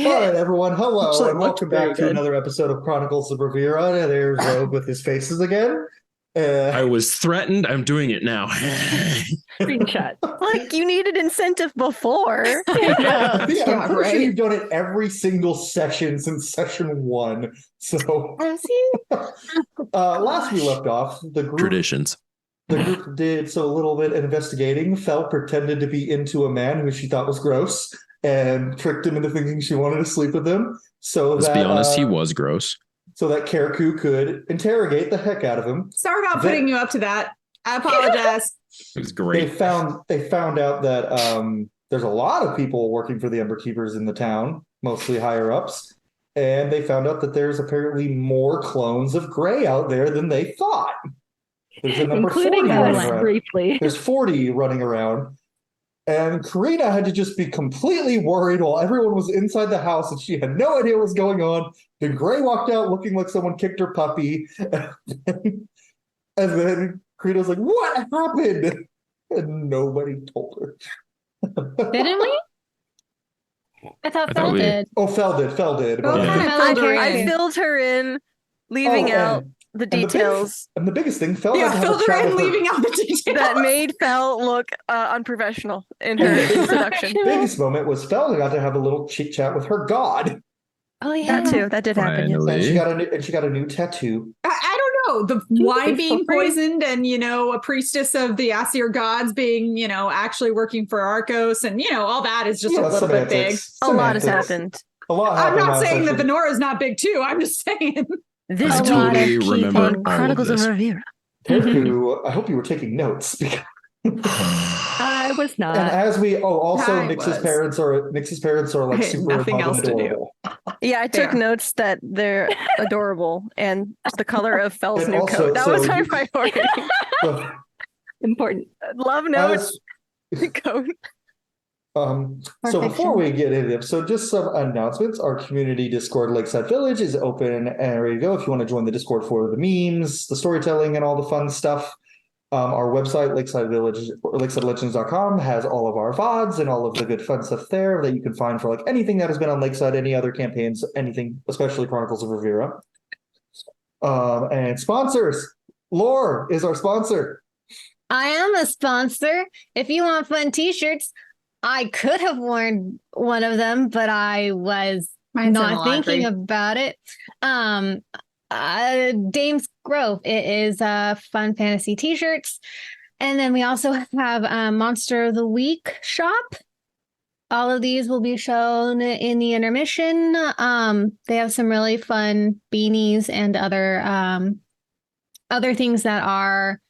All right, everyone. Hello, Actually, and it looked welcome very back to good. another episode of Chronicles of Ravira. There's Rogue with his faces again. I was threatened. I'm doing it now. Screenshot. Like you needed incentive before. I'm pretty sure right. you've done it every single session since session 1. So last we left off, the group Traditions. did a little bit of investigating. Fel pretended to be into a man who she thought was gross and tricked him into thinking she wanted to sleep with him. So Let's be honest, he was gross. So that Karaku could interrogate the heck out of him. Sorry about putting you up to that. I apologize. It was great. They found out that there's a lot of people working for the Emberkeepers in the town, mostly higher ups, and they found out that there's apparently more clones of Grey out there than they thought. There's a number Including 40 running us, around. briefly. There's 40 running around. And Karina had to just be completely worried while everyone was inside the house and she had no idea what was going on. Then Grey walked out looking like someone kicked her puppy. And then Karina was like, "What happened?" And nobody told her. Didn't we? I thought Fel did. Oh, Fel did. Oh, Yeah. kind of filled her I in. filled her in, leaving out the details And the biggest thing, Fel had to have Filled a her chat in, with leaving out the details. that made Fel look unprofessional in her introduction. The biggest moment was Fel got to have a little chit chat with her god. Oh yeah. That too. That did happen. Yes. And Finally. she got a new tattoo. I don't know. The wine being poisoned and, a priestess of the Aesir gods being, actually working for Arcos and, all that is just a little bit big. A lot has happened. A lot I'm happened not last saying that session. Venora is not big too. I'm just saying. This I week totally remember on all of Chronicles of this. Ravira. I hope you were taking notes. Because, I was not. and as we also I Nix's was. parents are like I had super nothing love else and to do. adorable. Yeah, I took Fair. notes that they're adorable and the color of Fel's And new also, coat. That was so my you- priority. So, Important. Love notes, coat. so Perfection. before we get into it, so just some announcements. Our community Discord, Lakeside Village, is open and ready to go. If you want to join the Discord for the memes, the storytelling, and all the fun stuff, our website, Lakeside Village, or lakesidelegends.com, has all of our VODs and all of the good fun stuff there that you can find for like anything that has been on Lakeside, any other campaigns, anything, especially Chronicles of Ravira. And sponsors. Lore is our sponsor. I am a sponsor. If you want fun t-shirts, I could have worn one of them, but I was Mine's in the not thinking laundry. about it. Dame's Grove. It is fun fantasy t-shirts. And then we also have Monster of the Week shop. All of these will be shown in the intermission. They have some really fun beanies and other things that are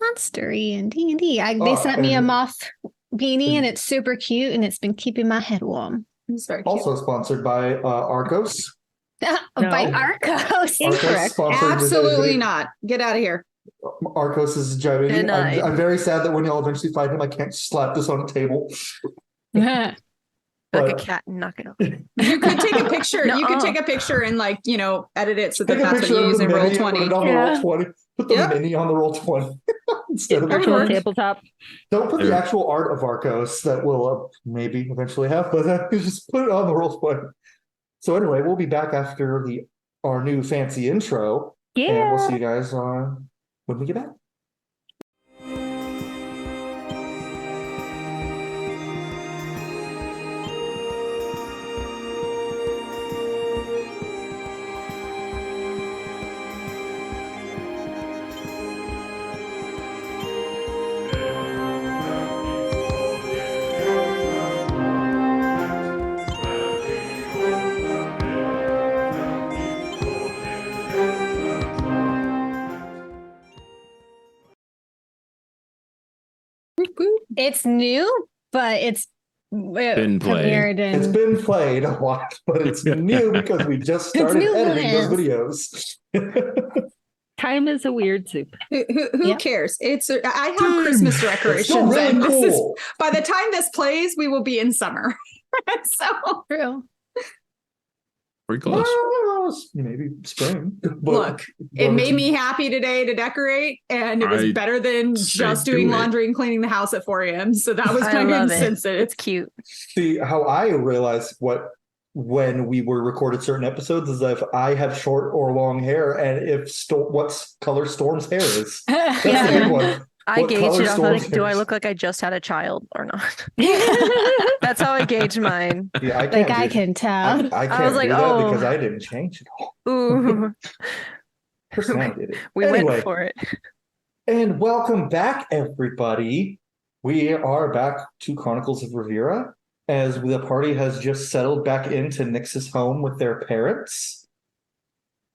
monstery and D&D. They sent me a moth beanie and it's super cute and it's been keeping my head warm. It's very cute. Also sponsored by Arcos. By Arcos. Arcos sponsored- Absolutely not. Get out of here. Arcos is driving me. Denied. I'm very sad that when y'all eventually find him, I can't slap this on a table. Like But- a cat and knock it over. You could take a picture. You could Nuh-uh. take a picture and edit it so that Take a that's what picture you of use the in roll mini, 20. put it on the Yeah. roll 20. Put the Yep. mini on the roll 20 instead of the Virtual card. tabletop. Don't put the actual art of Arcos that we'll maybe eventually have, but just put it on the roll 20. So anyway, we'll be back after our new fancy intro, and we'll see you guys when we get back. It's new, but it's Been played. premiered It's in been played a lot, but it's new because we just It's started new editing those videos. videos. Time is a weird soup. Who Yep. cares? I have Christmas It's decorations. still really and this is cool. by the time this plays, we will be in summer. So true. Pretty close. Maybe spring. But, look, it made me happy today to decorate, and it was I better than say just do doing it. laundry and cleaning the house at 4 a.m. So that was I kind of love it. insensitive. It's cute. see how I realized what when we were recorded certain episodes is if I have short or long hair, and if what color Storm's hair is. That's the big one. I What gauge color it off Storm's like, do hair I is. look like I just had a child or not? That's how I gauge mine. Yeah, I can't. Like I do- can tell. I can't was like, do that oh. because I didn't change it all. Ooh, Personality did it. we Anyway, went for it. and welcome back, everybody. We are back to Chronicles of Ravira, as the party has just settled back into Nyx's home with their parents.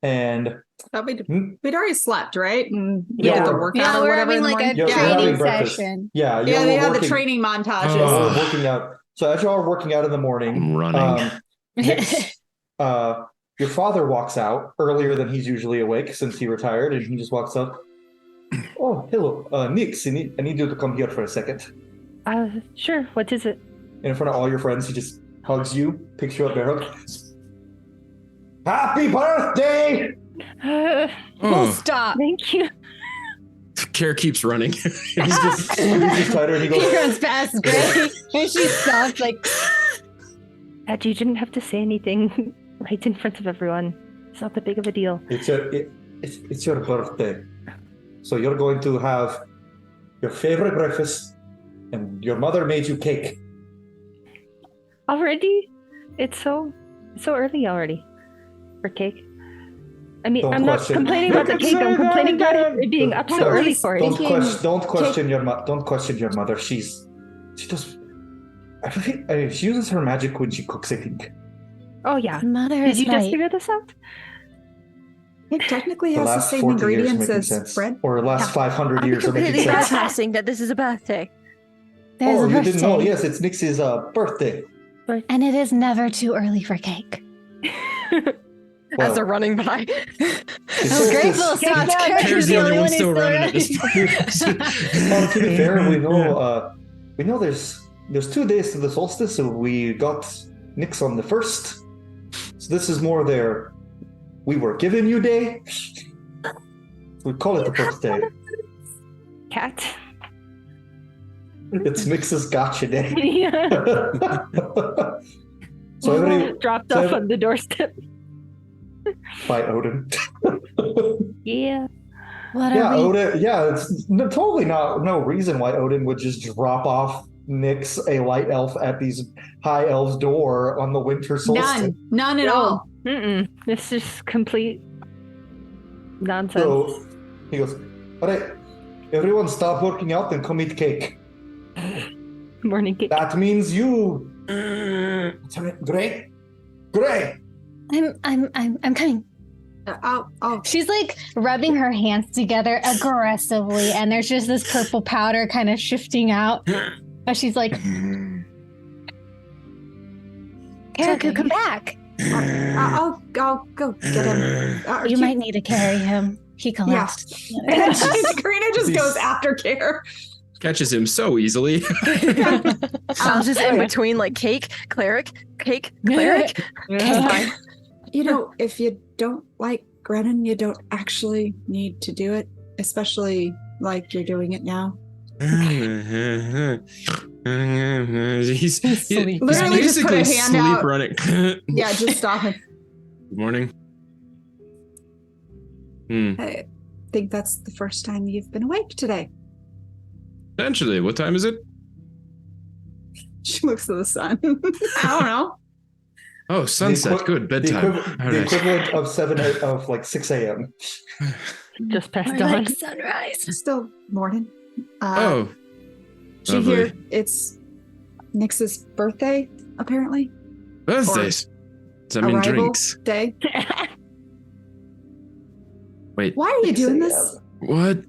And We'd already slept, right? And we Yeah, had to we're- work out Yeah, or we're whatever having in the like a morning. Yeah, we're having training breakfast. session. yeah, Yeah, we're they had the working- training montages. Oh. We're working out. So as y'all are working out in the morning, I'm running. Nyx, your father walks out earlier than he's usually awake since he retired, and he just walks up. Oh, hello, Nyx. I need you to come here for a second. Sure. What is it? And in front of all your friends, he just hugs you, picks you up, bear hug. Happy birthday! We'll Oh, stop. Thank you. Care keeps running. He's just tighter, and he He goes. runs past Gray, and she stops like, You didn't have to say anything right in front of everyone. It's not that big of a deal. It's your birthday, so you're going to have your favorite breakfast, and your mother made you cake. Already? It's so early already for cake. I mean, Don't I'm not question. complaining about the cake. I'm complaining about it being up so early for it. Don't question your mother. She does. I mean, she uses her magic when she cooks. I think Oh yeah. Mother Did is you just right. figure this out? It technically the has the last same 40 years are ingredients making as sense, bread. or the last Yeah. 500 I'm years are making completely sense. bypassing that this is a birthday. There's Oh, a you didn't know? birthday. Yes, it's Nyx's birthday. And it is never too early for cake. Well, As they're running by. it's Oh, solstice. grateful Scott's Care's the only one still running at this running. Well, to be fair, we know there's 2 days to the solstice, so we got Nyx on the 1st. So this is more their we were giving you day. We call it the first day. Cat. It's Nyx's gotcha day. Yeah. So every Dropped so off every- on the doorstep. by Odin. Yeah. What Yeah, are we? Odin. Yeah, it's totally no reason why Odin would just drop off Nyx, a light elf, at these high elves' door on the winter solstice. None at all. Mm-mm. This is complete nonsense. So he goes, "All right, everyone, stop working out and come eat cake. Morning cake. That means you." Great. I'm coming. I'll She's like rubbing her hands together aggressively, and there's just this purple powder kind of shifting out. And she's like, Erica, come back. I'll go get him. You might need to carry him. He collapsed. Karina just goes after Care. Catches him so easily. Sounds just in between like cake, cleric, cake, cleric. Fine. You know, if you don't like Grennan, you don't actually need to do it, especially like you're doing it now. He's Sleep. Literally just put a basically hand sleep out. running. Yeah, just stop him. Good morning. I think that's the first time you've been awake today. Potentially. What time is it? She looks at the sun. I don't know. Oh, sunset. equi- Good bedtime. All The right. equivalent of 6 a.m. Just past Or dawn. like sunrise. Still morning. Oh, Did you lovely. hear it's Nyx's birthday, apparently? birthdays. Does that mean Arrival drinks? day. Wait, Why are you 6 doing a.m. this? what?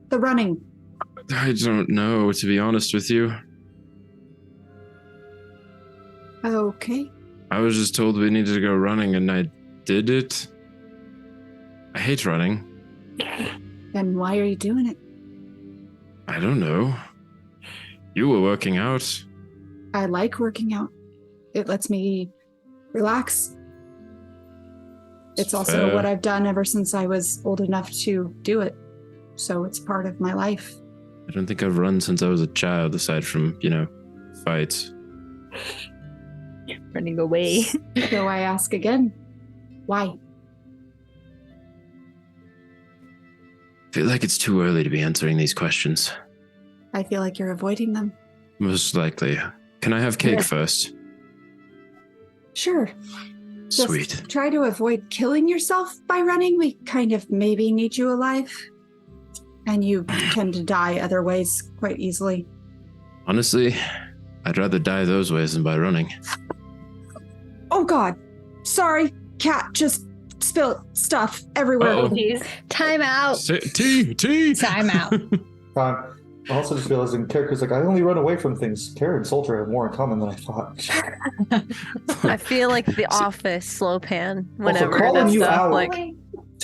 The running. I don't know, to be honest with you. Okay. I was just told we needed to go running and I did it. I hate running. Then why are you doing it? I don't know. You were working out. I like working out. It lets me relax. It's also Fair. what I've done ever since I was old enough to do it. So it's part of my life. I don't think I've run since I was a child, aside from, fights. running away. So I ask again, why? I feel like it's too early to be answering these questions. I feel like you're avoiding them. Most likely. Can I have cake first? Sure. Sweet. Just try to avoid killing yourself by running. We kind of maybe need you alive. And you tend to die other ways quite easily. Honestly, I'd rather die those ways than by running. Oh God. Sorry. Cat just spilled stuff everywhere. Uh-oh. Jeez. Time out. Tea! Time out. I also just realizing characters like I only run away from things. Kara and Soldier have more in common than I thought. I feel like The Office slow pan Also, whenever calling this you stuff out, like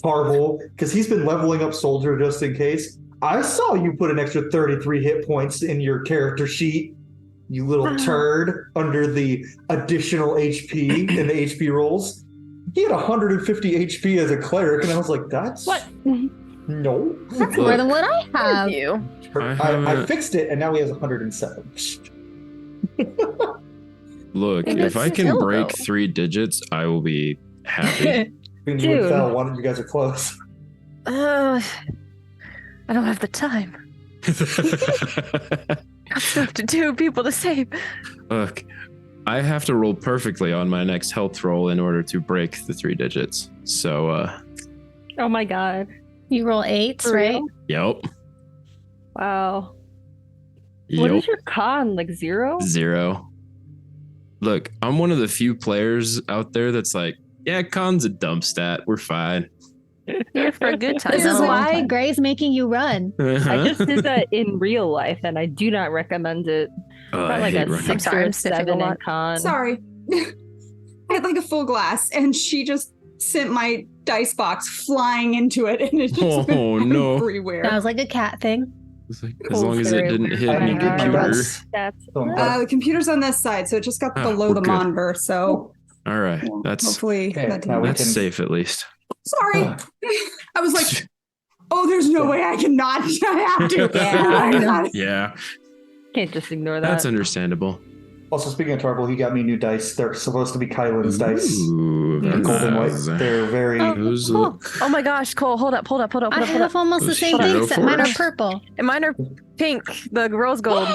Tarble, because he's been leveling up Soldier just in case. I saw you put an extra 33 hit points in your character sheet, you little turd, under the additional HP in the HP rolls. He had 150 HP as a cleric, and I was like, that's... What? No. That's more than what I have. you. I fixed it, and now he has 107. Look, But if I can still, break though. 3 digits, I will be happy. Between you and Dude. Fel, one of you guys are close. I don't have the time. Got stuff to do, people to save. Look, I have to roll perfectly on my next health roll in order to break the 3 digits. So, Oh my god. You roll 8s, For right? real? yep. Wow. What Yep. is your con? Like 0? 0. Look, I'm one of the few players out there that's like, yeah, con's a dump stat. We're fine. Here for a good time. This not is a long why time. Gray's making you run. I just did that in real life, and I do not recommend it. Oh, Got I like hate a running. 6 sorry, or I'm a sniffing a 7 in lot. con. Sorry. I had like a full glass, and she just sent my dice box flying into it, and it just Oh, went no. everywhere. That was like a cat thing. It's like, as long as it didn't hit I any need to do computer. that. That's So I'm glad. The computer's on this side, so it just got Ah, below we're the good. monitor. So All right, that's hopefully Okay, that now didn't. we that's can- safe at least. Sorry, I was like, oh, there's no way I cannot. I have to. Yeah. Yeah, can't just ignore that. that's understandable. Also, speaking of Tarble, he got me new dice. They're supposed to be Kylan's dice. Ooh, They're very golden white. nice. They're very... Those Oh, look- oh my gosh, Cole, hold up. I have almost the Let's same go thing, for except mine it. are purple. And mine are pink, the rose gold.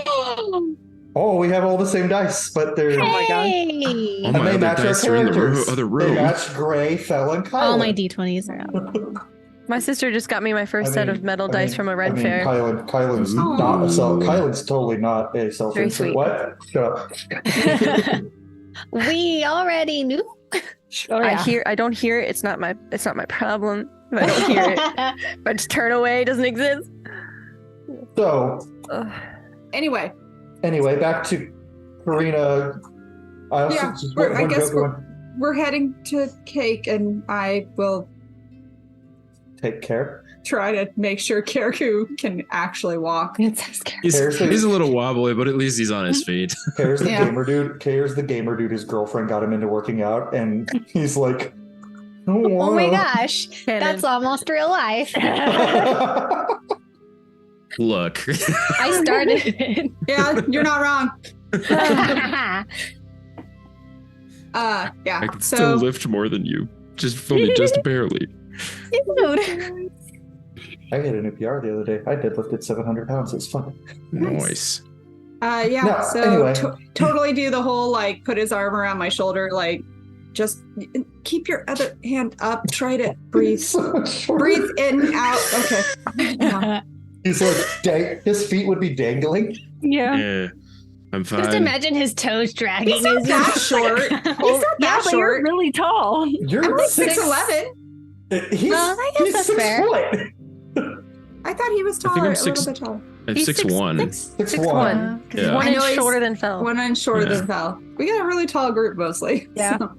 Oh, we have all the same dice, but they're... my God. Hey! Oh and my they other match our dice are in the characters. other They room. match Gray, Fel, and Kylan. All my D20s are out. My sister just got me my first set of metal dice from a red fair. Kylan's Ooh. not a self. Kylan's totally not a self. Very sweet. What? Shut up. We already knew. Oh, yeah. I don't hear it. It's not my problem. If I don't hear it, if I just turn away, it doesn't exist. So Ugh. Anyway, back to Karina. I also Yeah, just we're- I one guess joke we're- going, we're heading to Cake, and I will take care. try to make sure Kariku can actually walk. It's so scary. He's a little wobbly, but at least he's on his feet. Cares the Yeah. gamer dude. Cares the gamer dude. His girlfriend got him into working out, and he's like, Oh my gosh. Canon. That's almost real life. Look, I started. Yeah, you're not wrong. I Yeah. can still So lift more than you. Just only just barely. Dude. I hit an PR the other day. I deadlifted 700 pounds. It's fun. Nice. yeah. No, So anyway. totally do the whole like put his arm around my shoulder, like just keep your other hand up. Try to breathe. Breathe in, out. Okay. Yeah. He's like, his feet would be dangling. Yeah. Yeah, I'm fine. Just imagine his toes dragging. He's not as that he- short. He's not Yeah, that but you're short. really tall. You're I'm like Six- 6'11". He's, I guess he's that's 6 fair. foot. I thought he was I think taller, I'm a six- little bit taller. I'm He's 6'1". 6'1". He's Yeah. one I know inch he's shorter than Fel. 1 inch shorter Yeah. than Val. We got a really tall group mostly. Yeah. So,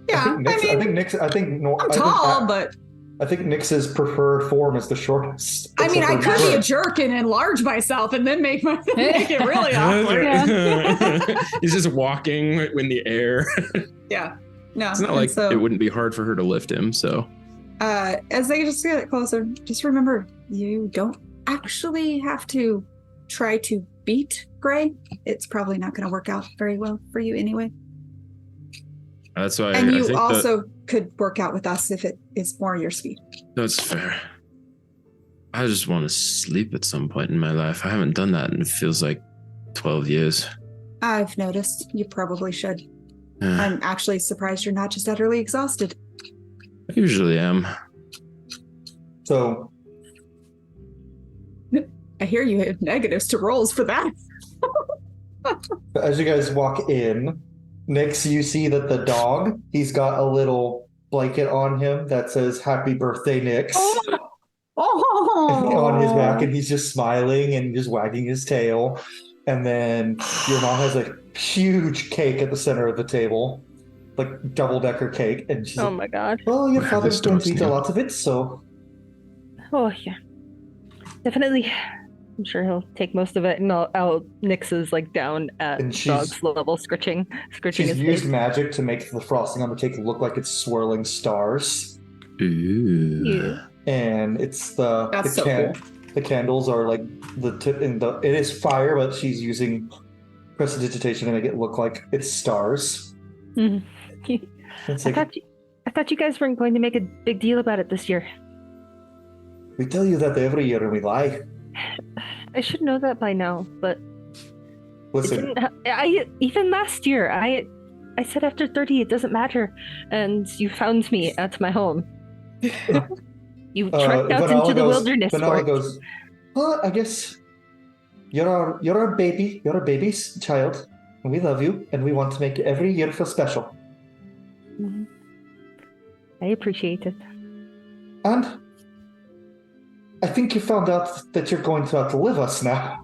yeah. I think Nick's. I'm I'm tall, but I think Nix's preferred form is the shortest. I mean, I except could for be a Brooke. jerk and enlarge myself and then make it really awkward. He's just walking in the air. Yeah. No. It's not and like so, it wouldn't be hard for her to lift him. So as they just get closer, just remember you don't actually have to try to beat Gray. It's probably not going to work out very well for you anyway. That's why And I you think also could work out with us if it is more your speed. that's fair. I just want to sleep at some point in my life. I haven't done that and it feels like 12 years. I've noticed. You probably should. Yeah, I'm actually surprised you're not just utterly exhausted. I usually am. So I hear you have negatives to rolls for that. as you guys walk in, Nix, you see that the dog, he's got a little blanket on him that says "Happy Birthday, Nix" on his back, and he's just smiling and just wagging his tail. And then your mom has a huge cake at the center of the table, like double-decker cake, and she's Oh like, my god. "Well, your Wow, father's this going dog's to eat a new. lot of it, so Oh yeah, definitely. I'm sure he'll take most of it, and Nix is like down at And she's- dog's level, scritching she's his used face. magic to make the frosting on the cake look like it's swirling stars." Ooh. Yeah. And it's the That's the, so cool. the candles are like the tip in the it is fire, but she's using prestidigitation to make it look like it's stars. Mhm. It's I like, thought you guys weren't going to make a big deal about it this year. we tell you that every year and we lie. I should know that by now, but it Listen, didn't I even last year I said after 30 it doesn't matter, and you found me at my home. You trekked out Vanilla into the goes- wilderness Vanilla for it. goes, well, I guess you're our baby. You're a baby's child, and we love you, and we want to make every year feel special. Mhm. I appreciate it. And I think you found out that you're going to outlive us now.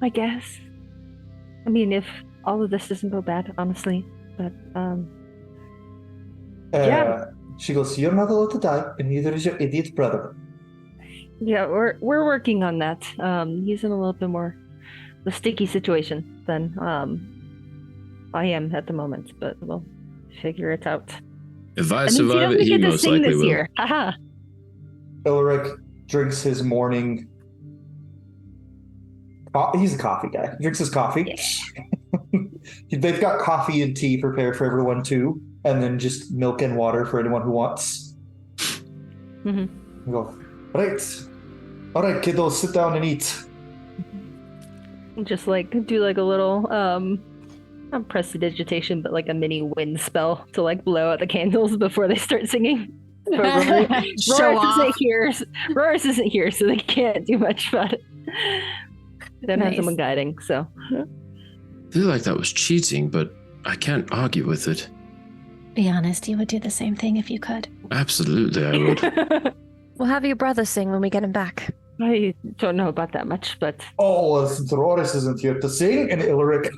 I guess. I mean, if all of this doesn't go bad, honestly, but Yeah. She goes, you're not allowed to die, and neither is your idiot brother. yeah, we're working on that. He's in a little bit more the sticky situation than I am at the moment, but we'll figure it out. If I And then see, survive don't it, we he get to most sing likely this will. year. Haha. Ulrich drinks his morning. He's a coffee guy. He drinks his coffee. They've got coffee and tea prepared for everyone too, and then just milk and water for anyone who wants. Mhm. We go, all right, kiddos, sit down and eat. Just like do like a little not prestidigitation, but like a mini wind spell to like blow out the candles before they start singing. But Show off. Roris isn't here, so they can't do much about it. They don't have Nice. someone guiding, so I feel like that was cheating, but I can't argue with it. Be honest, you would do the same thing if you could. Absolutely, I would. We'll have your brother sing when we get him back. I don't know about that much, but Oh, well, since Roris isn't here to sing, and Ulrich,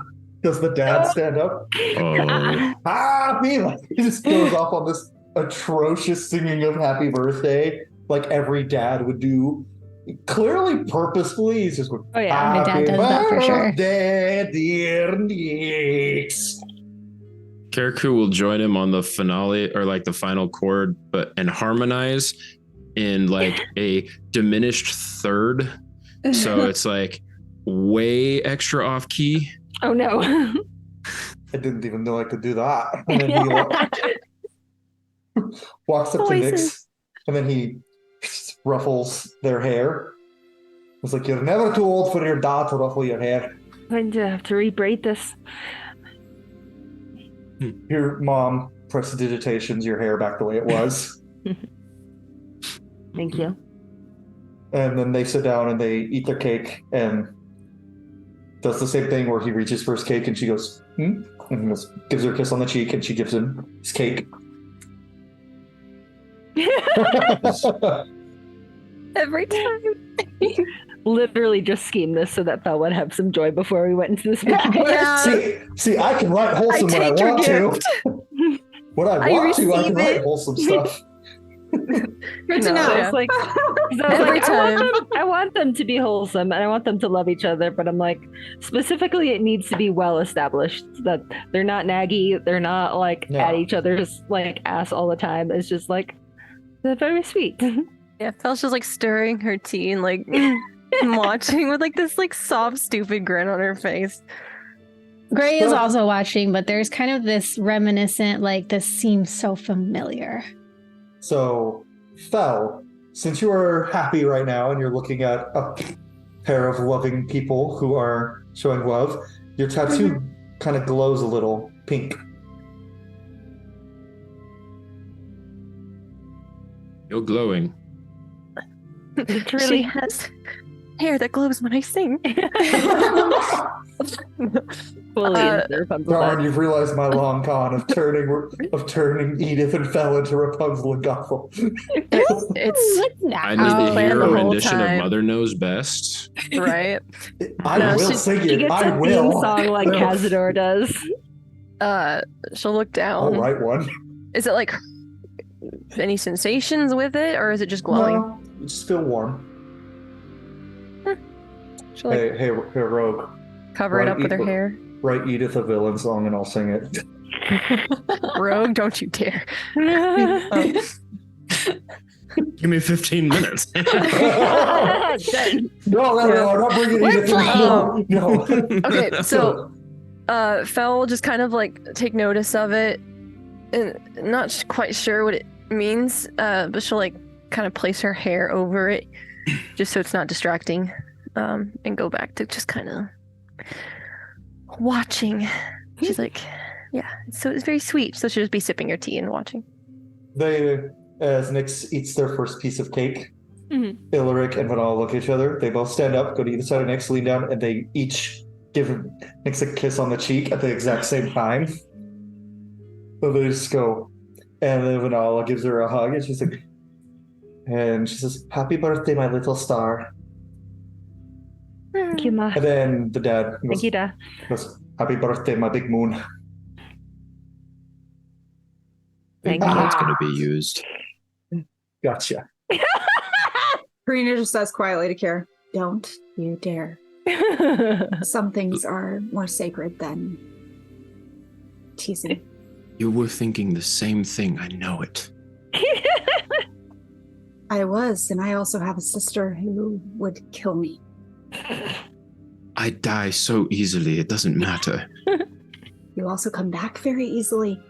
does the dad stand up? Oh, Happy! Like, he just goes off on this atrocious singing of happy birthday, like every dad would do. Clearly, purposefully, he's just going, oh yeah, my dad does that for sure. birthday, dear Nix. Karaku will join him on the finale or like the final chord, and harmonize in like a diminished third. So it's like way extra off key. oh no. I didn't even know I could do that. And then he walks up to Nix, Voices. and then he ruffles their hair. It's like, you're never too old for your dad to ruffle your hair. I'm going to have to rebraid this. Your mom prestidigitations your hair back the way it was. Thank you. And then they sit down and they eat their cake, and does the same thing where he reaches for his cake and she goes, hmm? And he goes, gives her a kiss on the cheek, and she gives him his cake. Every time. Literally just schemed this so that Belle would have some joy before we went into this spooky forest. Yeah. See, I can write wholesome when I take your want to. gift. When I I want to, I can receive write it. wholesome stuff. Good to No, know. yeah. It's like, 'cause I was Every like, time. I want them to be wholesome and I want them to love each other, but I'm like, specifically, it needs to be well established that they're not naggy, they're not like Yeah. at each other's like ass all the time. It's just like they're very sweet. Yeah, Fel's just like stirring her tea and like and watching with like this like soft, stupid grin on her face. Gray is also watching, but there's kind of this reminiscent, like, this seems so familiar. So, Fel, since you are happy right now and you're looking at a pair of loving people who are showing love, your tattoo kind of glows a little pink. You're glowing. She has hair that glows when I sing. Fully Uh, into Rapunzel. Darn, you've realized my long con of turning Edith and Fel into Rapunzel and Gothel. It's I need to plan hear the a whole rendition time. of Mother Knows Best. right. I No, will she- sing She it. gets I a theme will. song like Cazador does. She'll look down. I'll write one. Is it like any sensations with it, or is it just glowing? No, you just feel warm. She'll like Hey, Rogue. cover it right, up with her equal- hair. Write Edith a villain song and I'll sing it. Rogue, don't you dare. Give me 15 minutes. No, I'm not bringing We're Edith. No, no. Okay, so Fel will just kind of like take notice of it, and not quite sure what it means, but she'll like kind of place her hair over it, just so it's not distracting, and go back to just kind of watching. She's like, yeah, so it's very sweet. So she'll just be sipping her tea and watching. As Nyx eats their first piece of cake, Mhm. Ilric and Vanal look at each other. They both stand up, go to either side of Nyx, lean down, and they each give Nyx a kiss on the cheek at the exact same time. So they just go, and then Vanal gives her a hug, and she's like, and she says, "Happy birthday, my little star." Thank you, Ma. And then the dad Thank you, Da. goes, "Happy birthday, my big moon." Thank Ah, That's going to be used. Gotcha. Karina just says quietly to Kara, "Don't you dare. Some things are more sacred than teasing." You were thinking the same thing. I know it. I was, and I also have a sister who would kill me. I die so easily. It doesn't matter. You also come back very easily.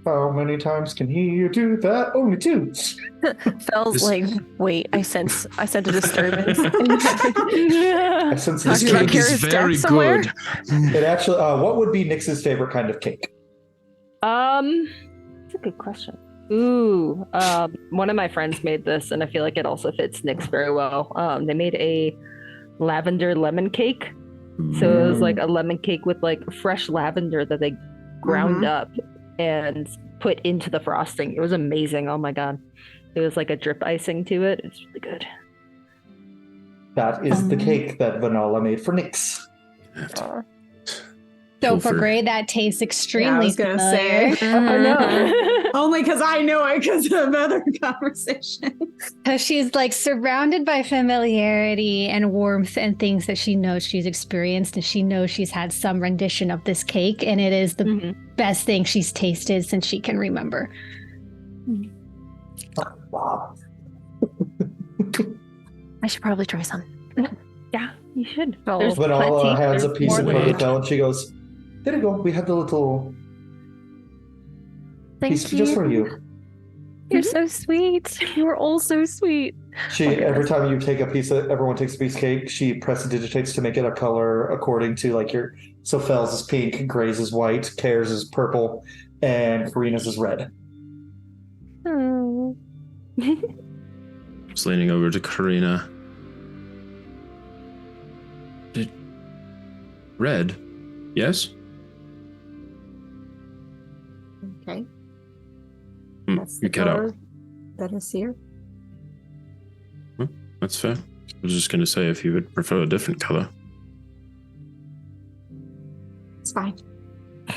How many times can he do that? Only two. Fel's This- like, wait, I sense a disturbance. I sense This Talking about cake is Kara's very death somewhere? good. It actually, what would be Nyx's favorite kind of cake? That's a good question. Ooh, one of my friends made this, and I feel like it also fits Nyx very well. They made a lavender lemon cake. So it was like a lemon cake with like fresh lavender that they ground up and put into the frosting. It was amazing. Oh my god. It was like a drip icing to it. It's really good. That is the cake that Vanilla made for Nyx. Aw. So for Pilfer. Gray, that tastes extremely was gonna familiar. say. Oh no. Only because I know it because of other conversations. Because she's like surrounded by familiarity and warmth and things that she knows she's experienced, and she knows she's had some rendition of this cake, and it is the Mhm. best thing she's tasted since she can remember. Wow. I should probably try some. Yeah, you should. Well, There's Vanilla plenty. hands a There's piece more of than her to enough. Fel, and she goes, "There you go. We had the little piece thank you. just for you." You're so sweet. You are all so sweet. She every time you take a piece of, everyone takes a piece of cake. She prestidigitates to make it a color according to like your. So Fel's is pink, Gray's is white, Care's is purple, and Karina's is red. Oh. Just leaning over to Karina. Red? Yes? Okay. You cut out. That is here. That's fair. I was just going to say if you would prefer a different color. It's fine.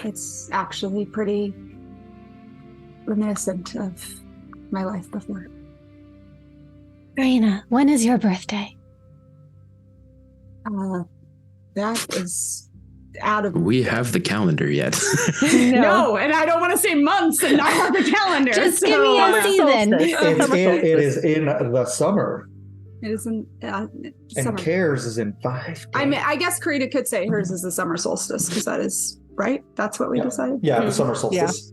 It's actually pretty reminiscent of my life before. Raina, when is your birthday? That is out of We have the calendar yet. no, and I don't want to say months and not have the calendar. Just so, give me a season. Solstice. It is in the summer. It is in And summer. Cares is in 5 days. I mean, I guess Karita could say hers is the summer solstice because that is right. That's what we decided. Yeah, the summer solstice.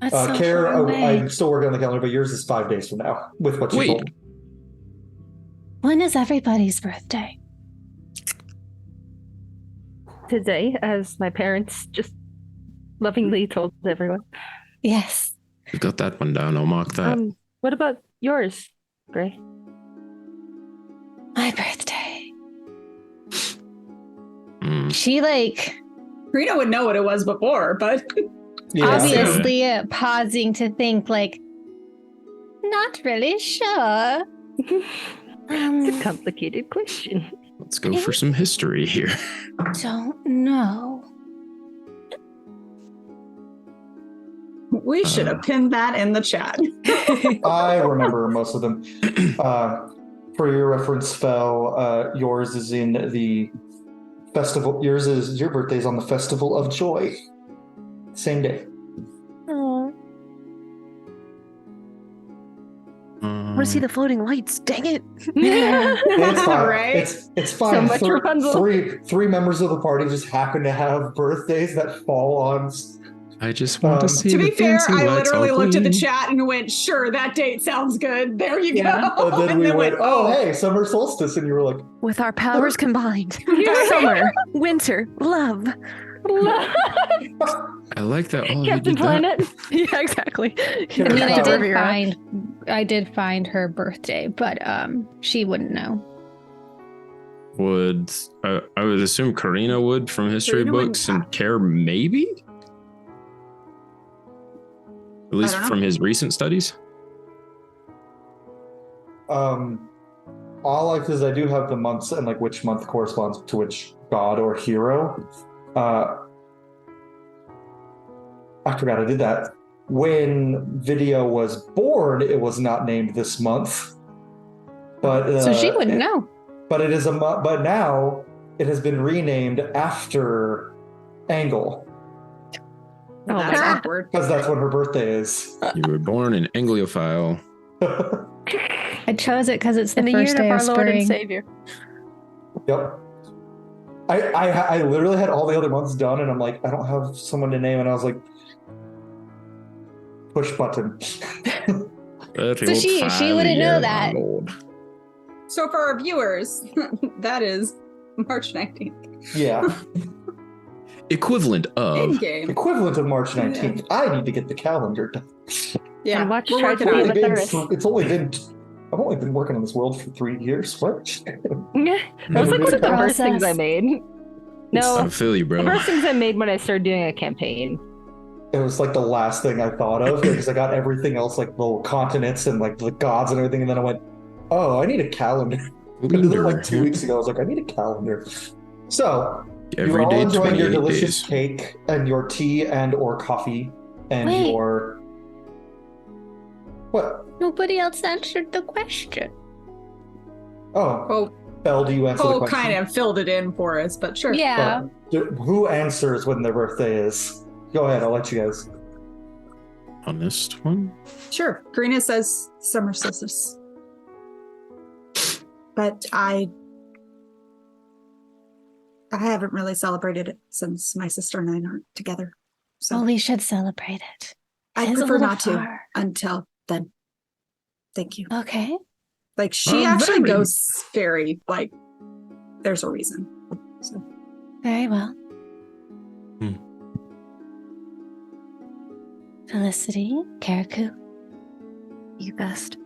That's so Care, far away. I'm still working on the calendar, but yours is 5 days from now with what you Wait. told me. When is everybody's birthday? Today, as my parents just lovingly told everyone. Yes. You got that one down. I'll mark that. What about yours, Gray? My birthday. Mm. She Karita would know what it was before, but Yeah. obviously pausing to think not really sure. It's a complicated question. Let's go for some history here. Don't know. we should have pinned that in the chat. I remember most of them. For your reference, Fel, yours is in the festival. Your birthday's on the Festival of Joy. Same day. Oh, I want to see the floating lights. Dang it! It's fine. Right? It's fine. So much Rapunzel. Three members of the party just happen to have birthdays that fall on. I just want to see To the be fair, fancy I lights literally all looked at the gleam. chat and went, "Sure, that date sounds good. There you Yeah. go." And then we went, "Oh, hey, summer solstice," and you were like, With our powers combined, summer, winter, love. I like that all of you Captain did that. Planet. Yeah, exactly. I mean, I did find her birthday, but she wouldn't know. Would I would assume Karina would from history Karina wouldn't- books and Care maybe? At least don't know. from his recent studies. all because I do have the months and which month corresponds to which god or hero. I forgot I did that. When Video was born, it was not named this month. But So she wouldn't know. But it is but now it has been renamed after Angle Well, Oh, that's my God. awkward. because that's when her birthday is. You were born an Angliophile. I chose it because it's the In the year first of day our of Lord and spring. Savior. Yep. I literally had all the other months done, and I'm like, I don't have someone to name, and I was like, push button. So she wouldn't know that. So for our viewers, that is March 19th. Yeah, Equivalent In of. game. equivalent of March 19th. I need to get the calendar done. Yeah, And watch we're Tried to working Be on with it. Earth. It's only been. I've only been working on this world for 3 years. What? That was like one of the first things I made. I No, feel you, the bro. first things I made when I started doing a campaign. It was like the last thing I thought of because I got everything else, like the continents and like the gods and everything, and then I went, "Oh, I need a calendar." I did it like 2 weeks ago. I was like, "I need a calendar." So Every you're all day, enjoying your 28 delicious days. cake and your tea and or coffee and Wait. your what? Nobody else answered the question. Oh, Well, Belle, do you answer the Cole question? kind of filled it in for us, but sure. Yeah. Who answers when their birthday is? Go ahead. I'll let you guys. Honest one. Sure. Karina says summer solstice. But I haven't really celebrated it since my sister and I aren't together. So Well, we should celebrate it. I It's a prefer little not to far. until then. Thank you. Okay. Like she Oh, actually very. goes very there's a reason. So Very well. Hmm. Felicity, Karaku. You best.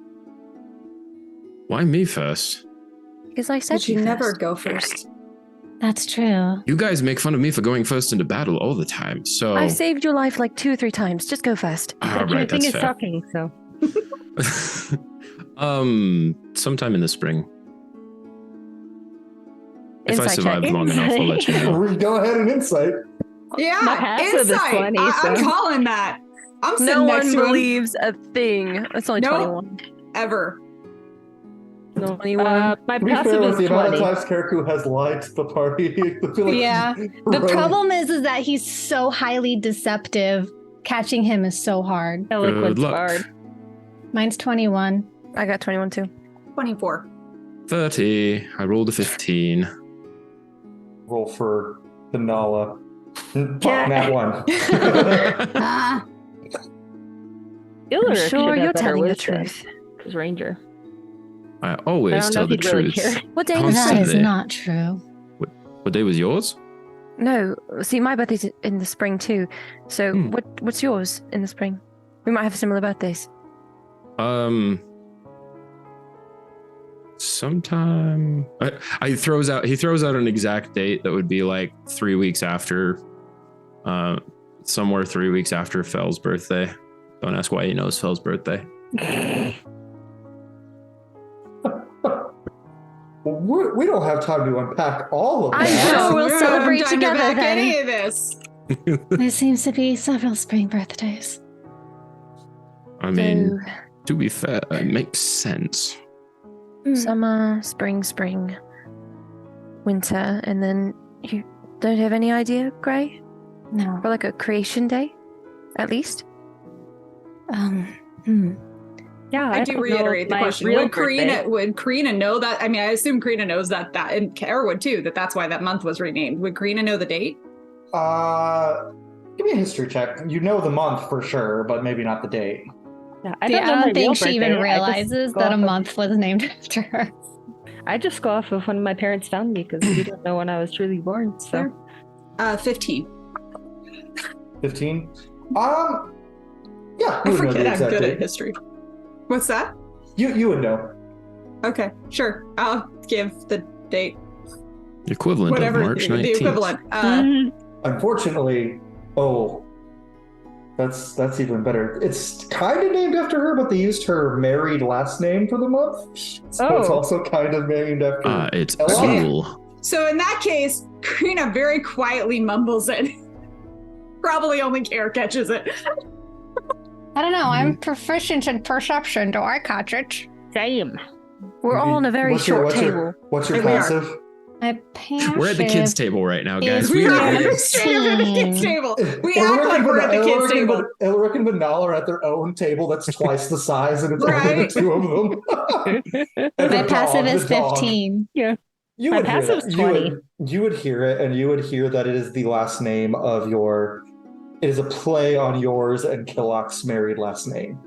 Why me first? Because I said but you you never first. go first. That's true. You guys make fun of me for going first into battle all the time. So I've saved your life like 2 or 3 times. Just go first. all But right, thing that's is fair. talking, so. Sometime in the spring. If I Insight survive check. long enough, I'll let you know. Go ahead and insight. Yeah, My passive is insight. 20, I'm so. calling that. I'm sitting No next one to him believes a thing. It's only Nope. 21. ever. 21. My To be fair, passive with is the amount of 20. times Karaku has lied to the party, I feel like Yeah. he's The running- problem is that he's so highly deceptive. Catching him is so hard. Eloquence Good luck. bard. Mine's 21. I got 21 too. 24. 30. I rolled a 15. Roll for the Nala. Fuck, Yeah. that one. Ah, Illirik I'm should sure have you're better telling the wisdom, truth. 'cause Ranger. I I always don't know tell if the he'd really truth. care. What day is Constantly. That that? is not true. What day was yours? No, see, my birthday's in the spring too. So what's yours in the spring? We might have similar birthdays. Sometime he throws out an exact date that would be like 3 weeks after, somewhere 3 weeks after Fell's birthday. Don't ask why he knows Fell's birthday. We don't have time to unpack all of I'm that. sure we'll we don't celebrate have time to together back then. any of this. There seems to be several spring birthdays. I mean, to be fair, it makes sense. Summer, spring, winter, and then you don't have any idea, Gray? No. For like a creation day, at least? Yeah, I do don't know reiterate the my question. real Would birthday. Karina know that? I mean, I assume Karina knows that, and Kara would too, that's why that month was renamed. Would Karina know the date? Give me a history check. You know the month for sure, but maybe not the date. Yeah, I know my don't think real she even birthday. I just realizes go that a off of- month was named after her. I just go off of when my parents found me because we don't know when I was truly born. So 15. 15? Yeah, I you would know forget the I'm exact good date. at history. What's that? You would know. Okay, sure. I'll give the date. Equivalent Whatever of March the 19th. equivalent. Unfortunately, that's even better. It's kind of named after her, but they used her married last name for the month. So it's Oh. also kind of named after It's Ella. cool. So in that case, Karina very quietly mumbles it. Probably only Kara catches it. I don't know. I'm proficient in perception. Do I catch it? same. We're all on a very short what's table. What's your Here we are. passive? My passive. We're at the kids' table right now, guys. is We are Yeah. straight over at the kids' table. We Elric act like and we're at the Van- kids' Elric and table. Van- Elric and Vanal are at their own table that's twice the size, and it's only Right. the two of them. And My the passive dog, is the dog. 15. You My would hear passive's that. 20. You would hear it, and you would hear that it is the last name of your. It is a play on yours and Killok's married last name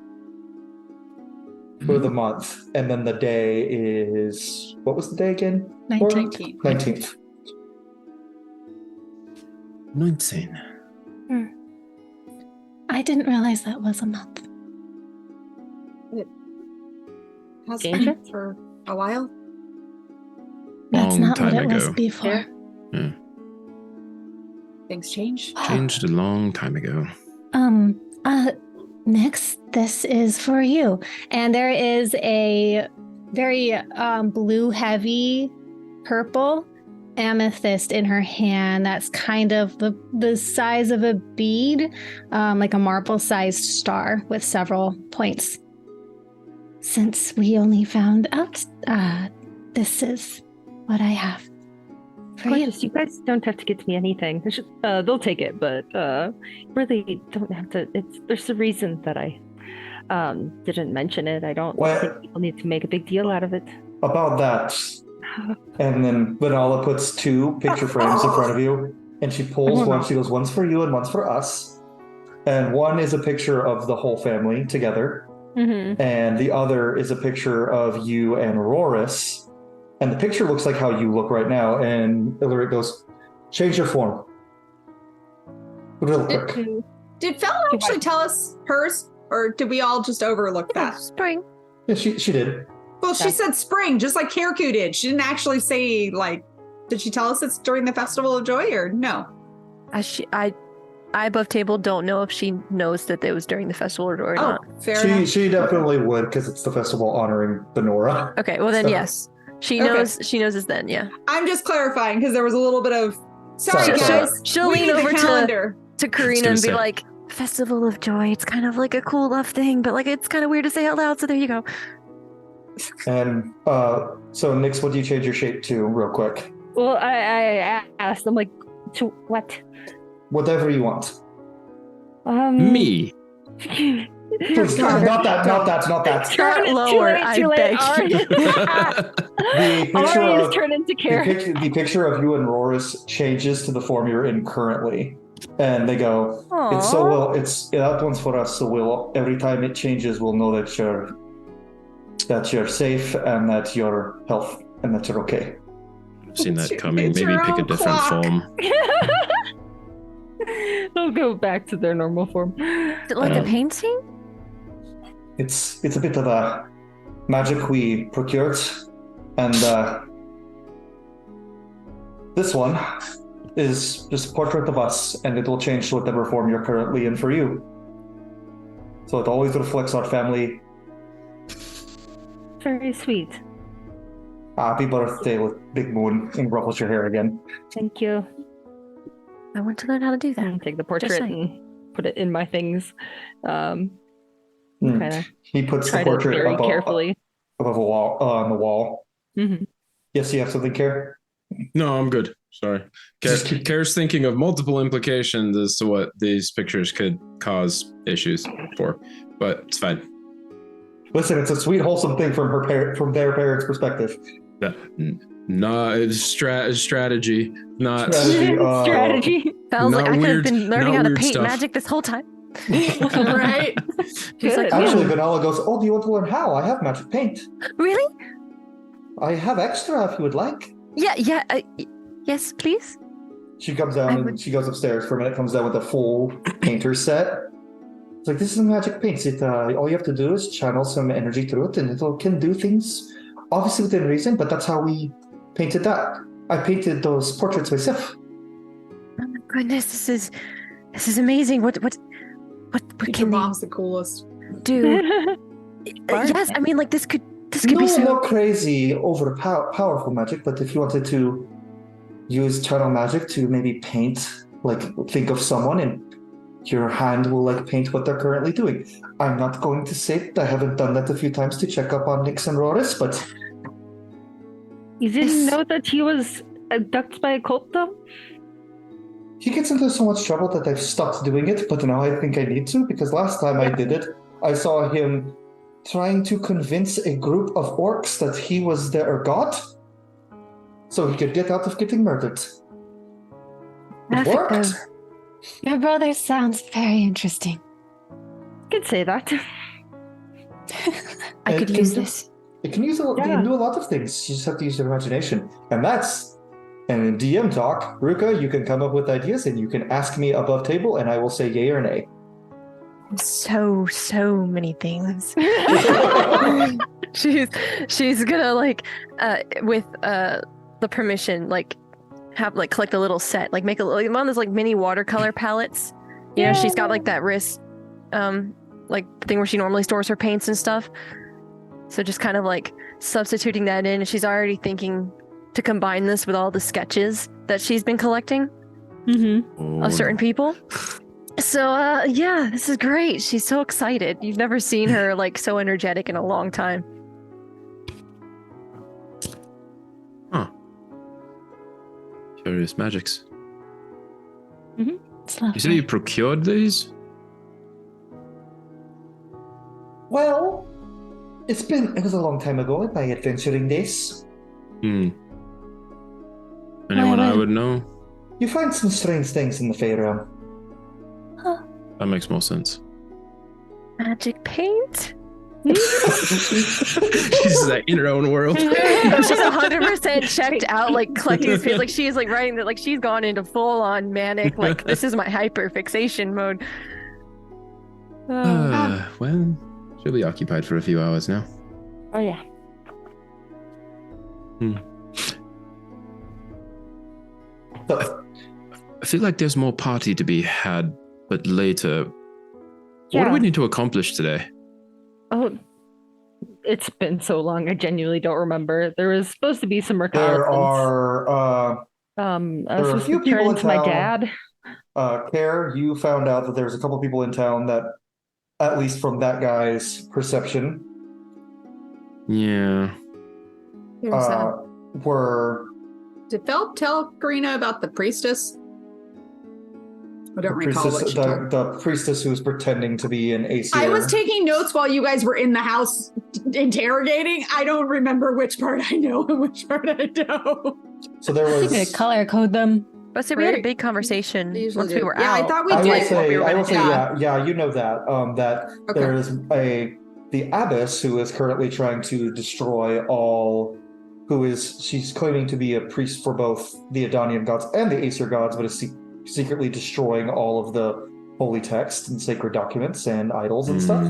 for the month, and then the day is what was the day again? 19. 19th. 19. I didn't realize that was a month. Has Danger? been for a while. That's Long not what time it was ago. before. Things change. Changed a long time ago. Next, this is for you. And there is a very blue, heavy purple amethyst in her hand that's kind of the size of a bead, like a marble-sized star with several points. Since we only found out, this is what I have for you. Gorgeous. You guys don't have to get me anything. It's just, they'll take it, but really don't have to. There's a reason that I didn't mention it. I don't Well- think people need to make a big deal out of it. About that, and then Vanala puts two picture frames in front of you, and she pulls one. She goes, "One's for you and one's for us." And one is a picture of the whole family together, Mm-hmm. and the other is a picture of you and Roris. And the picture looks like how you look right now. And Illyric goes, "Change your form, real quick." Did Fell actually tell us hers, or did we all just overlook that? Spring. Yeah, she did. Well, she said spring, just like Karaku did. She didn't actually say, like, did she tell us it's during the Festival of Joy, or no? I above table don't know if she knows that it was during the festival or not. Fair enough. She definitely would, because it's the festival honoring the Nora. Okay, well then So- yes. She Okay. knows it's then, yeah. I'm just clarifying because there was a little bit of, sorry, Sorry. guys. She'll we lean need the over calendar. to Karina gonna and be say. like, Festival of Joy, it's kind of like a cool love thing, but like it's kind of weird to say out loud, so there you go. And so, Nix, what do you change your shape to, real quick? Well, I asked them like, to what? Whatever you want. Me. Please, not that. Start Too lower, late, I too late. beg Ari- you. The picture Ari of is turned into Care. the picture of you and Roris changes to the form you're in currently, and they go, "It's so Aw. well. It's that one's for us. So we'll every time it changes, we'll know that you're safe and that you're healthy and that you're okay." I've seen that coming. It's Maybe your pick a own different clock. form. They'll go back to their normal form. Is it like a painting? It's a bit of a magic we procured, and this one is just a portrait of us, and it will change to whatever form you're currently in for you. So it always reflects our family. Very sweet. Happy birthday with Big Moon, and ruffles your hair again. Thank you. I want to learn how to do I'm that. gonna take the portrait saying. and put it in my things. Kind of He puts the try to portrait very above carefully. a wall on the wall. Mhm. Yes, you have something, Care? No, I'm good. Sorry. Kare's thinking of multiple implications as to what these pictures could cause issues for, but it's fine. Listen, it's a sweet, wholesome thing from from their parents' perspective. Not strategy, not Strategy. Strategy. Sounds like Not I could have weird- been learning not how to weird paint stuff. magic this whole time. Right? She's like, Good. Actually, "Yeah, Vanilla goes, "Oh, do you want to learn how? I have magic paint. really? I have extra if you would like." Yeah. Yes, please." She comes down I and would- she goes upstairs for a minute, comes down with a full painter set. It's like, this is magic paints. All you have to do is channel some energy through it, and it can do things, obviously within reason, but that's how we painted that. I painted those portraits myself. Oh my goodness, this is amazing. What Your can mom's the coolest. they do? Yes, I mean, like this could be so. No crazy, powerful magic, but if you wanted to use channel magic to maybe paint, like think of someone and your hand will like paint what they're currently doing. I'm not going to say I haven't done that a few times to check up on Nix and Roris, but You didn't Yes. know that he was abducted by a cult, though? he gets into so much trouble that I've stopped doing it, but now I think I need to, because last time I did it, I saw him trying to convince a group of orcs that he was their god, so he could get out of getting murdered. It Perfect, worked. though. Your brother sounds very interesting. Could say that. I It could can use do- this. It can use it can do a lot of things. You just have to use your imagination, and in DM talk, Ruka, you can come up with ideas and you can ask me above table, and I will say yay or nay. So many things. she's gonna like with the permission like have like collect a little set, like make one of those like mini watercolor palettes. You know, she's got like that wrist like thing where she normally stores her paints and stuff. So just kind of like substituting that in, and she's already thinking to combine this with all the sketches that she's been collecting Mm-hmm. of certain people. So yeah, this is great. She's so excited. You've never seen her like so energetic in a long time. Curious magics. It's lovely. You said you procured these? Well, it was a long time ago in my adventuring days. Anyone I would know? You find some strange things in the Fey realm. That makes more sense. Magic paint? She's like in her own world. She's 100% checked out, like collecting these paints. Like she's like writing that, like she's gone into full on manic. Like this is my hyper fixation mode. Well, she'll be occupied for a few hours now. Oh, yeah. So, I feel like there's more party to be had, but later. What do Yeah. we need to accomplish today? Oh, it's been so long. I genuinely don't remember. There was supposed to be some reconnaissance. there are I there are a was few supposed to turn people in into my town. dad. Care, you found out that there's a couple people in town that, at least from that guy's perception, Yeah. were Did Fel tell Karina about the priestess? I don't recall what she told. The priestess who was pretending to be an Aesir. I was taking notes while you guys were in the house interrogating. I don't remember which part I know and which part I don't. So there was. We could color code them. But see, we had a big conversation once we were out. Yeah, I thought we I did. will say, yeah, you know that. That Okay. there is the abbess who is currently trying to destroy all. She's claiming to be a priest for both the Adanian gods and the Aesir gods, but is secretly destroying all of the holy texts and sacred documents and idols and stuff.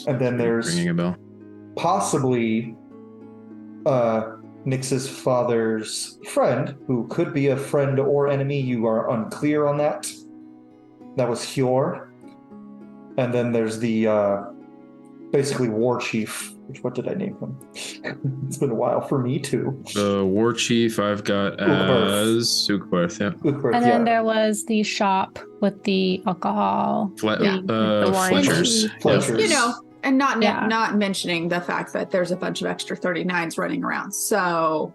And then there's ringing a bell. possibly Nyx's father's friend, who could be a friend or enemy. You are unclear on that. That was Hjor. And then there's the basically war chief. What did I name him? It's been a while for me too. The war chief I've got as Sukbarth, yeah. And then there was the shop with the alcohol. the wine. Fletcher's. Fletcher's. You know, and not Yeah. not mentioning the fact that there's a bunch of extra 39s running around. So,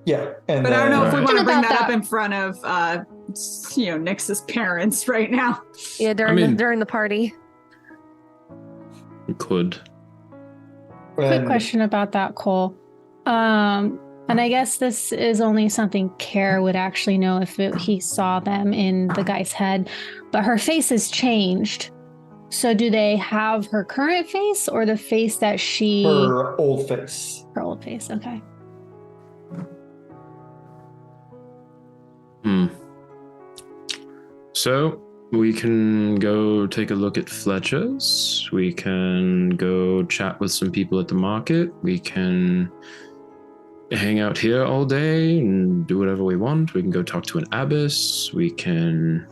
Yeah. And but I don't know if we Right. want to bring About that up that. in front of Nyx's parents right now. Yeah, during the party. You could. Quick question about that, Cole. And I guess this is only something Care would actually know if he saw them in the guy's head, but her face has changed. So do they have her current face or the face that Her old face. Her old face, okay. So we can go take a look at Fletcher's. We can go chat with some people at the market. We can hang out here all day and do whatever we want. We can go talk to an abbess. We can...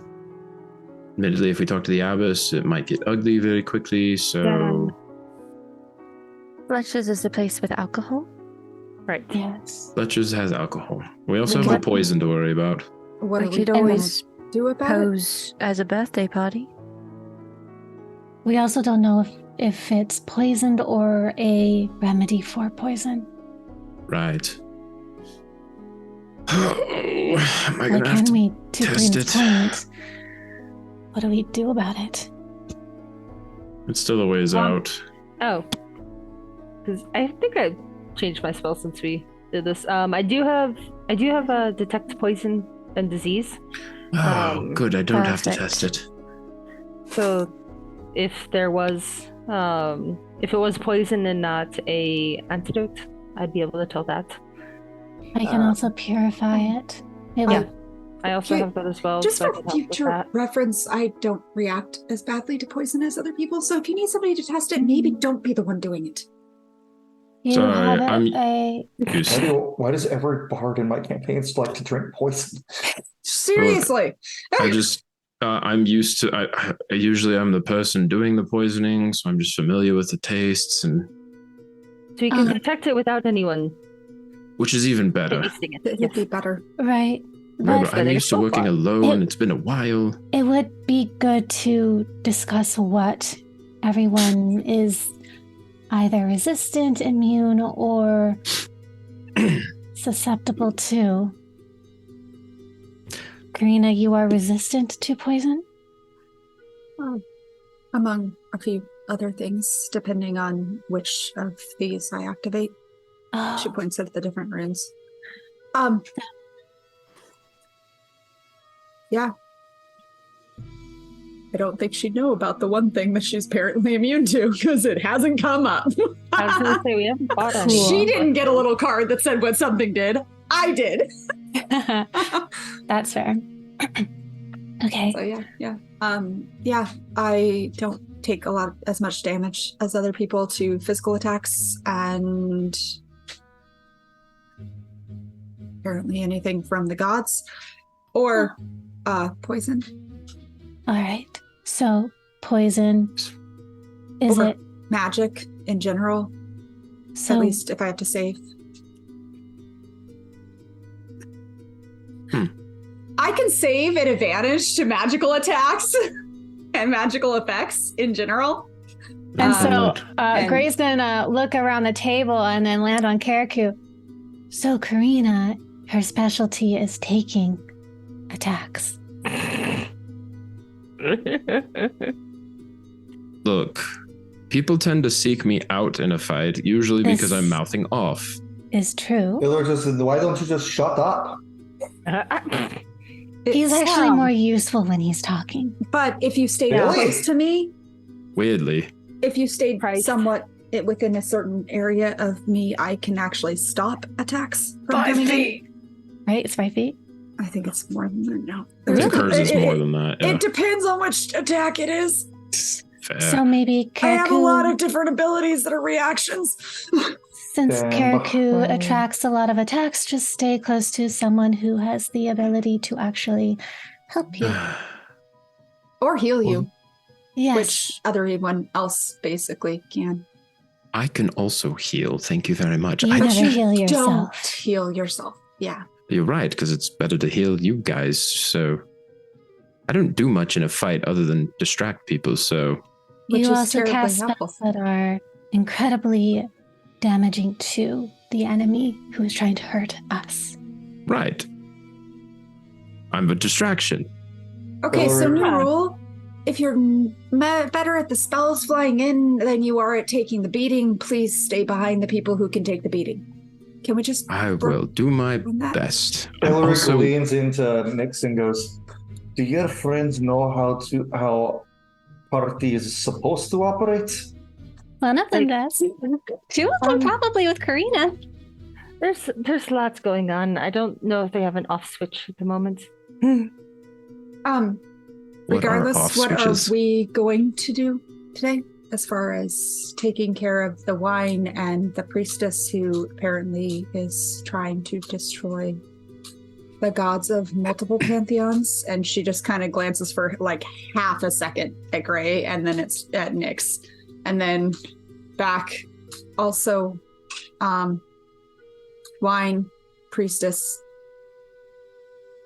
Admittedly, if we talk to the abbess, it might get ugly very quickly, so... Fletcher's is the place with alcohol. Right. Yes. Fletcher's has alcohol. We also have Okay. the poison to worry about. What We do we could always do about it? pose as a birthday party. We also don't know if it's poisoned or a remedy for poison. Right. Oh, am I What gonna have can to we, to test Green's it? point, what do we do about it? It's still a ways out. Oh, because I think I changed my spell since we did this. I do have detect poison and disease. Oh, good. I don't have to perfect. test it. So if there was, if it was poison and not a antidote, I'd be able to tell that. I can also purify it. It Yeah. would- I also Okay, have that as well. Just so I for can help with future that. reference, I don't react as badly to poison as other people. So if you need somebody to test it, maybe don't be the one doing it. You Sorry, have it, I'm- Why does every bard in my campaigns like to drink poison? Seriously. I'm used to. I usually I'm the person doing the poisoning, so I'm just familiar with the tastes, and So you can detect it without anyone which is even better. tasting it. It would be better. right. Remember, But I'm better used to so working far. alone. It's been a while. it would be good to discuss what everyone is either resistant, immune, or susceptible to. Karina, you are resistant to poison? Among a few other things, depending on which of these I activate. She Oh, points at the different runes. Yeah. I don't think she'd know about the one thing that she's apparently immune to because it hasn't come up. I was gonna say we haven't bought any. Cool. She didn't get a little card that said what something did. I did. that's fair. Okay. So yeah. I don't take as much damage as other people to physical attacks and apparently anything from the gods or poison. All right. So, poison. Is Or it magic in general, so? at least if I have to save. I can save at advantage to magical attacks and magical effects in general. And so, and- Gray's gonna look around the table and then land on Karaku. So, Karina, her specialty is taking attacks. Look, people tend to seek me out in a fight, usually because I'm mouthing off. Is true. Why don't you just shut up? He's It's, actually more useful when he's talking. But if you stayed Really? close to me, Weirdly. if you stayed Right. somewhat within a certain area of me, I can actually stop attacks from coming in. Right? It's 5 feet. I think it's more than that now. To Kurz is more than that. Yeah. It depends on which attack it is. Fair. So maybe I have a lot Karaku, of different abilities that are reactions. since Damn. Karaku attracts a lot of attacks, just stay close to someone who has the ability to actually help you. Or heal you, Yes. which everyone else basically can. I can also heal. Thank you very much. You I, never you heal Don't yourself. heal yourself. Yeah. you're right, because it's better to heal you guys. So I don't do much in a fight other than distract people. So Which You is also terribly cast helpful. spells that are incredibly damaging to the enemy who is trying to hurt us. right. I'm a distraction. Okay, so new Yeah. rule. If you're better at the spells flying in than you are at taking the beating, please stay behind the people who can take the beating. Can we just... I will do my on that? best. I'm Elric also leans into Nyx and goes, "Do your friends know how party is supposed to operate?" One of them does. Two of them probably with Karina. There's lots going on. I don't know if they have an off switch at the moment. What are Regardless, off what switches? are we going to do today as far as taking care of the wine and the priestess who apparently is trying to destroy the gods of multiple pantheons? And she just kind of glances for like half a second at Gray, and then it's at Nyx, and then back. Also, wine, priestess,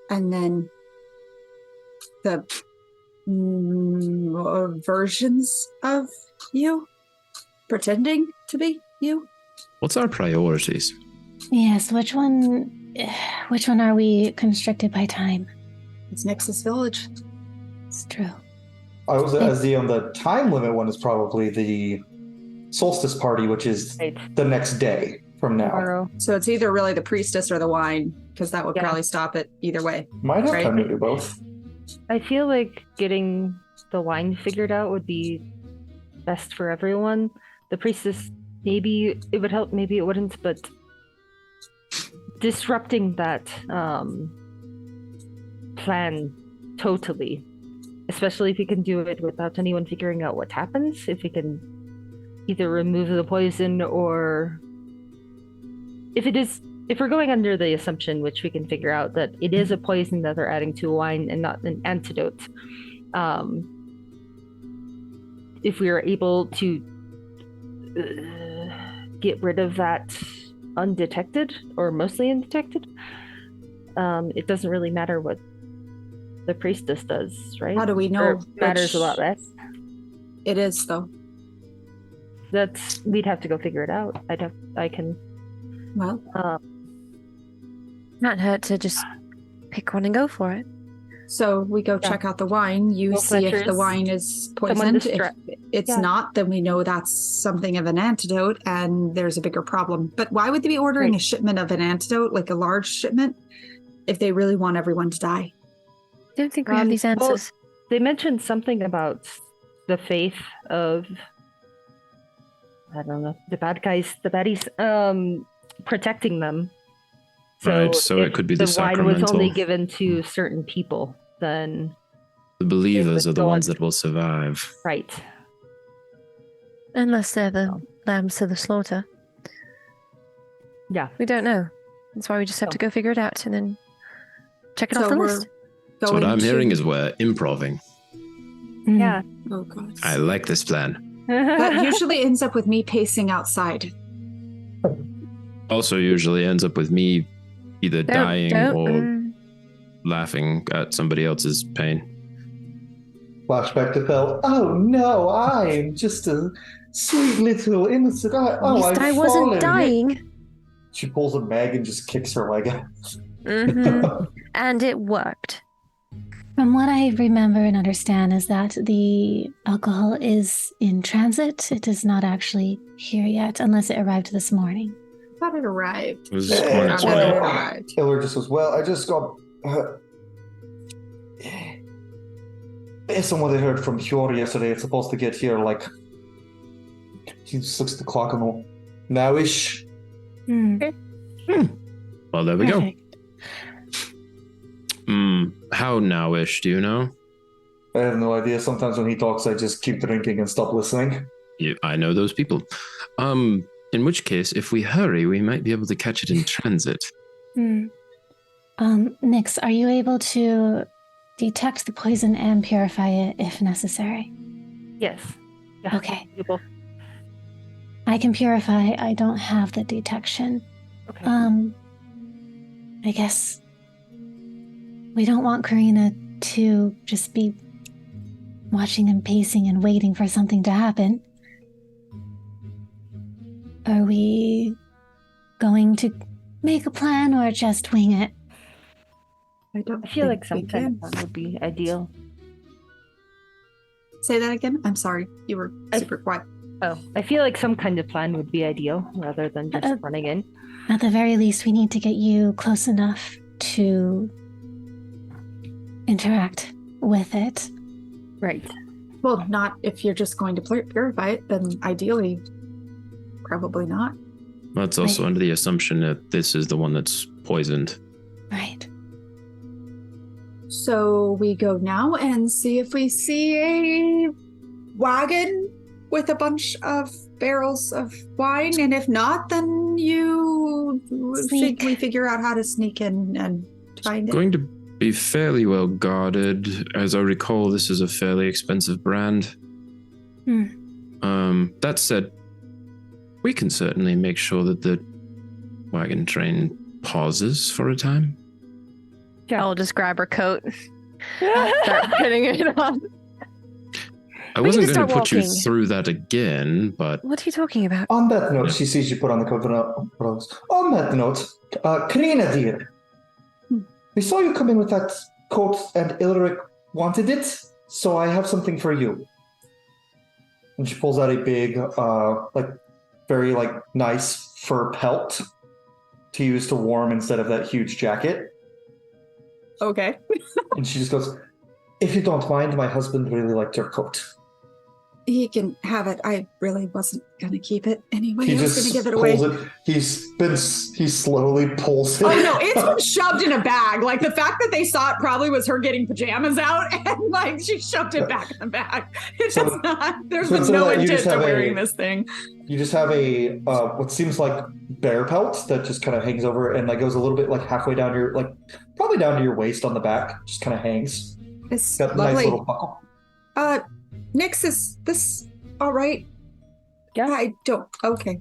and then the versions of you pretending to be you. What's our priorities? Yes, which one are we constricted by time? It's Nyx's village. It's true. I was as the time limit one is probably the solstice party, which is Right. the next day from now. Tomorrow. So it's either really the priestess or the wine, because that would Yeah. probably stop it either way. Might have Right. time to do both. I feel like getting the wine figured out would be best for everyone. The priestess, maybe it would help, maybe it wouldn't, but disrupting that plan totally, especially if we can do it without anyone figuring out what happens, if we can either remove the poison or if we're going under the assumption, which we can figure out, that it is a poison that they're adding to wine and not an antidote, if we are able to get rid of that undetected or mostly undetected, it doesn't really matter what the priestess does, right? How do we know? Or it matters a lot less. It is, though. We'd have to go figure it out. I can. Well, Not hurt to just pick one and go for it. so we go check out the wine. You Well, see if the Fletcher's- wine is Someone poisoned. If distract- it's yeah. not, then we know that's something of an antidote and there's a bigger problem. But why would they be ordering Right. a shipment of an antidote, like a large shipment, if they really want everyone to die? Don't think we have these well, answers. They mentioned something about the faith of, I don't know, the baddies, protecting them. Right, so it if could be the wine was only sacramental. given to certain people, then The believers would are the go ones on- that will survive. right. Unless they're the lambs to the slaughter. Yeah. We don't know. That's why we just have to go figure it out and then check it off So the we're list. So what going I'm to- hearing is we're improving. Yeah. Oh, God. I like this plan. That usually ends up with me pacing outside. Also usually ends up with me either dying or mm. laughing at somebody else's pain. Flashback to Phil. Oh no, I'm just a sweet little innocent. At least I wasn't dying. She pulls a mag and just kicks her leg out. Mhm. And it worked. From what I remember and understand is that the alcohol is in transit. It is not actually here yet, unless it arrived this morning. I thought it arrived. It was Eh, Hornets, Well, right? it arrived. Taylor just goes, well, I just got... based on what I heard from Hjor yesterday, it's supposed to get here like... He just looks at the clock on the... Now-ish. Well, there we go. How now-ish, do you know? I have no idea. Sometimes when he talks, I just keep drinking and stop listening. I know those people. In which case, if we hurry, we might be able to catch it in transit. Nix, are you able to detect the poison and purify it if necessary? Yes. Yeah. Okay. People. I can purify. I don't have the detection. Okay. I guess we don't want Karina to just be watching and pacing and waiting for something to happen. Are we going to make a plan or just wing it? I don't. I feel like think we some kind of can. fun would be ideal. Say that again. I'm sorry. You were super quiet. Oh, I feel like some kind of plan would be ideal rather than just running in. At the very least, we need to get you close enough to interact with it. Right. Well, not if you're just going to purify it. Then ideally, probably not. That's also under the assumption that this is the one that's poisoned. Right. So we go now and see if we see a wagon with a bunch of barrels of wine, and if not, then we figure out how to sneak in and find it. Going to be fairly well guarded. As I recall, this is a fairly expensive brand. That said, we can certainly make sure that the wagon train pauses for a time. I'll just grab her coat, start putting it on. I We need wasn't to going to start put you walking. through that again, but What are you talking about? On that note, she sees you put on the coat. On that note, Karina, dear, we saw you come in with that coat and Ilric wanted it, so I have something for you. And she pulls out a big, very nice fur pelt to use to warm instead of that huge jacket. Okay. And she just goes, if you don't mind, my husband really liked your coat. He can have it. I really wasn't going to keep it anyway. He I was just going to give it away. pulls it. He slowly pulls it. Oh no, it's been shoved in a bag. Like the fact that they saw it probably was her getting pajamas out, and she shoved it back in the bag. It So- does not. There's so been instead no of that, you intent just to have wearing a- this thing. You just have a what seems like bear pelt that just kind of hangs over and goes a little bit halfway down your probably down to your waist on the back. Just kind of hangs. It's Got a lovely. nice little buckle. Nix, is this all right? Yeah. I don't. Okay.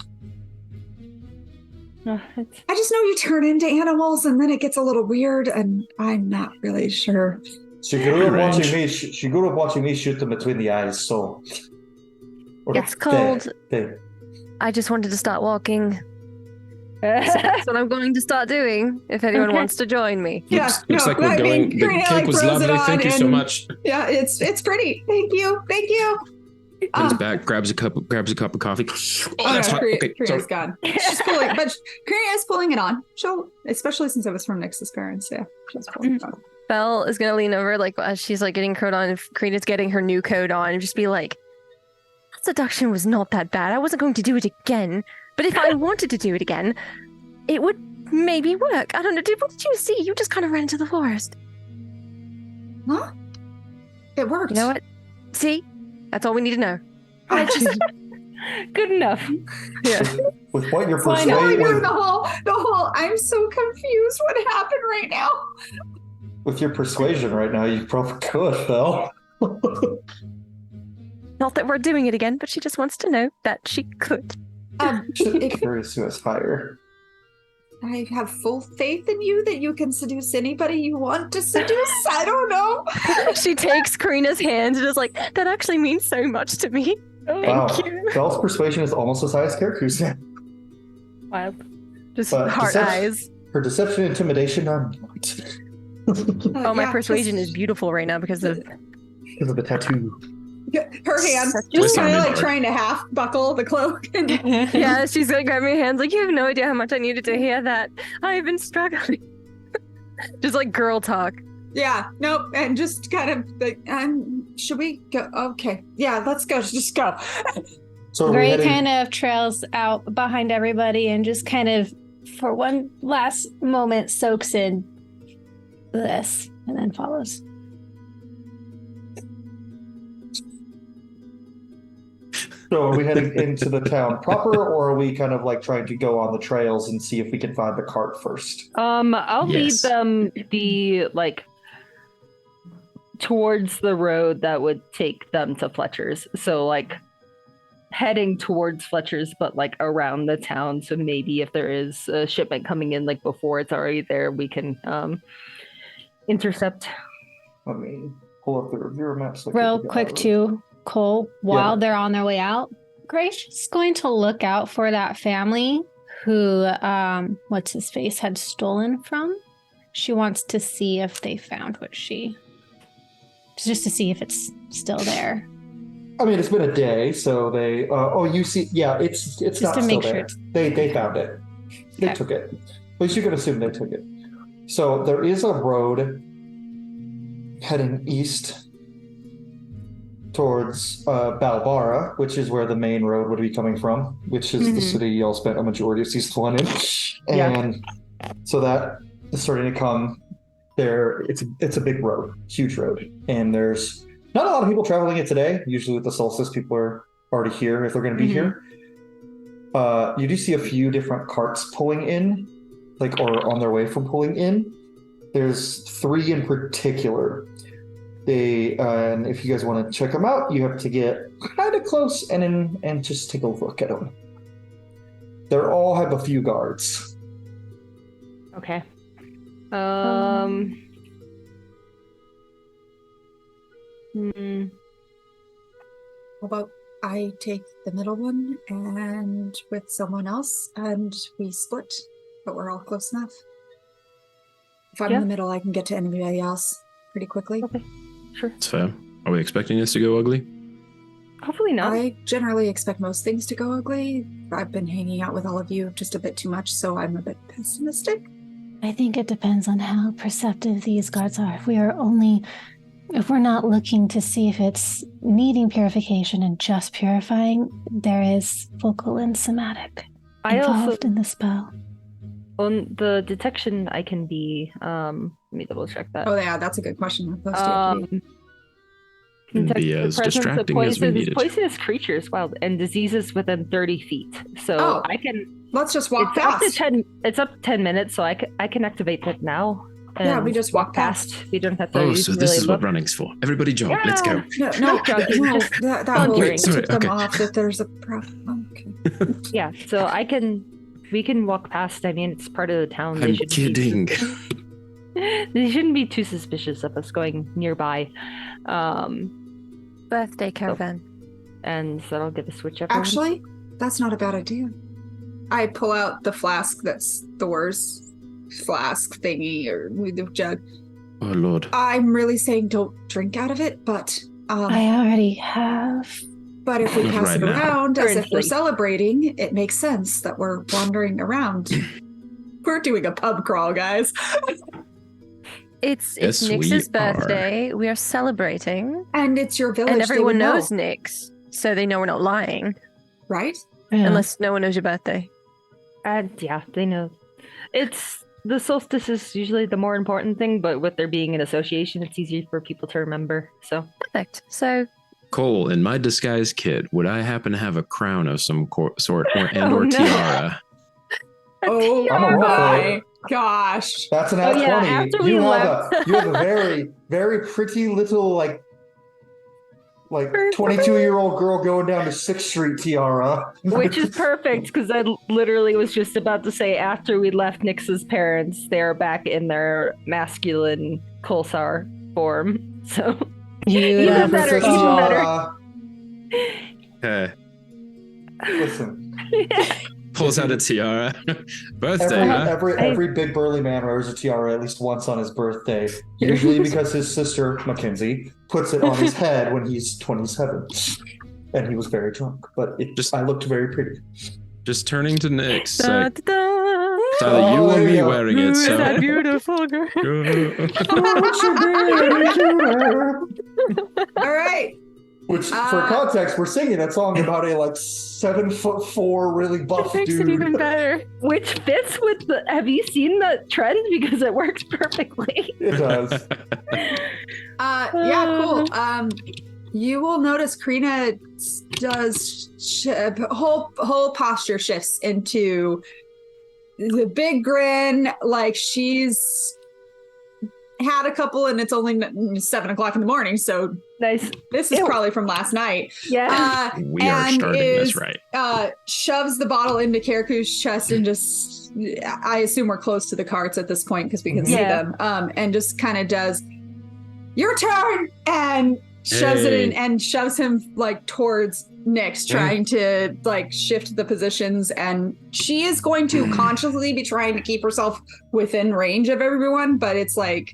No, it's I just know you turn into animals, and then it gets a little weird, and I'm not really sure. She grew up Range. watching me. She grew up watching me shoot them between the eyes. So It's called. They. I just wanted to start walking. So that's what I'm going to start doing. If anyone Okay. wants to join me. looks like we're going. The cake was lovely. Thank you so much. Yeah, it's pretty. Thank you. Comes back, grabs a cup of coffee. Oh, that's hot. Okay, sorry. Karina's gone. She's pulling, but Karina is pulling it on. She'll, especially since it was from Nix's parents. Yeah, she's pulling it on. Belle is gonna lean over as she's getting coat on. If Karina's getting her new coat on, and just be like, "That seduction was not that bad. I wasn't going to do it again. But if I wanted to do it again, it would maybe work. I don't know. What did you see? You just kind of ran into the forest. Huh? It worked. You know what? See, that's all we need to know. I just good enough. Yeah. With what you're going through persuading, the whole. I'm so confused. What happened right now? with your persuasion right now, you probably could, though. Not that we're doing it again, but she just wants to know that she could. Should be curious who is higher. I have full faith in you that you can seduce anybody you want to seduce. I don't know. She takes Karina's hand and is like, "That actually means so much to me. Wow. Thank you." Belle's persuasion is almost as high as Karaku's. Wild. Just But heart deception- eyes. Her deception and intimidation are not. Oh, my yeah, persuasion is beautiful right now because of Because of the tattoo. Her hands Just just sounded kind of like hard. trying to half buckle the cloak. And yeah, she's gonna grab my hands like you have no idea how much I needed to hear that. I've been struggling. Just like girl talk. yeah, nope. And just kind of like, should we go? Okay. Yeah, let's go. Just go. So are we Gray heading? kind of trails out behind everybody and just kind of, for one last moment, soaks in this and then follows. So are we heading into the town proper, or are we kind of like trying to go on the trails and see if we can find the cart first? I'll Yes. lead them towards the road that would take them to Fletcher's. So like heading towards Fletcher's, but like around the town. So maybe if there is a shipment coming in like before it's already there, we can intercept. Let me pull up the Ravira map. So I can Real figure quick, out- too, Cole, while Yeah. they're on their way out, Gray's just going to look out for that family who, what's his face, had stolen from. She wants to see if they found what just to see if it's still there. I mean, it's been a day, so they. You see, yeah, it's Just not to still make sure there. it's- They found it. They Okay. took it. At least you can assume they took it. So there is a road heading east towards Balbara, which is where the main road would be coming from, which is the Mhm. city y'all spent a majority of season 1 in. Yeah. And so that is starting to come there. It's a big road, huge road, and there's not a lot of people traveling it today. Usually with the solstice, people are already here if they're going to be here. You do see a few different carts pulling in, or on their way from pulling in. There's 3 in particular. And if you guys want to check them out, you have to get kind of close and just take a look at them. They all have a few guards. Okay. How about I take the middle one and with someone else and we split, but we're all close enough. If I'm Yeah. in the middle, I can get to anybody else pretty quickly. Okay. Sure. It's fair. Are we expecting this to go ugly? Hopefully not. I generally expect most things to go ugly. I've been hanging out with all of you just a bit too much, so I'm a bit pessimistic. I think it depends on how perceptive these guards are. If we're not looking to see if it's needing purification and just purifying, there is vocal and somatic I involved also in the spell. on the detection I can be let me double check that. Oh yeah, that's a good question. How close do you have to be? Can Detect be the as presence of distracting as we needed. poisonous creatures, wild, and diseases within 30 feet. So Oh, I can. Let's just walk It's up to past. 10. It's up to 10 minutes, so I can activate that now. Yeah, and we just walk past. We don't have to. Oh, so this really is what look. running's for. Everybody jump. Let's go. No, Not jogging, just that will wandering. Sorry, tip them okay. off if there's a problem. Okay. Yeah, so I can. We can walk past. I mean, it's part of the town. I'm shouldn't kidding. They shouldn't be too suspicious of us going nearby. Birthday caravan. And so that'll get a switch up. Actually, that's not a bad idea. I pull out the flask that's Thor's flask thingy or with the jug. Oh Lord. I'm really saying don't drink out of it, but I already have. but if we Not pass right it now. around as if we're Currently. celebrating, it makes sense that we're wandering around. We're doing a pub crawl, guys. It's Yes, we Nyx's are. birthday. We are celebrating. And it's your village. And they everyone would know, knows Nyx, so they know we're not lying. right? Yeah. Unless no one knows your birthday. And yeah, they know. It's the solstice is usually the more important thing, but with there being an association, it's easy for people to remember. So Perfect. So Cole, in my disguise kit, would I happen to have a crown of some sort or Oh, no. tiara? Oh I'm a roll for my it. gosh. That's an Oh, at yeah, 20. after we you left- have a very, very pretty little like 22-year-old girl going down to 6th Street tiara. which is perfect because I literally was just about to say after we left Nyx's parents, they're back in their masculine Colsar form. So Even better, Princess even better. Tiara. Okay. Listen, Pulls out a tiara. Birthday, huh? Every big burly man wears a tiara at least once on his birthday. Usually because his sister Mackenzie puts it on his head when he's 27, and he was very drunk. But I looked very pretty. Just turning to Nyx. Da, da, da. It's either you or me wearing it. Who is So. that beautiful girl? All right. Which, for context, we're singing that song about a 7'4" really buff Makes dude. it even better. Which fits with the. Have you seen the trend? Because it works perfectly. It does. Yeah, cool. You will notice Karina does whole posture shifts into the big grin, like she's had a couple, and it's only 7:00 in the morning, so Nice. this is probably from last night. Yeah. We are starting this right. Shoves the bottle into Kariku's chest and just, I assume we're close to the carts at this point because we can see them, and just kind of does, your turn, and shoves it in and shoves him towards Nyx, trying to shift the positions, and she is going to consciously be trying to keep herself within range of everyone, but it's and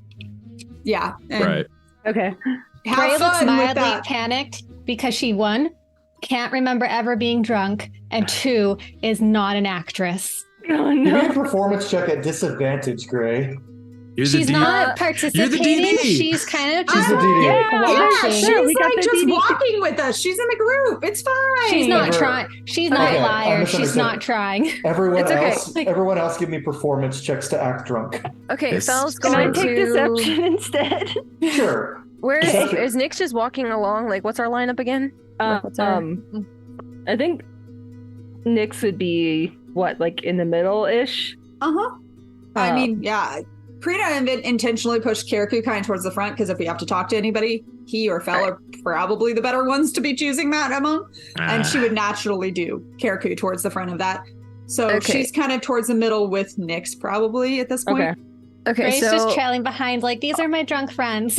Right. Okay. have Gray looks fun with mildly that. panicked because she, one, can't remember ever being drunk, and two, is not an actress. Oh, Give me a no. performance check at disadvantage, Gray. You're the She's D- not participating. DD. She's kind of She's just the DD. Yeah, watching. she's We got the just DD. walking with us. She's in the group. It's fine. She's not Never- trying. She's not Okay, a I liar. She's misunderstood. not trying. Everyone It's okay. else, everyone else, give me performance checks to act drunk. Okay, Yes. Fel's Can I going take to. deception instead? Sure. Where is Deception. Nyx just walking along? What's our lineup again? What's our- I think Nyx would be in the middle-ish. Uh-huh. I Um, mean, yeah. Karina intentionally pushed Kariku kind of towards the front because if we have to talk to anybody, he or Fel are probably the better ones to be choosing that among. And she would naturally do Kariku towards the front of that. So Okay. she's kind of towards the middle with Nyx probably at this point. Okay. Okay, Gray's so just trailing behind, these are my drunk friends.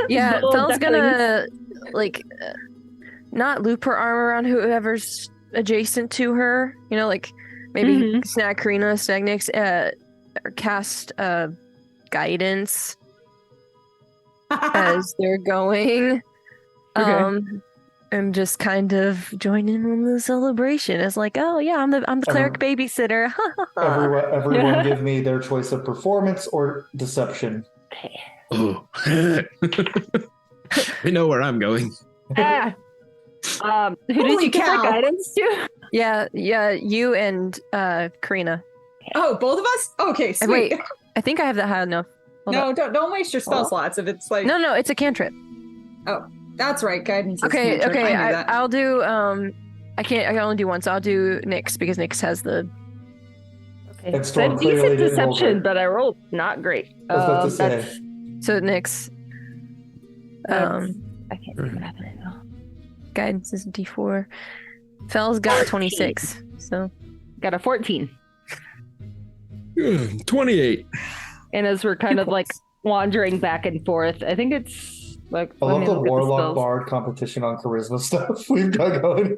yeah, Little Fel's ducklings. gonna not loop her arm around whoever's adjacent to her. Maybe Mhm. snag Karina, snag Nyx, or cast guidance as they're going. Okay. And just kind of join in on the celebration. It's oh yeah, I'm the cleric babysitter. Everyone give me their choice of performance or deception. Oh. We know where I'm going. Ah. Who did Holy you give cow. that guidance to? yeah, you and Karina. Oh, both of us? Okay, sweet. Wait, I think I have that high enough. Hold No, up. don't waste your spell slots if it's No, it's a cantrip. That's right, guidance is Okay, cantrip. okay. I knew that. I'll do. I can only do one, so I'll do Nyx because Nyx has the. Okay. And Storm That clearly decent didn't roll deception, great. but I rolled not great. I was about to say. That's- So Nyx. I can't do math right now. Guidance is D4. Fel's got a 26. So Got a 14. 28. And as we're kind of wandering back and forth, I think it's I love the Warlock Bard competition on charisma stuff we've got going.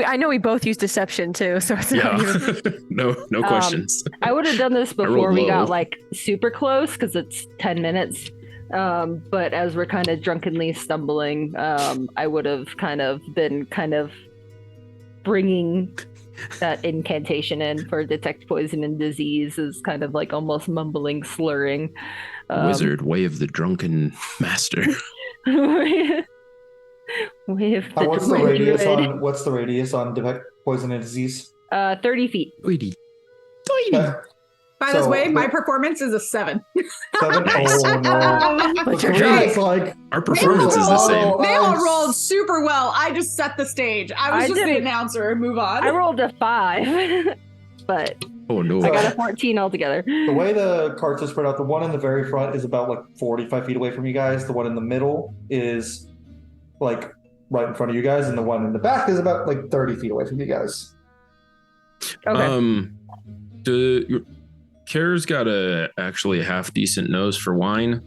I know we both use deception too. So it's not even. no questions. I would have done this I rolled before we got low. super close because it's 10 minutes. But as we're kind of drunkenly stumbling, I would have been bringing that incantation in for detect poison and disease is kind of almost mumbling, slurring. Wizard, way of the drunken master. Way of the What's the druid. radius on detect poison and disease? 30 feet. Tweety. By this So- way, my performance is a 7. 7? Nice. Oh no. But Karina's Our performance is the same. They all I'm rolled super well. I just set the stage. I was I just the didn't- announcer. Move on. I rolled a 5, but Oh no. I got a 14 altogether. The way the carts are spread out, the one in the very front is about 45 feet away from you guys. The one in the middle is right in front of you guys, and the one in the back is about 30 feet away from you guys. Okay. Kara's got actually a half decent nose for wine.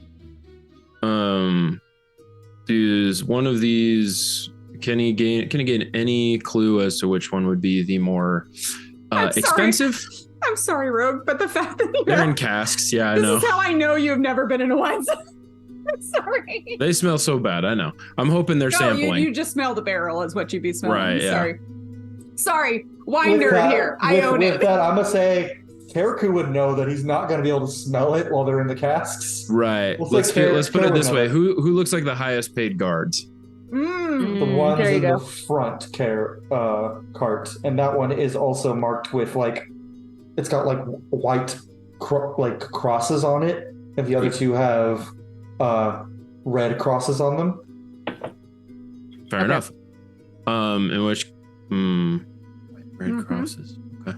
Does one of these Can he gain any clue as to which one would be the more I'm sorry. expensive? I'm sorry, Rogue, but the fact that They're in casks. Yeah, I this know. is how I know you've never been in a wine cellar. I'm sorry. They smell so bad. I know. I'm hoping they're No, sampling. you just smell the barrel is what you'd be smelling. Right, yeah. Sorry. Wine nerd here. I own with it. that, I'm gonna say Karaku would know that he's not gonna be able to smell it while they're in the casks. Right. We'll Let's say put it Kara this would way. know. Who looks like the highest paid guards? The ones there you in go. the front cart, and that one is also marked with like, it's got like white like crosses on it, and the other two have red crosses on them. Fair enough. In which red crosses. Okay.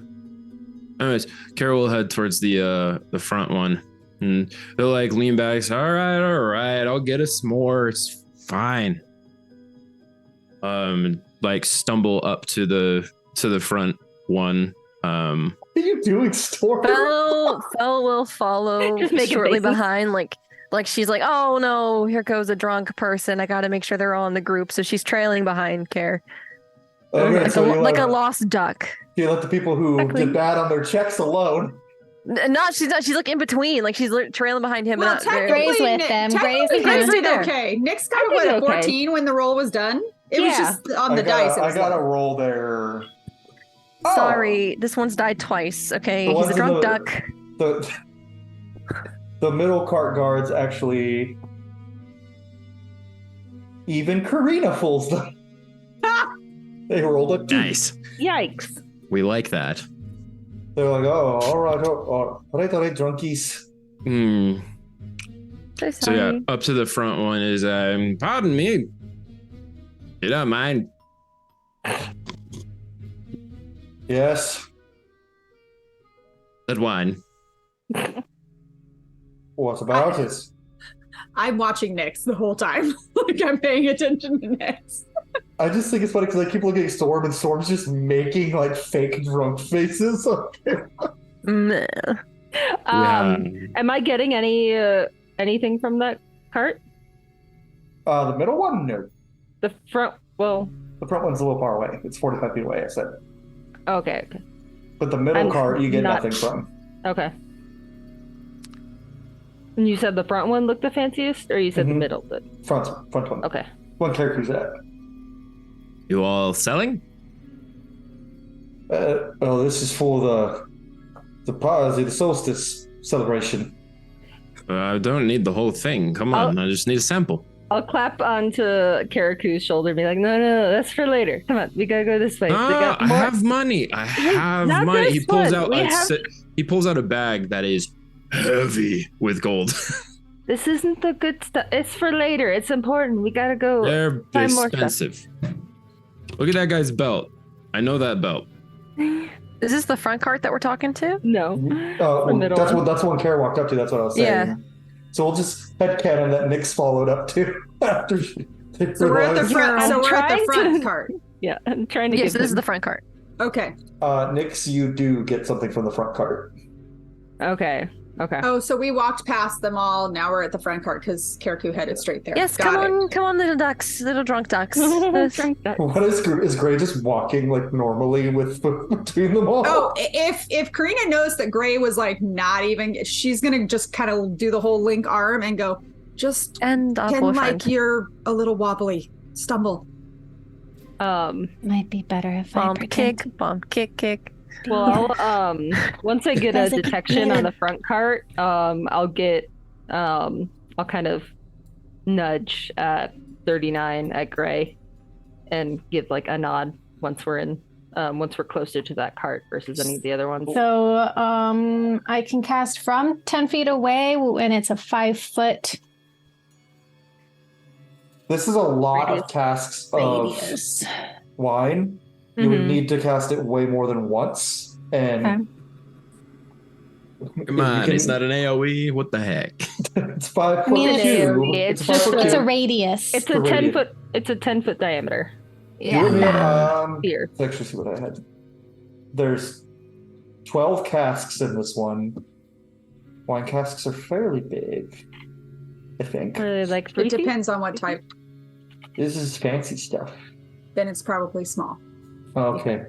Anyways, Carol will head towards the front one, and they'll like lean back. Say, all right, I'll get us more. It's fine. Like stumble up to the front one. What are you doing, Storm? Fel will follow Just making shortly faces. behind, like she's like, oh no, here goes a drunk person. I got to make sure they're all in the group. So she's trailing behind Care, Okay, like, so like a lost duck. you let the people who Exactly. did bad on their checks alone. She's not. She's like in between. Like she's trailing behind him. Well, and not there. Gray's with them. Gray's Technically, Grace with did them. okay. Nick's got I what, did a okay. 14 when the roll was done? It was Yeah. just on the dice. It I was got a low. roll there. Sorry, this one's died twice. Okay, The he's ones a in drunk the- duck. The middle cart guards actually, even Karina fools them. They rolled a 2. Nice. Yikes. We like that. They're like, oh, all right, drunkies. So So yeah, sorry. up to the front one is pardon me. You don't mind. Yes. That wine. What about it? I'm watching Nick's the whole time. Like I'm paying attention to Nick's. I just think it's funny because I keep looking at Storm and Storm's just making like fake drunk faces. Meh. Am I getting anything from that cart? The middle one, no. The front, well, The front one's a little far away. It's 45 feet away, I said. okay. But the middle I'm cart, you get not- nothing from. Okay. And you said the front one looked the fanciest, or you said the Mhm. middle did? Front one. Okay. One character's at. You all selling? Oh, this is for the solstice celebration. I don't need the whole thing. Come on, I just need a sample. I'll clap onto Karaku's shoulder and be like, no, that's for later. Come on, we gotta go this way. We Ah, got I more- have money. I have not money. He this pulls one. out We have- he pulls out a bag that is heavy with gold. This isn't the good stuff. It's for later. It's important. We gotta go. They're Find more stuff. expensive. Look at that guy's belt. I know that belt. Is this the front cart that we're talking to? No. Oh, The middle one. that's when Kara walked up to. That's what I was saying. Yeah. So we'll just headcanon that Nick's followed up to after they So we're at the realized- front. I'm So we're at the trying front to- cart. Yeah, I'm trying to Yes, get this is the front cart. Okay. Nick's, you do get something from the front cart. Okay. Oh, so we walked past them all. Now we're at the front cart because Karaku headed straight there. Yes, Got it. come on, little ducks, little drunk ducks. This- Drunk duck. What is Gray just walking like normally with between them all? Oh, if Karina knows that Gray was like not even, she's gonna just kind of do the whole link arm and go, just and our pretend boyfriend. like you're a little wobbly, stumble. Might be better if I Bump, pretend. kick, bump, kick. Well, I'll, once I get a That's a detection good on the front cart, I'll kind of nudge at 39 at Gray and give like a nod once we're closer to that cart versus any of the other ones. So I can cast from 10 feet away, and it's a 5-foot This is a lot Radius. of casks of radius. wine. You would Mhm. need to cast it way more than once. And Okay. Come on, it's not an AoE. What the heck? it's 5 I mean, foot it's- two. it's a 5 just foot It's two. a radius. It's The a 10 radius. foot. It's a 10-foot diameter You would need, yeah. sphere. let's actually see what I had. There's 12 casks in this one. Wine casks are fairly big, I think. Are they like 3 It feet? depends on what type. This is fancy stuff. then it's probably small. Okay.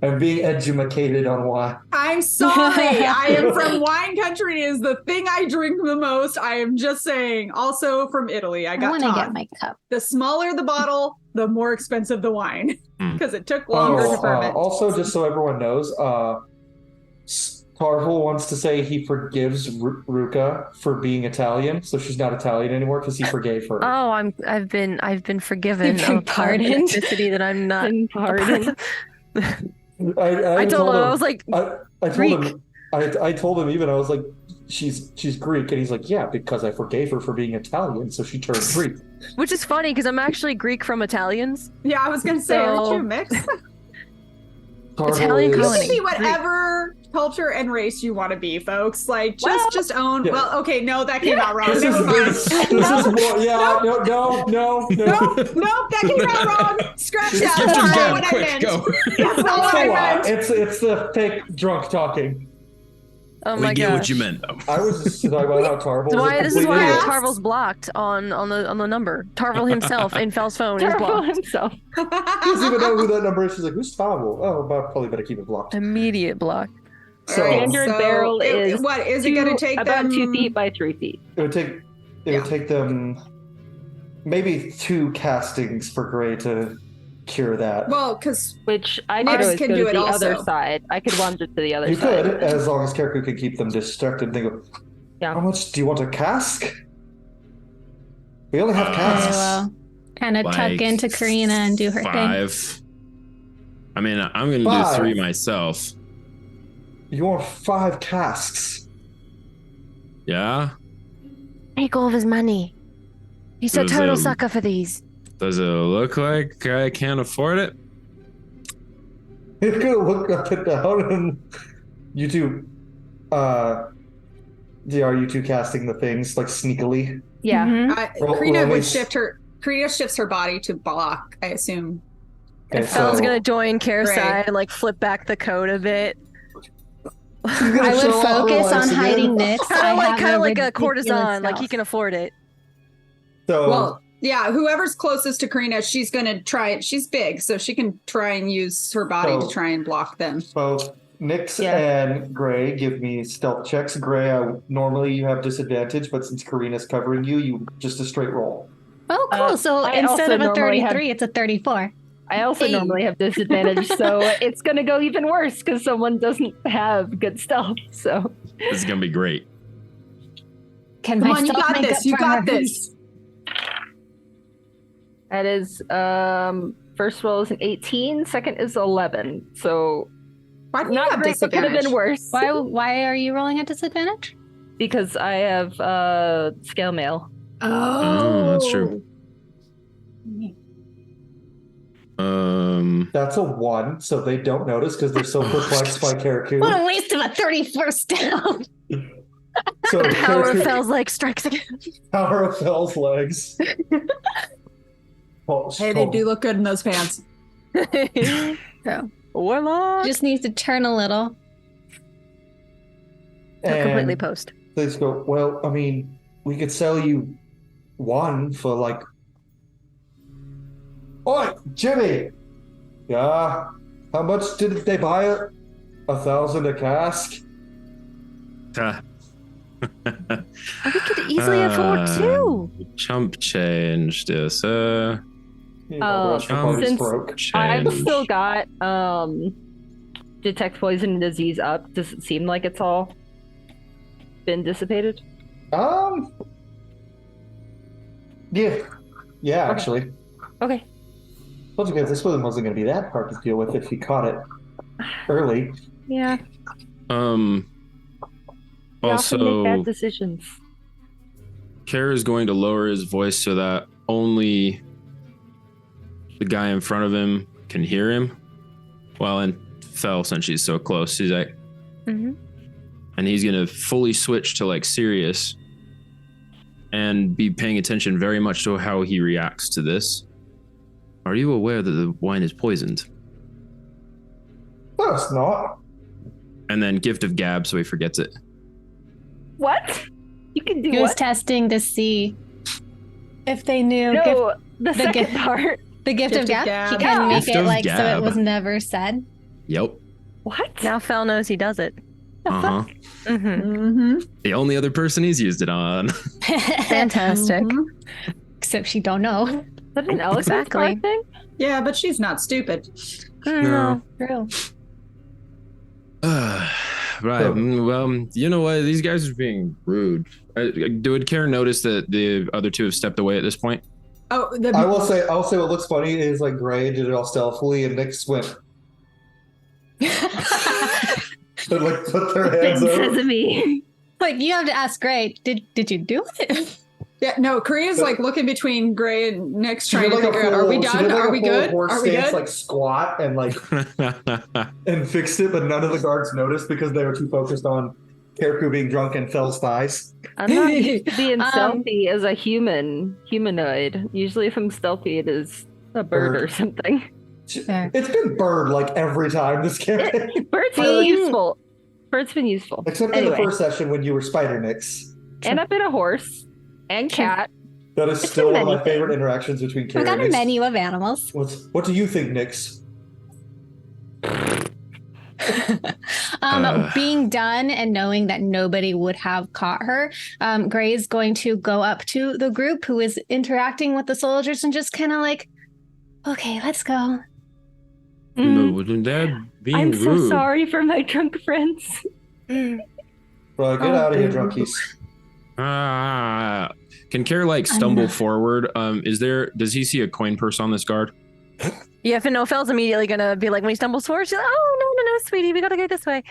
I'm being educated on wine. I'm sorry. I am from wine country. Is the thing I drink the most. I am just saying. Also from Italy. I I got want to taught. get my cup. The smaller the bottle, the more expensive the wine because it took longer to ferment. Also, just so everyone knows, Tarvel wants to say he forgives Ruka for being Italian, so she's not Italian anymore because he forgave her. Oh, I've been forgiven. You've been of pardoned. ethnicity that I'm not. Pardon. I told him, him, I was like, I told him, I told him even I was like, she's Greek, and he's like, yeah, because I forgave her for being Italian, so she turned Greek. which is funny because I'm actually Greek from Italians. Yeah, I was gonna say, aren't you mixed? Italian You colony. can be whatever culture and race you want to be, folks. Like, just own. Yeah. Well, okay, no, that came out wrong. This Never mind. is more. Yeah, no. Nope, that came out wrong. Scratch that. Gift That's and not gab, what I quick, meant. go. That's not what I meant. It's the fake drunk talking. Oh We my get gosh. what you meant, though. I was just talking about how Tarvel This is was why, a this is complete why idiot. Tarvel's blocked on the number. Tarvel himself in Fel's phone is Tarvel blocked. himself. He doesn't even know who that number is. She's like, who's Tarvel? Oh, probably better keep it blocked. Immediate block. So Standard barrel is what is it going to take about them? 2 feet by 3 feet. it would take them maybe 2 castings for Gray to cure that. Well, because Which I Nix could always can go do to it the other also. side. I could wander to the other You side. could, as long as Keriku can keep them distracted. They go, Yeah. how much do you want a cask? We only have Okay, casks. well, kind of tuck into Karina and do her thing. 5. I mean, I'm gonna do 5. 3 myself. You want 5 casks? Yeah. Take all of his money. He's a Does total it- sucker for these. Does it look like I can't afford it? You're gonna look up and down and you two, are you two casting the things like sneakily? Yeah. Mhm. Karina Roll would me- Karina shifts her body to block, I assume. Okay, And Fel's so gonna join Kare's Great. side and like flip back the code a bit. she's gonna I would show off her focus on legs again. hiding Nyx. I Kind have of like a ridiculous courtesan, like he stealth. can afford it. So Well, yeah, whoever's closest to Karina, she's going to try it. She's big, so she can try and use her body to So- try and block them. both Nyx Yeah. and Gray give me stealth checks. Gray, normally you have disadvantage, but since Karina's covering you, you just a straight roll. Oh, cool. So I instead also of a normally have- 33, it's a 34. I also Hey. normally have disadvantage, so it's going to go even worse because someone doesn't have good stealth. So This is gonna be great. Can Come my on, you stealth got make this. up You for got her? this. that is first roll is an 18, second is 11. So Why do you not have great, but could have disadvantage? been worse. Why are you rolling at disadvantage? Because I have scale mail. Oh, that's true. That's a 1, so they don't notice because they're so perplexed by What Keriku. a waste of a 31st down. So Power of Keriku- Fel's like strikes again. Power of Fel's legs. Oh, Hey, they do look good in those pants. Warlock. Just needs to turn a little. Not completely and post. they just go, well, I mean, we could sell you 1 for like. Oi, Jimmy! Yeah, how much did they buy it? 1,000 a cask? Ah. We could easily afford 2. Chump change this. You know, the rest of the party's since broke. I've Change. still got detect poison and disease up. Does it seem like it's all been dissipated? Yeah, actually. Okay. Told you guys this wasn't going to be that hard to deal with if you caught it early. Yeah. We often make Also, bad decisions. Kara is going to lower his voice so that only the guy in front of him can hear him. Well, and Fel, since she's so close, he's like, Mm-hmm. and he's gonna fully switch to like serious and be paying attention very much to how he reacts to this. Are you aware that the wine is poisoned? No, it's not. And then gift of gab so he forgets it. What? You can do He was what? testing to see if they knew. No, the the second gift. part. The gift of gab. He can make Gift it of like so it gab. was never said. Yep. What? Now Fel knows he does it. Uh-huh. Mm-hmm. Mm-hmm. The only other person he's used it on. Fantastic. Except she don't know. Is that an elegant Exactly. thing? Yeah, but she's not stupid. No. True. Right. Well, you know what? These guys are being rude. Would Karen notice that the other two have stepped away at this point? Oh, I will say what looks funny is like Gray did it all stealthily and Nyx went and like put their hands Big up. sesame. Like you have to ask Gray, did you do it? Yeah, no, Korea's like looking between Gray and Nyx She trying did to like a figure out, are we full- she done? did like Are a we full good? horse Are we stance, good? like squat and like and fixed it, but none of the guards noticed because they were too focused on Karaku being drunk and Fel's thighs. I'm not used to being Um, stealthy as a humanoid. Usually if I'm stealthy, it is a bird or something. Fair. It's been bird like every time this campaign, Bird's been Being- useful. Bird's been useful. except in the Anyway. first session when you were Spider Nyx. And I've been a horse and cat. That is It's still one of been my many favorite interactions between We Kara got and a Nyx. menu of animals. What do you think, Nyx? Being done and knowing that nobody would have caught her, Gray is going to go up to the group who is interacting with the soldiers and just kind of like, okay, let's go. Mm, No, they're being I'm rude. so sorry for my drunk friends. Bro, get Oh, out of here, dude. drunkies. Can Kara like stumble forward? Does he see a coin purse on this guard? Yeah, if no, Fel's immediately gonna be like, when he stumbles forward, she's like, oh, no, sweetie, we gotta go this way.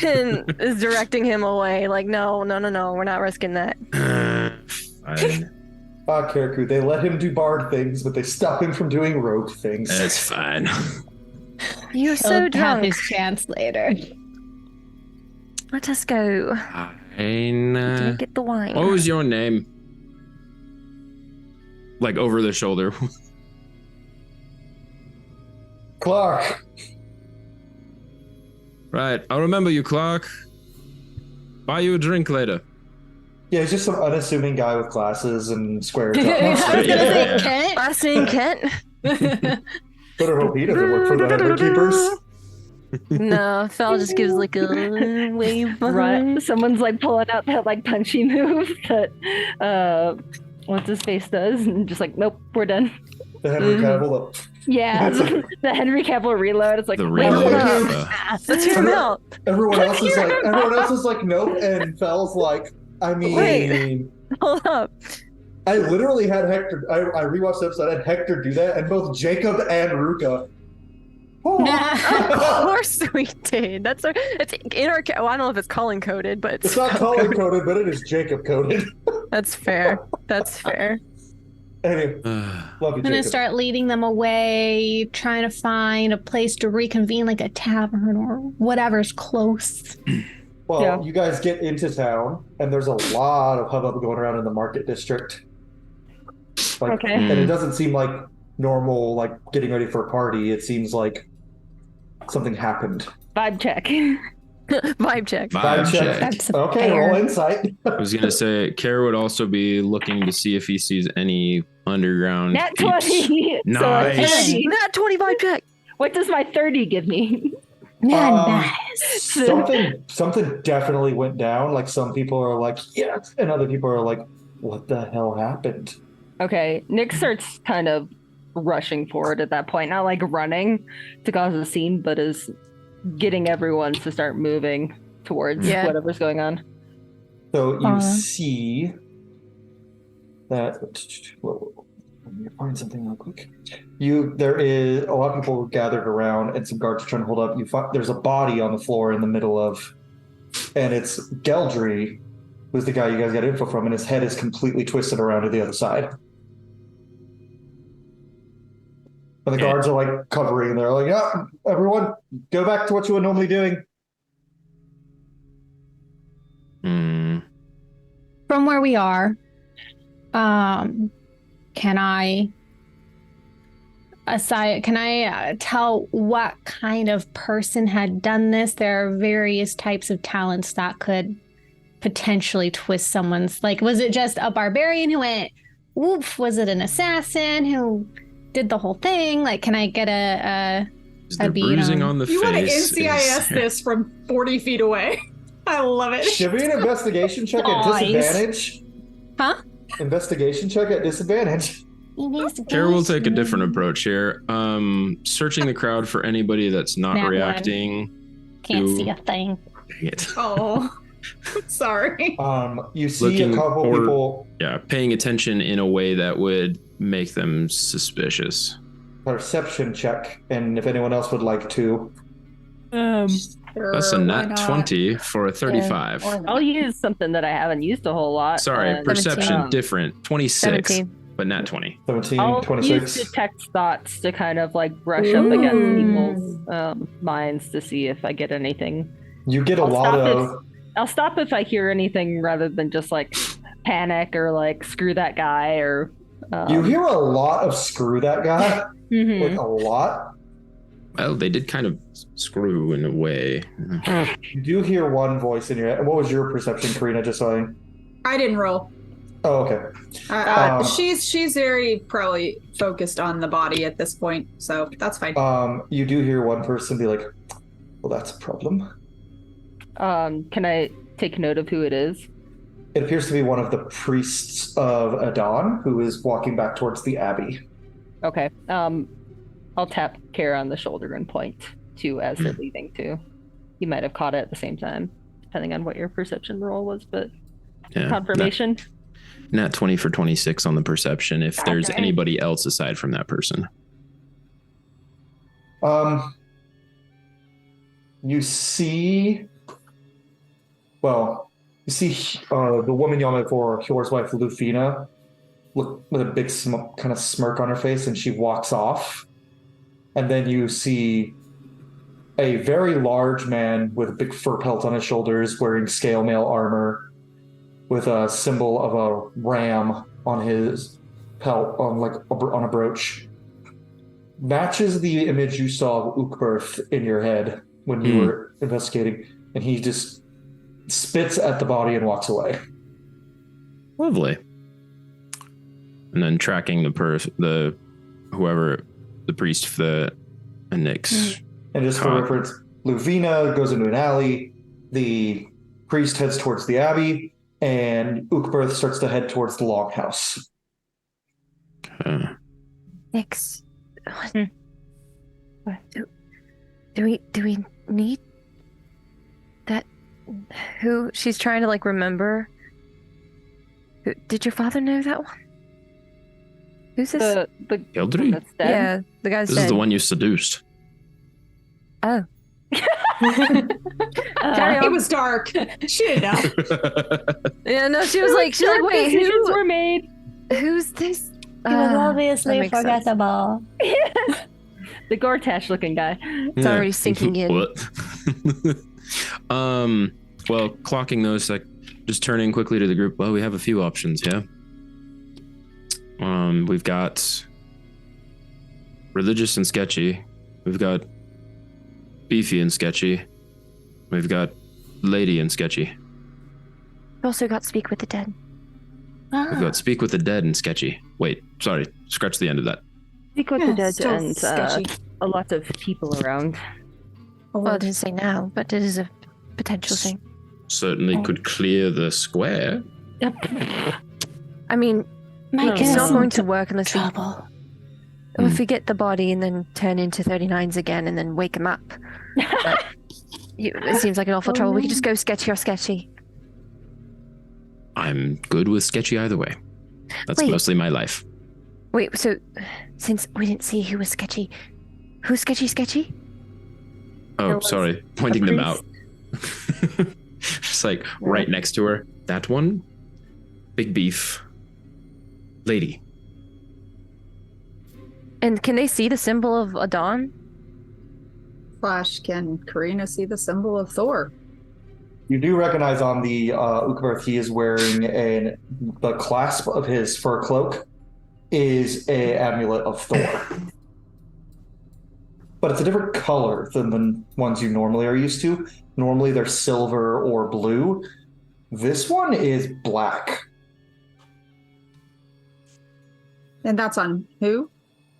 And is directing him away, like, no, we're not risking that. Fine. Karaku, they let him do bard things, but they stop him from doing rogue things. That's fine. You're so He'll have drunk. his chance later. Let us go. Fine. Do get the wine. What was your name? Like over the shoulder. Clark, Right. I'll remember you, Clark. Buy you a drink later. yeah, he's just some unassuming guy with glasses and square I was top. gonna say Yeah. Kent. Last name Kent? Better hope he doesn't work for the Headley Keepers. No, Fel just gives like a wave. Right. Someone's like pulling out that like punchy move that what's his face does, and just like, nope, we're done. The Henry Cavill. Yeah, It's like- the Henry Cavill reload. It's like, The wait, hold reload. up. Let's hear him out. Everyone else is like, nope, and Fel's like, I mean, Wait. Hold up. I literally had Hector. I rewatched the episode. I had Hector do that, and both Jacob and Ruka. Of course we did. That's it's in our. Well, I don't know if it's calling coded, but It's not color coded, but it is Jacob coded. That's fair. That's fair. Anyway, love you, I'm gonna Jacob. start leading them away, trying to find a place to reconvene, like a tavern or whatever's close. Well, Yeah. you guys get into town, and there's a lot of hubbub going around in the market district. Like, Okay. and it doesn't seem like normal, like getting ready for a party. It seems like something happened. Vibe check. Vibe check. Vibe check. That's Okay, fair. roll insight. I was gonna say, Kara would also be looking to see if he sees any underground. Nat peeps. 20. So a Nice. 30. Not 20 vibe check. What does my 30 give me? Nice. Something definitely went down. Like some people are like, yes, and other people are like, what the hell happened? Okay, Nick starts kind of rushing forward at that point, not like running to cause a scene, but is getting everyone to start moving towards Yeah. whatever's going on. So you Uh-huh. see that. Let me find something real quick. There is a lot of people gathered around, and some guards are trying to hold up. There's a body on the floor in the middle of, and it's Geldry, who's the guy you guys got info from, and his head is completely twisted around to the other side. And the guards are like covering, and they're like, "Yeah, everyone, go back to what you were normally doing." Hmm. From where we are, can I tell what kind of person had done this? There are various types of talents that could potentially twist someone's, like, was it just a barbarian who went woof? Was it an assassin who did the whole thing. Like, can I get a The beat bruising on- on the You want to face. NCIS this from 40 feet away. I love it. Give me an investigation check at Nice. disadvantage. Huh? Investigation check at disadvantage. Kara will take a different approach here. Searching the crowd for anybody that's not Nat one. reacting. Can't to- see a thing. Dang it. Oh, sorry. You see Looking a couple for- people. Yeah, paying attention in a way that would make them suspicious. Perception check, and if anyone else would like to. That's a Sure, why nat not? 20 for a 35. I'll use something that I haven't used a whole lot. Sorry, and, perception 17. different. 26, 17. but nat 20. 17, I'll use 26. detect thoughts to kind of like brush up against Ooh. people's minds to see if I get anything. You get a I'll lot stop of. I'll stop if I hear anything rather than just like panic or like screw that guy or. You hear a lot of screw that guy. Mhm. Like a lot. Well, they did kind of screw in a way. You do hear one voice in your head. What was your perception, Karina? Just so I didn't roll. Oh, okay. She's very probably focused on the body at this point, so that's fine. You do hear one person be like, "Well, that's a problem." Can I take note of who it is? It appears to be one of the priests of Adon who is walking back towards the abbey. Okay. I'll tap Kara on the shoulder and point to as they're leaving too. You might have caught it at the same time, depending on what your perception roll was, but Yeah. confirmation. Nat 20 for 26 on the perception if there's Okay. anybody else aside from that person. You see, the woman y'all met for Hjor's wife, Lufina, look with a big kind of smirk on her face, and she walks off. And then you see a very large man with a big fur pelt on his shoulders, wearing scale mail armor, with a symbol of a ram on his pelt, on a brooch. Matches the image you saw of Ukberth in your head when you were investigating, and he just spits at the body and walks away. Lovely. And then tracking the priest, and Nyx. And just for reference, Luvina goes into an alley, the priest heads towards the abbey, and Ukberth starts to head towards the longhouse. Nyx. Do we need that? Who she's trying to like remember? Did your father know that one? Who's this? The Hildry? one that's dead? Yeah, the guy's This dead. is the one you seduced. Oh. It was dark. She didn't know. Yeah, no, she's like, wait, Decisions were made. who's this? He was that obviously makes sense. forgettable. The Gortash looking guy. It's already sinking in. What? Well, clocking those, like, just turning quickly to the group. Well, we have a few options, yeah. We've got religious and sketchy. We've got beefy and sketchy. We've got lady and sketchy. We've also got Speak with the Dead. We've got speak with the dead and sketchy. Wait, sorry, scratch the end of that. Speak with Yeah, the dead still and sketchy. a lot of people around. Well, I didn't say now, but it is a potential thing. Certainly could clear the square. I mean, Might it's get not us going into to work unless we, trouble. if we get the body and then turn into 39s again and then wake him up. But it seems like an awful trouble. We could just go sketchy or sketchy. I'm good with sketchy either way. That's Wait. mostly my life. Wait, so since we didn't see who was sketchy, who's sketchy? Oh, was sorry. Pointing them out. Just like right next to her. That one. Big beef. Lady. And can they see the symbol of Adon? Flash, can Karina see the symbol of Thor? You do recognize on the Ukberth he is wearing the clasp of his fur cloak is a amulet of Thor. But it's a different color than the ones you normally are used to. Normally they're silver or blue. This one is black. And that's on who?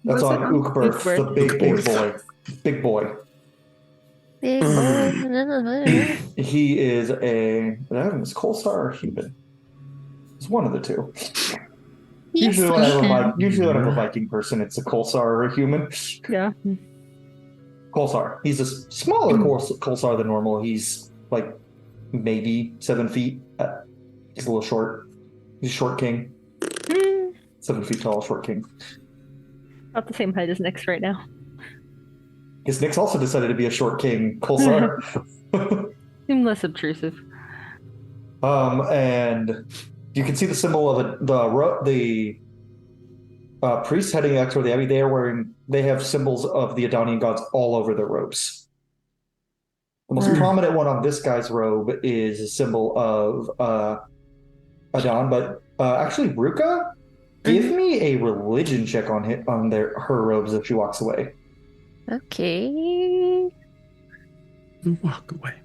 That's Was on it on Ukberth, the Ukberth? big Ukberth. boy. Big boy. He is a is Colstar or human? It's one of the two. Usually when I have a Viking person, it's a Colsar or a human. Yeah. Colsar. He's a smaller Colsar than normal. He's like maybe 7 feet. He's a little short. He's a short king. 7 feet tall, short king. About the same height as Nyx right now. Because Nyx also decided to be a short king, Colsar. Seem less obtrusive. And you can see the symbol of the priest heading back toward the abbey. They have symbols of the Adonian gods all over their robes. The most prominent one on this guy's robe is a symbol of Adon, but actually, Ruka, give me a religion check on her robes if she walks away. Okay. Walk away.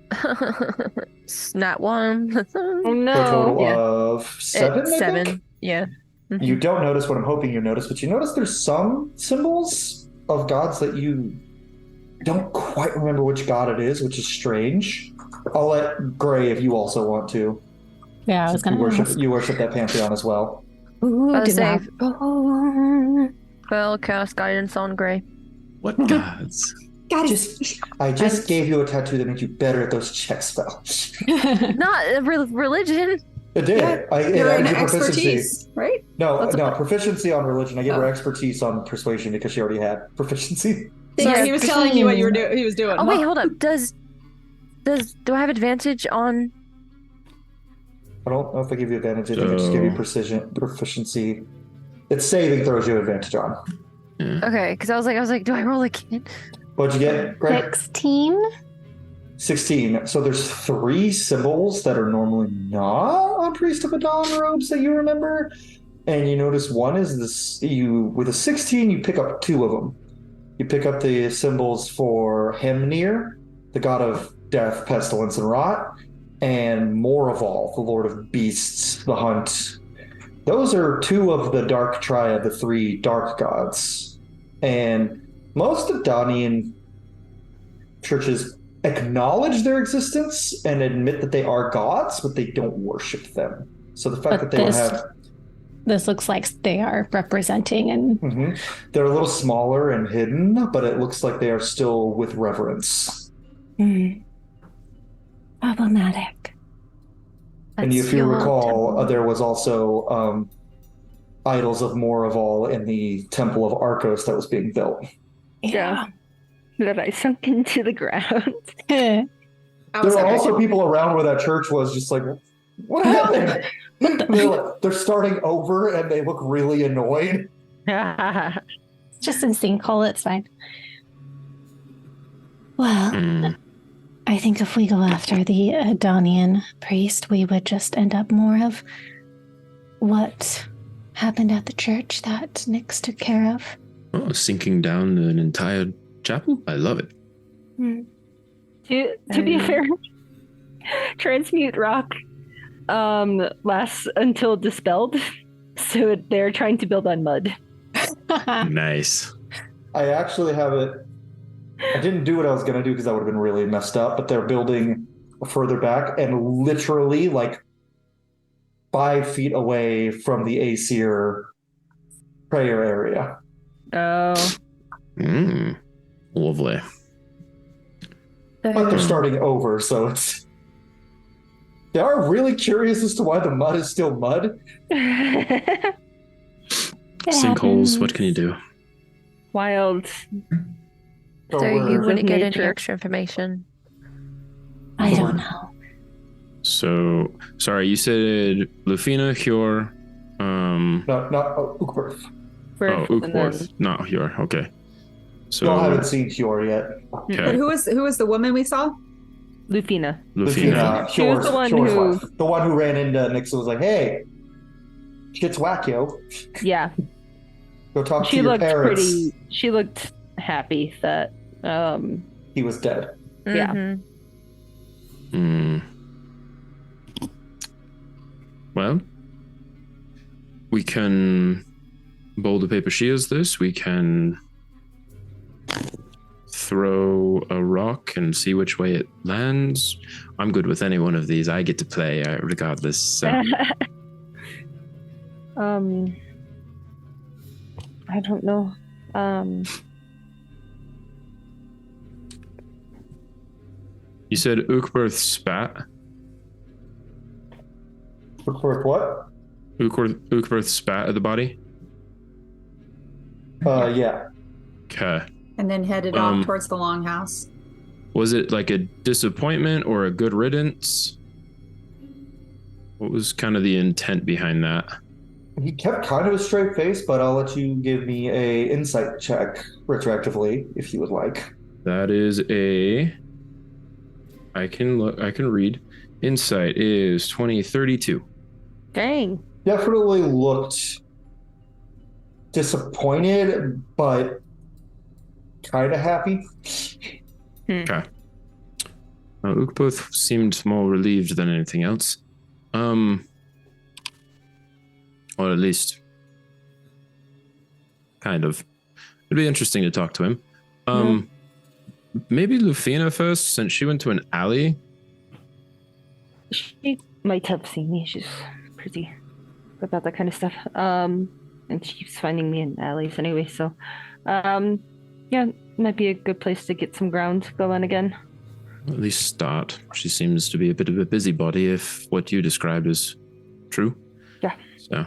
Not one. Oh For a no. total Yeah. of 7, I think? 7. Yeah. You don't notice what I'm hoping you notice, but you notice there's some symbols of gods that you don't quite remember which god it is, which is strange. I'll let Gray, if you also want to. Yeah, I was going to ask. You worship that pantheon as well. Ooh, I was did saying- have- Oh. Well, cast guidance on Gray. What gods? I just gave you a tattoo that makes you better at those check spells. Not religion. It did. Yeah, It You're in added your proficiency. expertise, right? No, That's proficiency on religion. I gave her expertise on persuasion because she already had proficiency. Yeah, he was telling you what you were doing. He was doing. Oh wait, hold up. Do I have advantage on? I don't know if I give you advantage. I think I just give you proficiency. It's saving throws you advantage on. Yeah. Okay, because I was like, do I roll again? What'd you get, Greg? 16? 16. So there's 3 symbols that are normally not on Priest of Adon robes that you remember. And you notice one is this, with a 16, you pick up 2 of them. You pick up the symbols for Hemnir, the god of death, pestilence, and rot, and Moraval, the lord of beasts, the hunt. Those are 2 of the dark triad, the 3 dark gods. And most Adonian churches acknowledge their existence and admit that they are gods, but they don't worship them. So the fact that they would have... This looks like they are representing and... They're a little smaller and hidden, but it looks like they are still with reverence. Problematic. And if you recall, there was also idols of Moraval in the Temple of Arcos that was being built. Yeah. That I sunk into the ground. There were also people around where that church was just like, what happened? They're starting over and they look really annoyed. Just a sinkhole, it's fine. Well, I think if we go after the Adonian priest, we would just end up more of what happened at the church that Nyx took care of. Oh, sinking down an entire chapel? I love it. To be fair, transmute rock lasts until dispelled, so they're trying to build on mud. Nice. I actually have it. I didn't do what I was going to do because that would have been really messed up, but they're building further back and literally like 5 feet away from the Aesir prayer area. Oh. Lovely. But they're starting over, so it's... They are really curious as to why the mud is still mud. Sinkholes, what can you do? Wild. So you wouldn't get any nature. extra information. I don't know. So, sorry, you said Lufina, Hjor, No, not Ukberth. Ukworth, not Hjor. Okay. So, Y'all haven't seen Hjor yet. okay. But who was the woman we saw? Lufina. Lufina. She was the one Hjor's who- wife. The one who ran into Nyx and was like, hey, shit's whack, yo. Yeah. Go talk to She your looked parents. she looked happy that He was dead. Yeah. Mhm. Well, we can bowl of paper shears this. We can throw a rock and see which way it lands. I'm good with any one of these. I get to play regardless. So. I don't know. You said Ukberth spat? For what? Ukberth spat at the body? Yeah. Okay. And then headed off towards the longhouse. Was it like a disappointment or a good riddance? What was kind of the intent behind that? He kept kind of a straight face, but I'll let you give me a insight check retroactively if you would like. That is a... I can read. Insight is 2032. Dang. Definitely looked disappointed, but kind of happy. Okay. Ukboth seemed more relieved than anything else. Or at least kind of. It'd be interesting to talk to him. Maybe Lufina first, since she went to an alley. She might have seen me. She's pretty good about that kind of stuff. And she keeps finding me in alleys anyway, so yeah, might be a good place to get some ground going again. At least start. She seems to be a bit of a busybody if what you described is true. Yeah. So.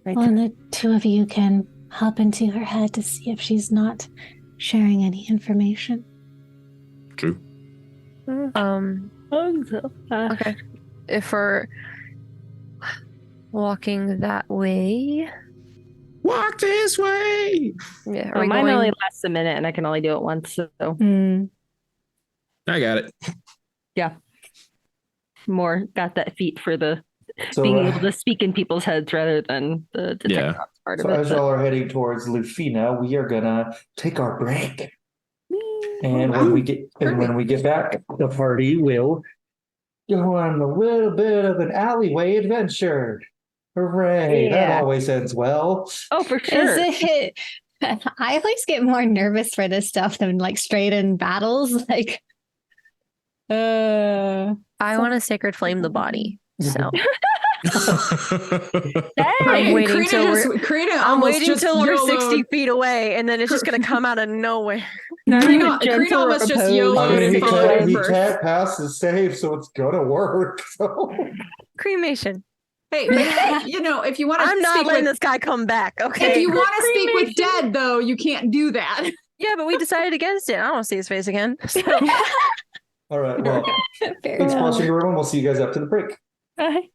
Right. Well, and the two of you can hop into her head to see if she's not sharing any information. True. Okay. If we're walking that way. Walk this way! Yeah. Well, mine only lasts a minute and I can only do it once, so. I got it. Yeah. More got that feat for the So, being able to speak in people's heads rather than the detect part so of it. as y'all are heading towards Lufina, we are gonna take our break. And when we get back, the party will go on a little bit of an alleyway adventure. Hooray! Yeah. That always ends well. Oh, for sure. Is it? I always get more nervous for this stuff than like straight in battles. Like, I want to sacred flame the body. So I'm waiting till we're YOLO'd. 60 feet away, and then it's just gonna come out of nowhere. Karina almost just YOLO'd I mean, and followed he first. can't pass the save, so it's gonna work. So. Cremation. Hey, but, you know, if you want to I'm not speak letting with, this guy come back. Okay. if you want to speak with dead, though, you can't do that. Yeah, but we decided against it. I don't want to see his face again. So. All right. Well, fair thanks for enough. watching, everyone. We'll see you guys after the break. Bye.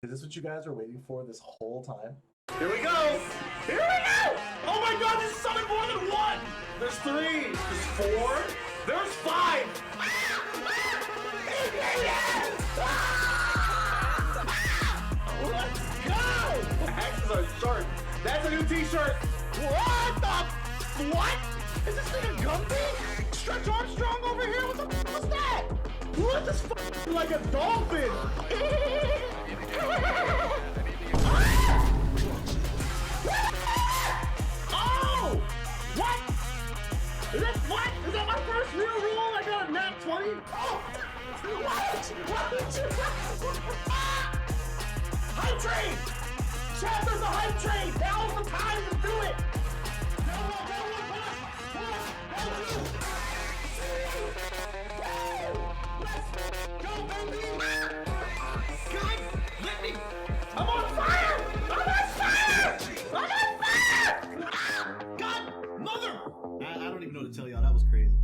Is this what you guys were waiting for this whole time? Here we go! Here we go! Oh my god, there's something more than one! There's 3, there's 4, there's 5! Let's go! Axes are sharp. That's a new t-shirt! What? Is this thing a Gumby? Stretch Armstrong over here? What the was that? What this like a dolphin? Oh! What? Is that what? Is that my first real roll? I got a nat 20? Oh! What? Hype train! Chad, there's a hype train! Now's the time to do it! Let's go, baby! God, let me! I'm on fire! I'm on fire! I'm on fire! God, mother! I don't even know what to tell y'all. That was crazy.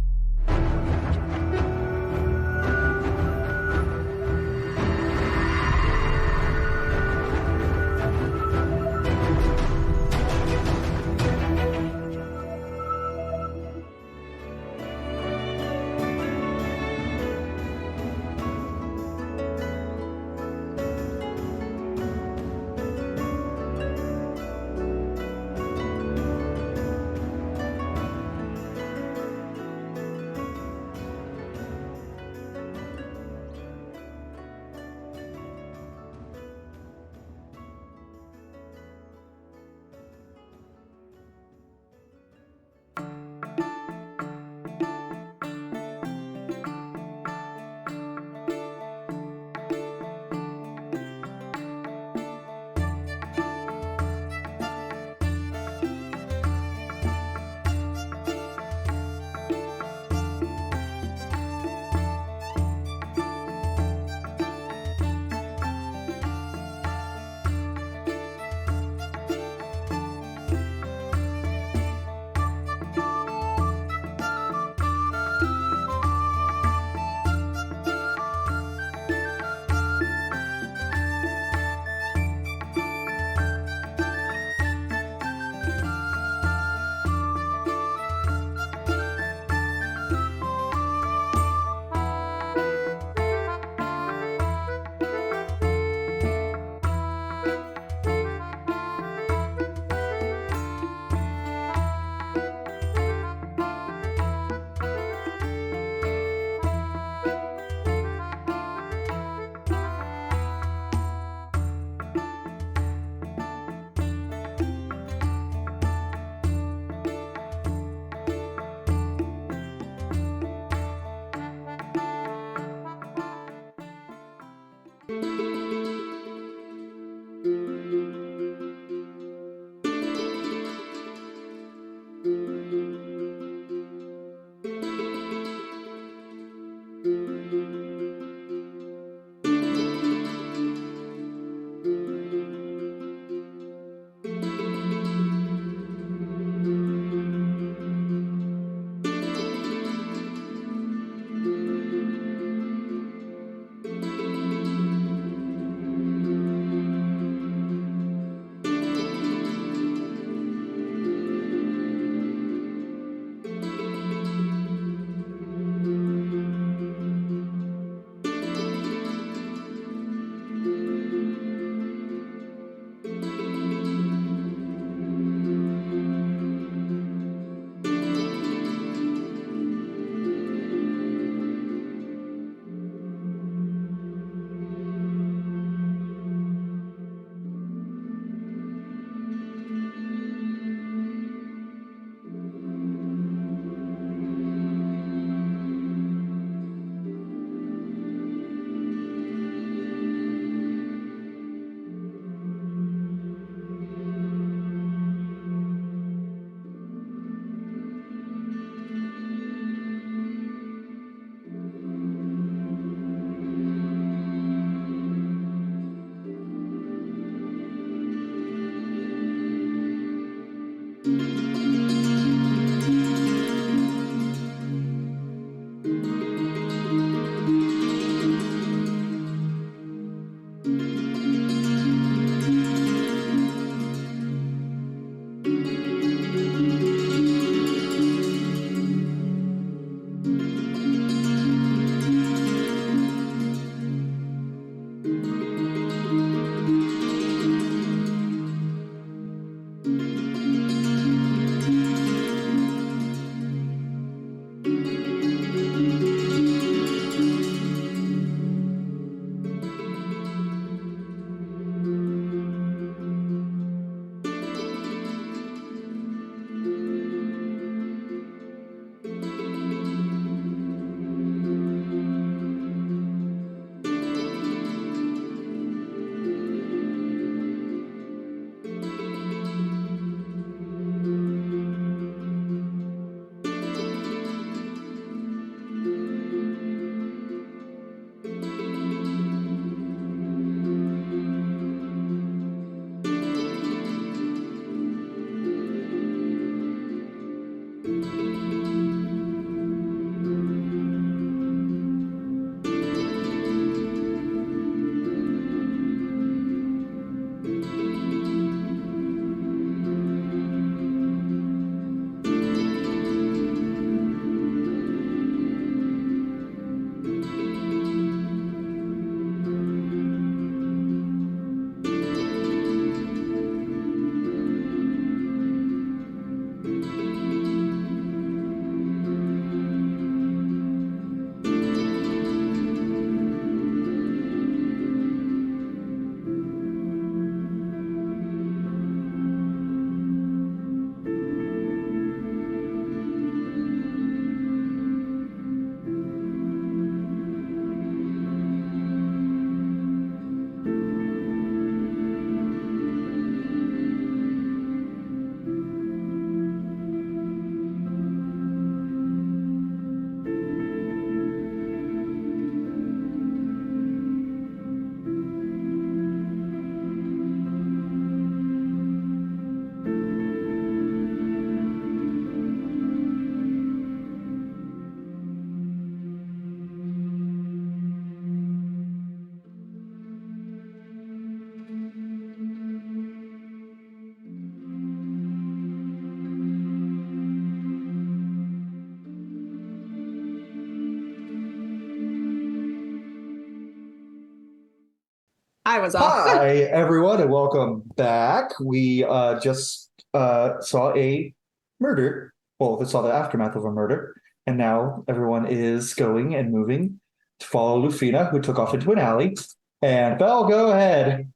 I was off. Hi, everyone, and welcome back. We just saw a murder. Well, we saw the aftermath of a murder, and now everyone is going and moving to follow Lufina, who took off into an alley. And Belle, go ahead.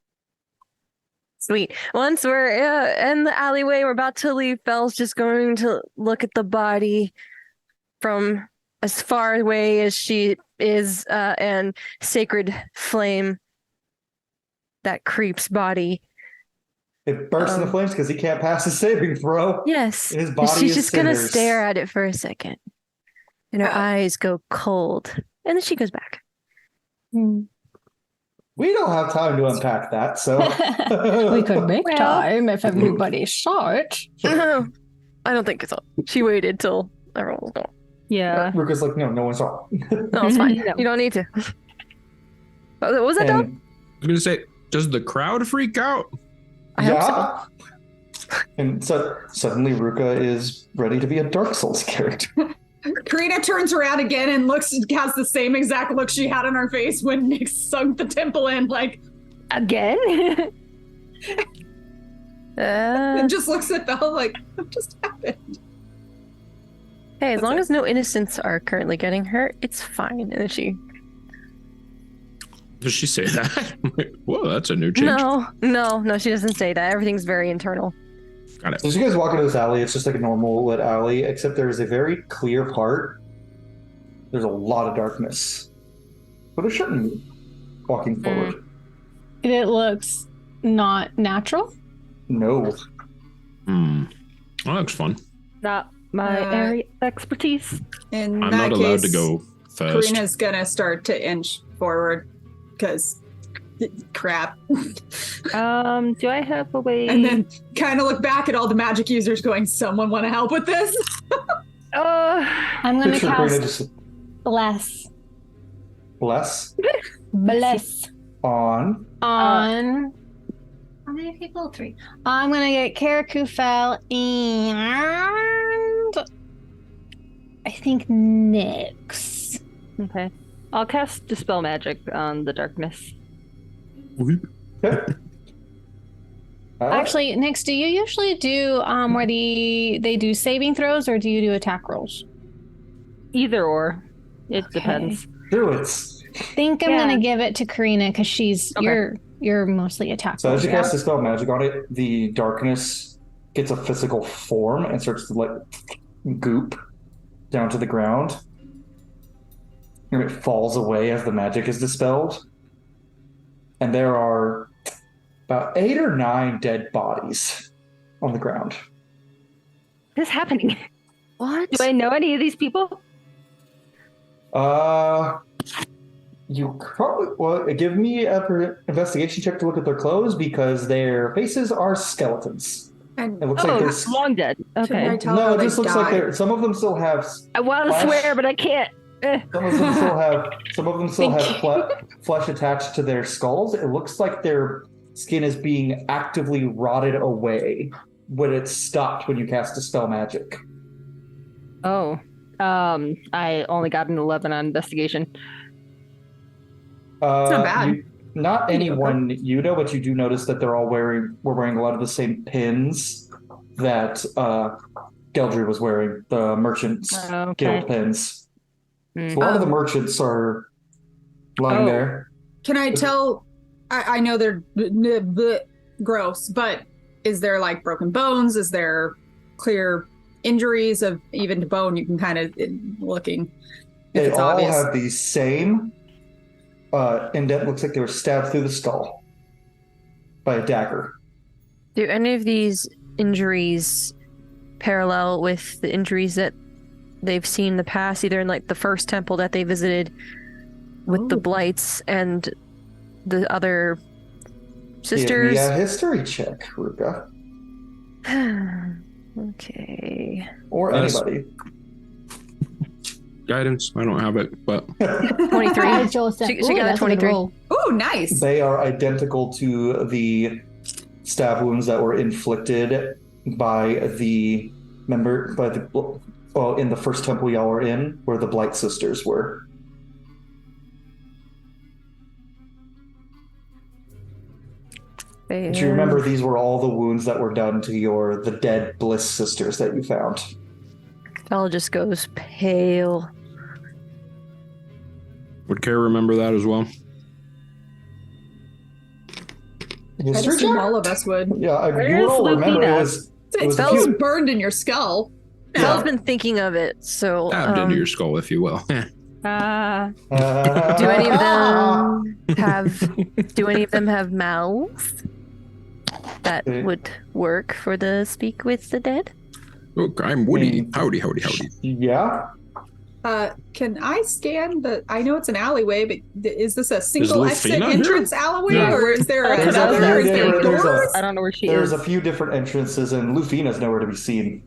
Sweet. Once we're in the alleyway, we're about to leave. Belle's just going to look at the body from as far away as she is, and Sacred Flame, that creep's body. It bursts into flames because he can't pass his saving throw. Yes. His body She's is just going to cinders. stare at it for a second. And her eyes go cold. And then she goes back. We don't have time to unpack that, so We could make time if everybody saw it. I don't think so. She waited till everyone was gone. Yeah. Ruka's like, no one saw. No, it's fine. No. You don't need to. Was that done? And I was gonna say, does the crowd freak out? I hope so. And so suddenly Ruka is ready to be a Dark Souls character. Karina turns around again and has the same exact look she had on her face when Nick sunk the temple in, like, Again? and just looks at Belle like, what just happened? Hey, as long as no innocents are currently getting hurt, it's fine. And then she... Does she say that? I'm like, whoa, that's a new change. No, she doesn't say that. Everything's very internal. Got it. So as you guys walk into this alley, it's just like a normal lit alley, except there is a very clear part. There's a lot of darkness. But there shouldn't be walking forward. It looks not natural. No. That looks fun. Not my area of expertise. In I'm that not allowed to case, go first. Karina's gonna start to inch forward because crap. Do I have a way? And then kind of look back at all the magic users going, someone want to help with this? I'm going to Picture Karina cast just Bless. Bless on. On. How many people? 3. I'm going to get Karakufel and I think Nyx. Okay. I'll cast Dispel Magic on the darkness. Actually, Nyx, do you usually do where they do saving throws or do you do attack rolls? Either or. It Okay. depends. Do it. I think I'm gonna give it to Karina because she's Okay. you're mostly attack So as rolls. you cast Dispel Magic on it, the darkness gets a physical form and starts to like goop down to the ground. And it falls away as the magic is dispelled. And there are about 8 or 9 dead bodies on the ground. What is happening? What? Do I know any of these people? You probably give me an investigation check to look at their clothes because their faces are skeletons. And It looks Oh, like it's long dead. Okay. I tell no, her it they just looks like died? some of them still have. I want to Flash. swear, but I can't. Some of them still have. Some of them still have flesh attached to their skulls. It looks like their skin is being actively rotted away when it's stopped when you cast Dispel Magic. Oh. I only got an 11 on investigation. It's not bad. Not anyone you know, but you do notice that they're all wearing a lot of the same pins that Geldry was wearing, the merchants guild pins. So a lot of the merchants are lying there. Can I tell? I know they're gross, but is there like broken bones? Is there clear injuries of even to bone? You can kind of looking. If They it's all obvious. have the same indent. Looks like they were stabbed through the skull by a dagger. Do any of these injuries parallel with the injuries that they've seen in the past, either in like the first temple that they visited with the blights and the other sisters? Give me a history check, Ruka. Okay. Or Nice. anybody. Guidance. I don't have it, but 23. Joseph. She Ooh, got a that's good 23. roll. Ooh, nice. They are identical to the stab wounds that were inflicted by the in the first temple y'all were in, where the Blight sisters were. And you remember these were all the wounds that were done to the dead Bliss sisters that you found. Fel just goes pale. Would Care remember that as well? I'd History assume check? all of us would. Yeah, you Where's would all remember it Lufina? was It's a feels few- burned in your skull. Fel's been thinking of it, so Stabbed into your skull, if you will. do any of them have mouths that would work for the speak with the dead? Look, I'm Woody. Mm. Howdy, howdy, howdy. Yeah. Can I scan I know it's an alleyway, but is this a single Lufina exit here? entrance alleyway, Yeah. or is there There's another? Is there there's doors? I don't know where she There's is. a few different entrances, and Lufina's nowhere to be seen.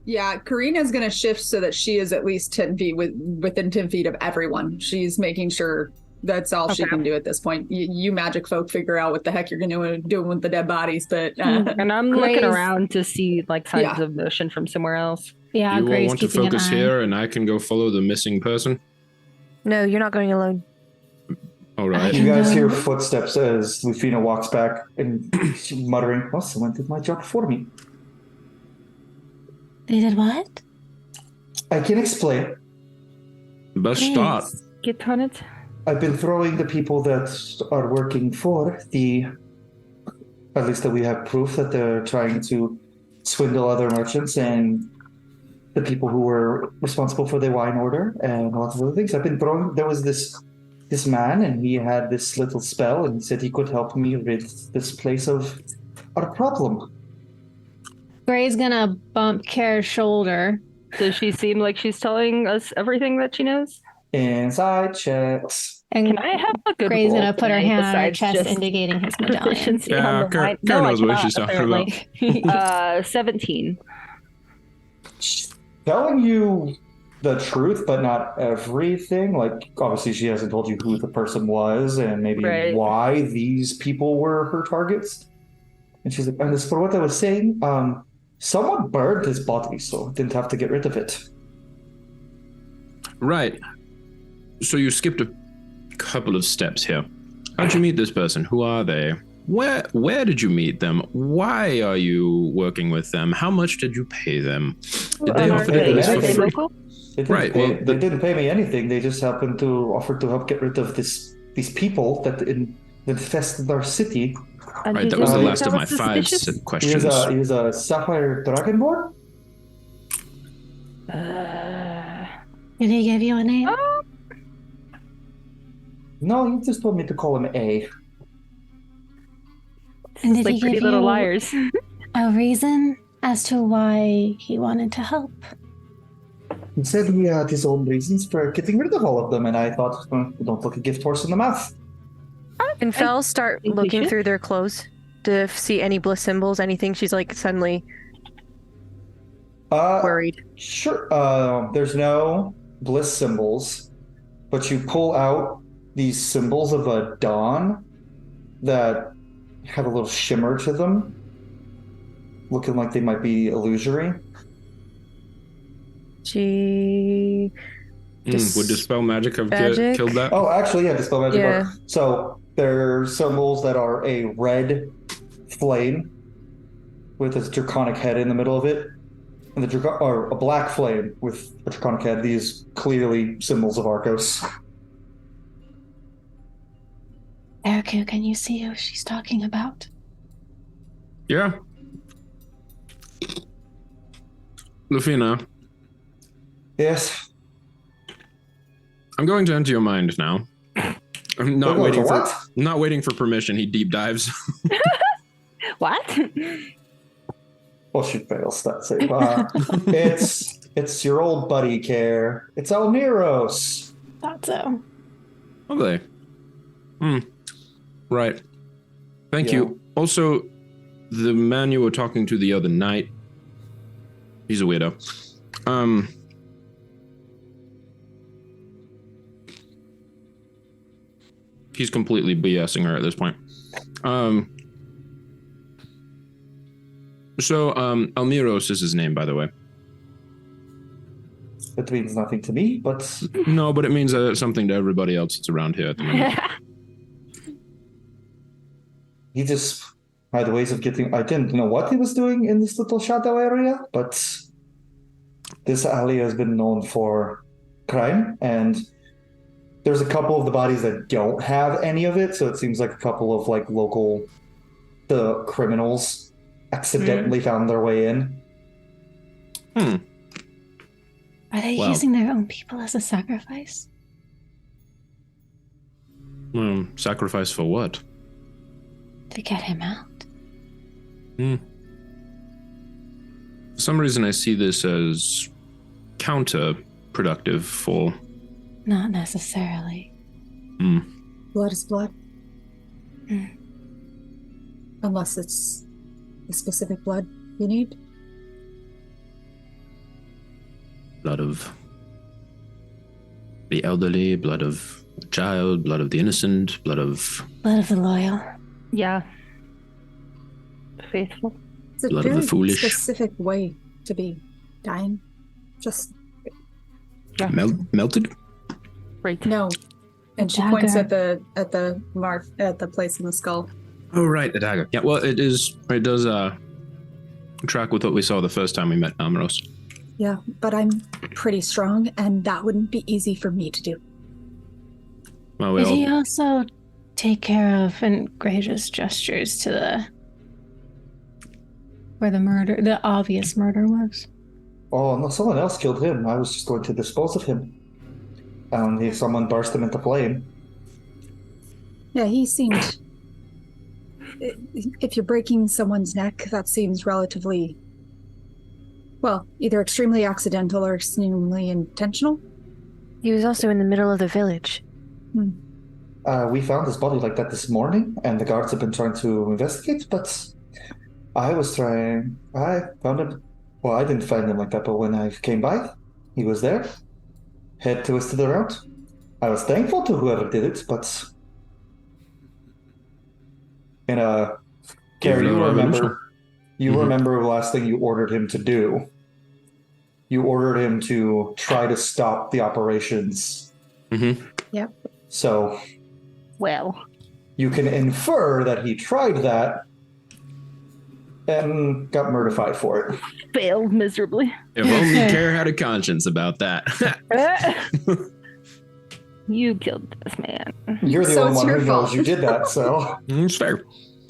Yeah, Karina's gonna shift so that she is at least 10 feet within 10 feet of everyone. She's making sure that's all she Okay. can do at this point. You magic folk figure out what the heck you're gonna do with the dead bodies, but And I'm looking Grace. around to see like signs Yeah. of motion from somewhere else. Yeah, You all Gray's want to keeping an focus eye. here, and I can go follow the missing person? No, you're not going alone. All right. You guys hear No. footsteps as Lufina walks back and she's muttering, "Well, someone did my job for me." They did what? I can explain. Best start. Get on it. I've been throwing the people that are working for at least that we have proof that they're trying to swindle other merchants and the people who were responsible for the wine order and lots of other things. I've been throwing, there was this man and he had this little spell and he said he could help me rid this place of our problem. Gray's gonna bump Care's shoulder. Does she seem like she's telling us everything that she knows? Inside checks. And Can I have a good Gray's roll gonna put her tonight hand on her besides chest, just indicating his medallion. proficiency Yeah, on the Karen- wine? Karen No, I knows what cannot, she's talking apparently. 17. Telling you the truth, but not everything. Like, obviously, she hasn't told you who the person was and maybe Right. why these people were her targets. And she's like, and as for what I was saying, someone burned his body, so I didn't have to get rid of it. Right. So you skipped a couple of steps here. How'd you meet this person? Who are they? Where did you meet them? Why are you working with them? How much did you pay them? Did they offer to they do this for anything. free? local? They didn't, Right, pay, well, they didn't pay me anything. They just happened to offer to help get rid of these people that infested our city. And Right, you that was the think last of my was 5 suspicious? He questions. was a sapphire dragonborn. Did he give you a name? No, he just told me to call him A. And did Like he Pretty give Little you Liars. a reason as to why he wanted to help? He said he had his own reasons for getting rid of all of them, and I thought, don't look a gift horse in the mouth. And Fel start think we looking should. through their clothes to see any bliss symbols, anything. She's like suddenly worried. Sure. There's no bliss symbols, but you pull out these symbols of a dawn that have a little shimmer to them, looking like they might be illusory. She Would Dispel Magic have Magic? killed that? Oh, actually, yeah, Dispel Magic. Yeah. Work. So they're symbols that are a red flame with a draconic head in the middle of it, and or a black flame with a draconic head. These clearly symbols of Arcos. Eriku, can you see who she's talking about? Yeah. Lufina, Yes. I'm going to enter your mind now. I'm not Go waiting to for what? not waiting for permission. He deep dives. What? Well, she fails that save. It's your old buddy, Care. It's Alneros. Thought so. Lovely. Right. Thank Yeah. you. Also, the man you were talking to the other night, he's a weirdo. He's completely BSing her at this point. So, Almiros is his name, by the way. It means nothing to me, but No, but it means something to everybody else that's around here at the moment. he just had ways of getting. I didn't know what he was doing in this little shadow area, but this alley has been known for crime, and there's a couple of the bodies that don't have any of it, so it seems like a couple of like local criminals accidentally found their way in. Are they using their own people as a sacrifice? Sacrifice for what? To get him out. For some reason, I see this as counterproductive for. Not necessarily. Blood is blood. Unless it's the specific blood you need. Blood of the elderly, blood of the child, blood of the innocent, blood of the loyal. Yeah. Faithful. It's a Blood of the very foolish. specific way to be dying. Just melted. Right. no. And she points at the mark at the place in the skull. Oh, right, the dagger. Yeah, well, it does track with what we saw the first time we met Amros. Yeah, but I'm pretty strong, and that wouldn't be easy for me to do. Well, Did he also take care of Gracious gestures to where the obvious murder was? Oh no, someone else killed him. I was just going to dispose of him. And if someone burst him into flame. Yeah, he seemed. If you're breaking someone's neck, that seems relatively. Well, either extremely accidental or extremely intentional. He was also in the middle of the village. We found his body like that this morning, and the guards have been trying to investigate, but I found him. Well, I didn't find him like that, but when I came by, he was there, head twisted around. I was thankful to whoever did it, but Carrie, you remember the last thing you ordered him to do. You ordered him to try to stop the operations. Mm-hmm. Yep. So, well, you can infer that he tried that and got murdified for it. Failed miserably. If only Care had a conscience about that. You killed this man. You're the So only it's one your who knows fault. you did that, so. It's fair.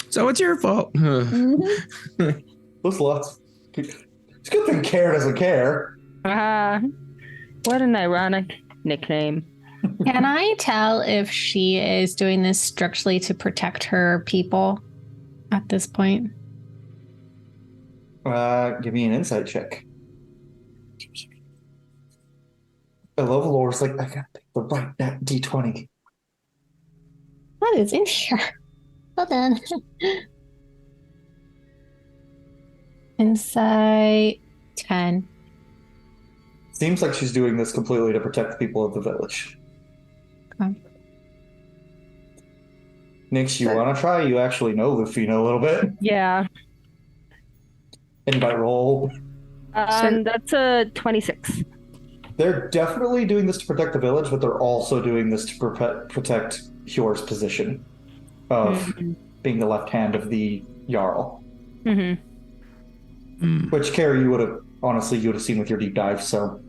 So it's your fault. Those lots. It's a good thing Care doesn't care. What an ironic nickname. Can I tell if she is doing this strictly to protect her people at this point? Give me an insight check. I love Lore's like, I gotta pick the right D20. What is in here? Hold on. Insight 10. Seems like she's doing this completely to protect the people of the village. Okay. Nix, you want to try? You actually know Lufina a little bit. Yeah. Anybody roll? That's a 26. They're definitely doing this to protect the village, but they're also doing this to protect Hjor's position of being the left hand of the Jarl. Mm-hmm. Which, Carrie, you would have seen with your deep dive, so.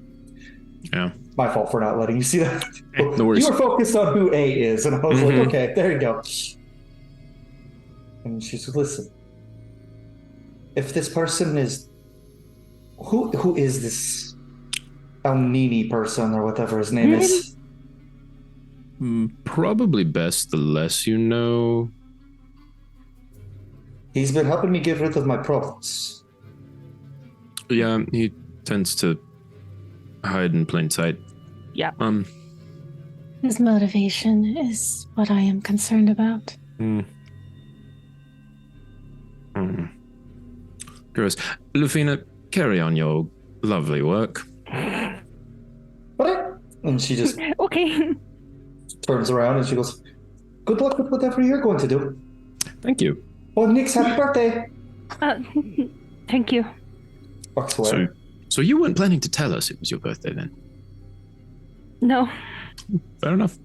Yeah. My fault for not letting you see that. No worries. You were focused on who A is, and I was like, okay, there you go. And she said, listen, if this person is... Who is this Elnini person, or whatever his name is? Probably best the less you know. He's been helping me get rid of my problems. Yeah, he tends to hide in plain sight. Yeah. His motivation is what I am concerned about. Gross. Lufina, carry on your lovely work. What? And she just Okay. turns around and she goes, good luck with whatever you're going to do. Thank you. Oh, Nix, happy birthday! Thank you. Walks away. So you weren't planning to tell us it was your birthday then? No. Fair enough.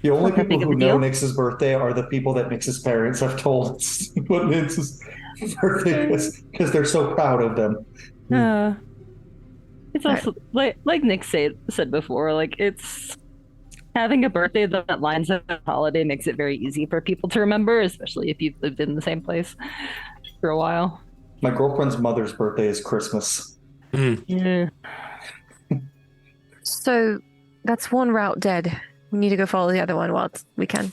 The only Not that people big of who a know deal. Nix's birthday are the people that Nix's parents have told us what Nix's birthday is because they're so proud of them. It's also like Nick said before, like it's having a birthday that lines up with a holiday makes it very easy for people to remember, especially if you've lived in the same place for a while. My girlfriend's mother's birthday is Christmas. Yeah. So that's one route dead. We need to go follow the other one while we can.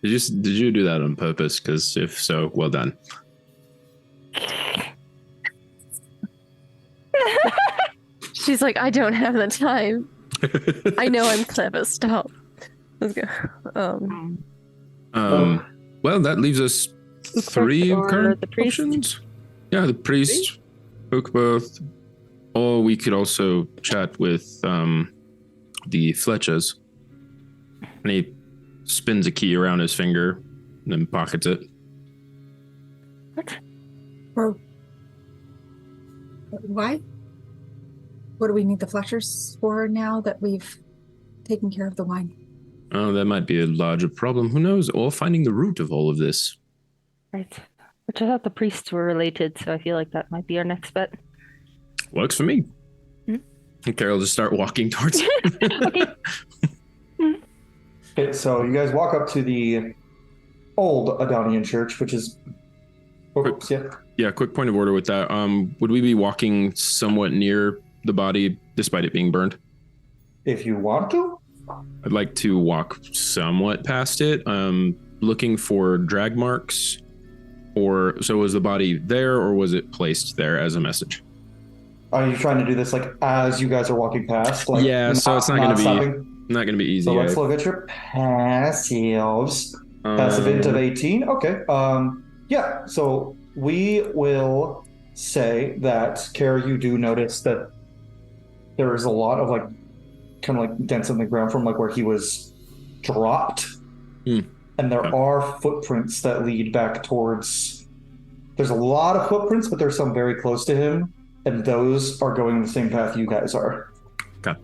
Did you do that on purpose? Because if so, well done. She's like, I don't have the time. I know I'm clever. Stop. Let's go. Well, that leaves us The three clerk or current the priest? options. Yeah, the priest, both, or we could also chat with the Fletchers. And he spins a key around his finger and then pockets it. Or why? What do we need the Fletchers for now that we've taken care of the wine? Oh, that might be a larger problem. Who knows? Or finding the root of all of this. Right. Which I thought the priests were related, so I feel like that might be our next bet. Works for me. And Carol just start walking towards it. Okay. Okay, so you guys walk up to the old Adonian church, which is... Oops, yeah. Yeah, quick point of order with that. Would we be walking somewhat near the body despite it being burned? If you want to. I'd like to walk somewhat past it, looking for drag marks. Or so was the body there, or was it placed there as a message? Are you trying to do this like as you guys are walking past? Like, Yeah, so it's not going to be stopping? not going to be easy. So let's look at your passives. Passive int of 18. Okay. Yeah. So we will say that, Kara, you do notice that there is a lot of like kind of like dents in the ground from like where he was dropped. And there are footprints that lead back towards... There's a lot of footprints, but there's some very close to him. And those are going the same path you guys are. Okay.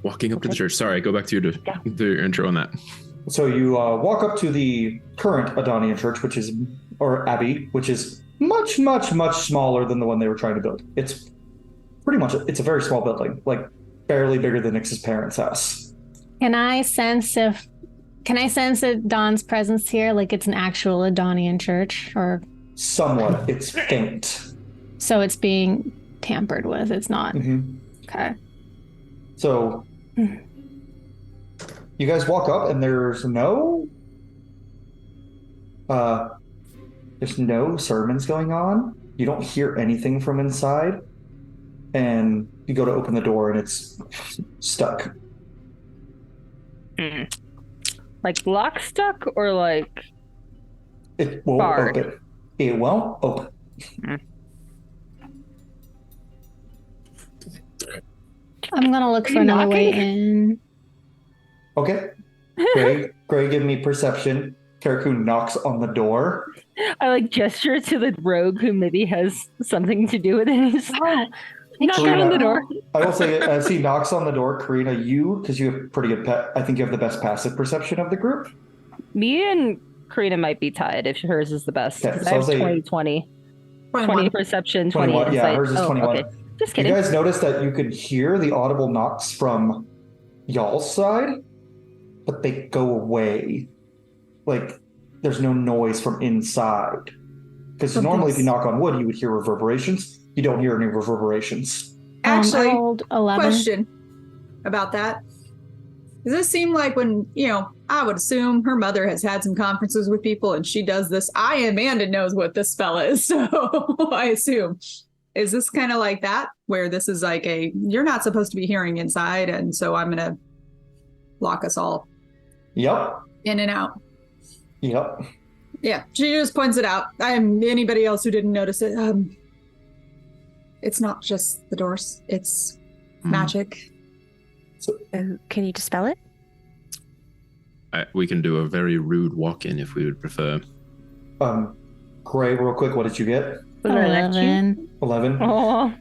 Walking up to the church. Sorry, go back to your intro on that. So you walk up to the current Adonian church, or abbey, which is much, much, much smaller than the one they were trying to build. It's pretty much, it's a very small building, like barely bigger than Nix's parents' house. Can I sense Don's presence here? Like it's an actual Adonian church, or Somewhat. It's faint. so it's being tampered with. It's not. Okay. So you guys walk up and there's no sermons going on. You don't hear anything from inside. And you go to open the door and it's stuck. Like lock stuck or like It won't barred? open. It won't open. I'm gonna look for another way in. Okay. Gray, give me perception. Karaku knocks on the door. I like gesture to the rogue who maybe has something to do with it. He's like, knock on the door. I will say, as he knocks on the door, Karina, because you have pretty good I think you have the best passive perception of the group. Me and Karina might be tied if hers is the best. Okay, so I have I'll say 20 perception, 20 21. Yeah, insight. hers is 21. Okay. Just You kidding. guys notice that you can hear the audible knocks from y'all's side, but they go away. Like, there's no noise from inside. Because normally if you knock on wood, you would hear reverberations. You don't hear any reverberations. Actually, I rolled 11. question about that. Does this seem like when, I would assume her mother has had some conferences with people and she does this. Amanda knows what this spell is, so I assume. Is this kind of like that, where this is like you're not supposed to be hearing inside, and so I'm going to lock us all Yep. in and out? Yep. Yeah, she just points it out. Anybody else who didn't notice it, it's not just the doors, it's magic. Can you dispel it? We can do a very rude walk-in if we would prefer. Gray, real quick, what did you get? Was that an extra? 11. 11. Oh,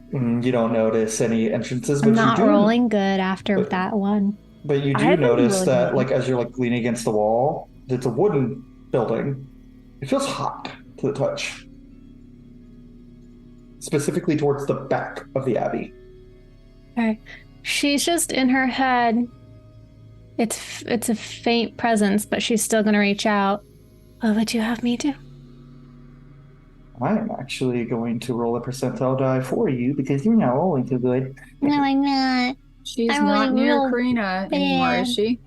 You don't notice any entrances, but I'm not you do. rolling good after but- that one. But you I do haven't notice really that, been- like, as you're like leaning against the wall, it's a wooden building. It feels hot to the touch, specifically towards the back of the abbey. Okay. She's just in her head. It's a faint presence, but she's still gonna reach out. What would you have me do? I am actually going to roll a percentile die for you because you're not rolling too good. No, I'm not. She's I'm not really near real Karina anymore, bad. is she?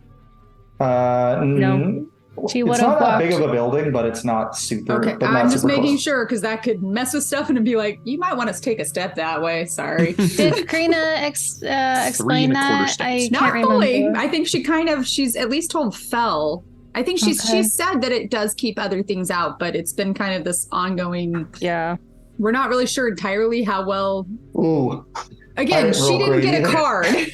No. She It's would've not that big walked- of a building, but it's not super. Okay, but not I'm just super making close. sure because that could mess with stuff and be like, you might want to take a step that way. Sorry. Did Karina explain 3 1/4 that? steps. I Not can't fully. remember. I think she's at least told Fell. I think Okay. she said that it does keep other things out, but it's been kind of this ongoing. yeah. We're not really sure entirely how well. Ooh, I Again, didn't she roll didn't great get a either. card.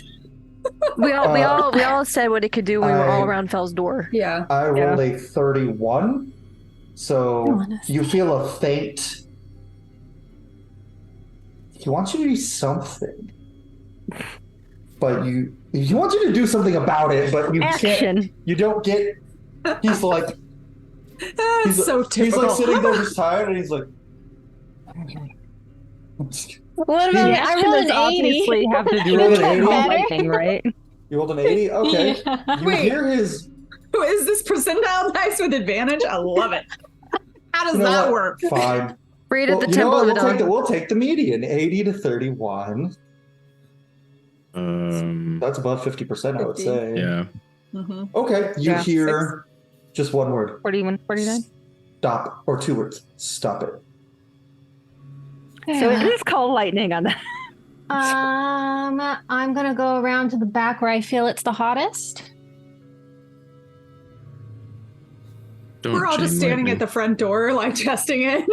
We all said what it could do when we were all around Fell's door. Yeah. I rolled a 31, so Honest. you feel a faint. He wants you to do something, but he wants you to do something about it, but you can't. Action. You don't get. He's like That's so he's typical. like sitting there just tired, and he's like. What about Yeah. I rolled an 80? Obviously have to do You rolled with an 80? lightning, right? You rolled an 80? Okay. Yeah. You Wait. hear his. Is this percentile dice with advantage? I love it. How does You know that what? work? Fine. Read Well, at the you know Temple what? of Adon. We'll take the median, 80 to 31. That's above 50%, I would 50. say. Yeah. Mm-hmm. Okay, you Yeah. hear just one word. 41, 49. Stop. Or 2 words. Stop it. So it is called lightning on that. I'm gonna go around to the back where I feel it's the hottest. We're all just standing at the front door, like testing it.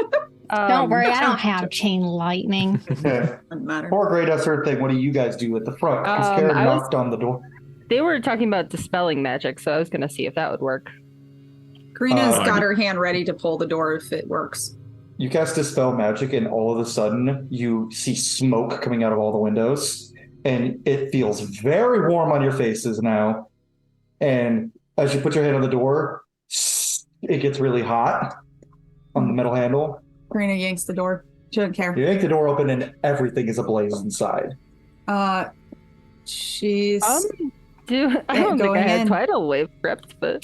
Don't worry, I don't have chain lightning. Okay. Doesn't matter. Poor Great does her thing. What do you guys do at the front? Because Karen I was- knocked on the door. They were talking about dispelling magic, so I was going to see if that would work. Karina's Oh, got her hand ready to pull the door if it works. You cast Dispel Magic, and all of a sudden, you see smoke coming out of all the windows. And it feels very warm on your faces now. And as you put your hand on the door, it gets really hot on the metal handle. Karina yanks the door. She doesn't care. You yank the door open, and everything is ablaze inside. She's. I don't think I going had in. tidal wave prepped, but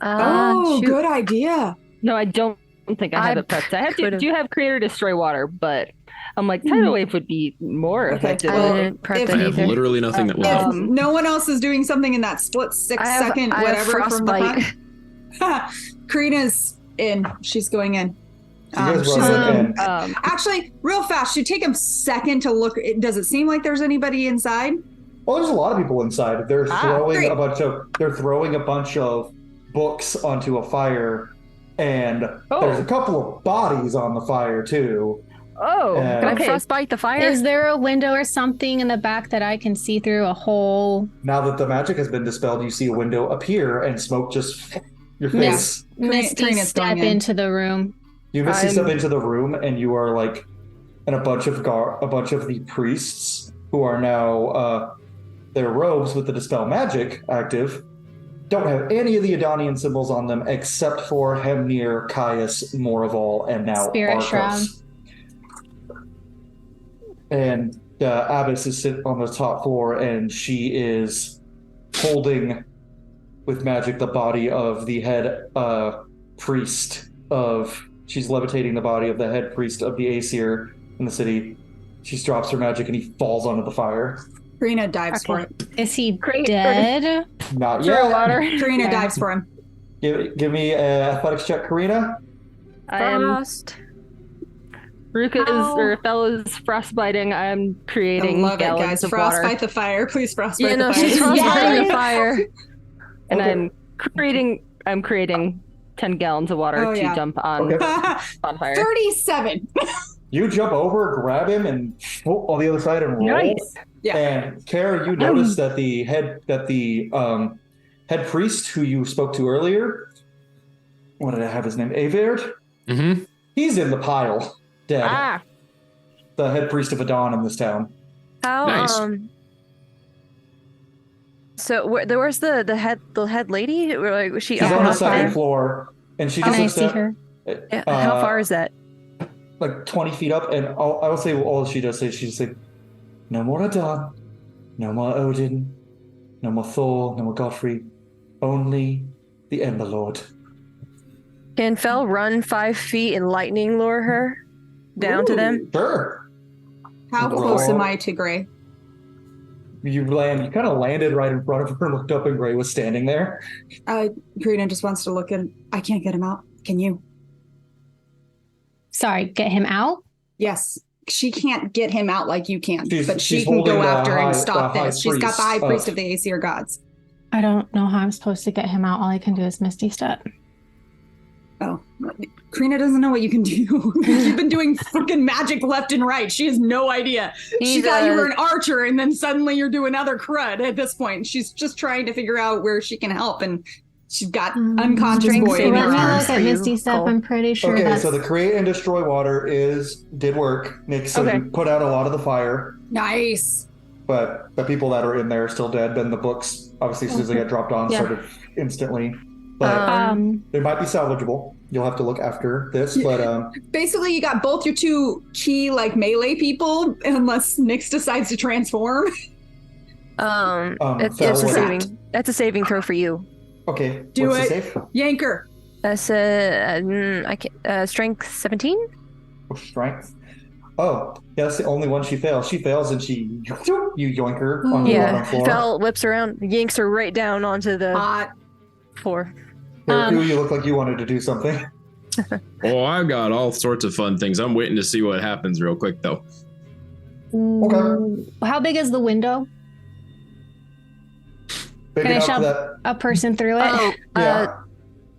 Oh, Shoot. good idea. no, I don't think I have I it prepped. I could've- do have Creator Destroy Water, but I'm like tidal wave would be more Okay. effective. I Well, didn't prep if- it I have either. literally nothing that will If help. no one else is doing something in that split I have second, whatever from the frostbite. front. Karina's in. She's going in. So you guys she's run in, looking. and Actually, real fast, should take a second to look. Does it seem like there's anybody inside? well, there's a lot of people inside. They're throwing great. they're throwing a bunch of books onto a fire, and there's a couple of bodies on the fire too. Oh, Yeah. Can I okay. frostbite the fire? Is there a window or something in the back that I can see through a hole? Now that the magic has been dispelled, you see a window appear, and smoke just your face. Misty Karina's step going in. into the room. You misty I'm- step into the room, and you are like, and a bunch of the priests who are now their robes with the dispel magic active don't have any of the Adonian symbols on them except for Hemnir, Caius, Moraval, and now Spirit Arcos. Shroud. And Abbess is sitting on the top floor, and she is holding with magic the body of the head priest of. She's levitating the body of the head priest of the Aesir in the city. She drops her magic, and he falls onto the fire. Karina dives for it. Is he Great. dead? Not Destroy yet. water. Karina Okay. dives for him. Give me an athletics check, Karina. I am Frost. Ruka Ow. or Fella's frostbiting. I'm I creating love it, gallons guys. of water, Frostbite the fire. Please frostbite Yeah, no, the fire. she's frostbiting Yes. the fire. and Okay. I'm creating 10 gallons of water Oh, to yeah. dump on Okay. bonfire. 37. You jump over, grab him, and on the other side and roll. Nice. Yeah. And Kara, you notice that the head priest who you spoke to earlier, what did I have his name? Averd? Mm-hmm. He's in the pile, dead. Ah, The head priest of Adon in this town. How Nice. So where's the head lady? Or, like, was she She's up on the on second fire? floor, and she Can just I looks see up, her? Yeah, how far is that? like 20 feet up, and I will say all she does say, she's like, no more Adon, no more Odin, no more Thor, no more Godfrey, only the Ember Lord. Can Fel run 5 feet and lightning lure her down to them? Sure. How Roll. close am I to Gray? You kind of landed right in front of her, looked up, and Gray was standing there. Karina just wants to look and I can't get him out. Can you? Sorry, get him out? Yes. She can't get him out like you can, but she she's can holding go the after high- and stop the high this. She's got the high priest priest of- of the Aesir gods. I don't know how I'm supposed to get him out. All I can do is Misty Step. Oh, Karina doesn't know what you can do. You've been doing freaking magic left and right. She has no idea. She He's, thought you were an archer, and then suddenly you're doing other crud at this point. She's just trying to figure out where she can help, and she's got unconscious Drink boy in saving her Let me arms look arms. for at you, Misty Step. Cole. I'm pretty sure Okay, that's... so the create and destroy water did work. Nick, so Okay. you put out a lot of the fire, Nice. but the people that are in there are still dead. Then the books, obviously, as soon as they got dropped on, Yeah. started instantly. But they might be salvageable. You'll have to look after this, but Basically, you got both your two key like melee people, unless Nyx decides to transform. It's Fel, a what- saving. That's a saving throw for you. okay. Do what's it. the safe? Yanker. That's I can strength 17. Strength. Oh, yeah, that's the only one she fails. She fails, and you yoink her on the bottom Yeah, floor. Fel whips around, yanks her right down onto the Hot. floor. Eric, you look like you wanted to do something. Oh, I've got all sorts of fun things. I'm waiting to see what happens real quick, though. Okay. How big is the window? Big Can I enough shove that a person through it? Oh, yeah.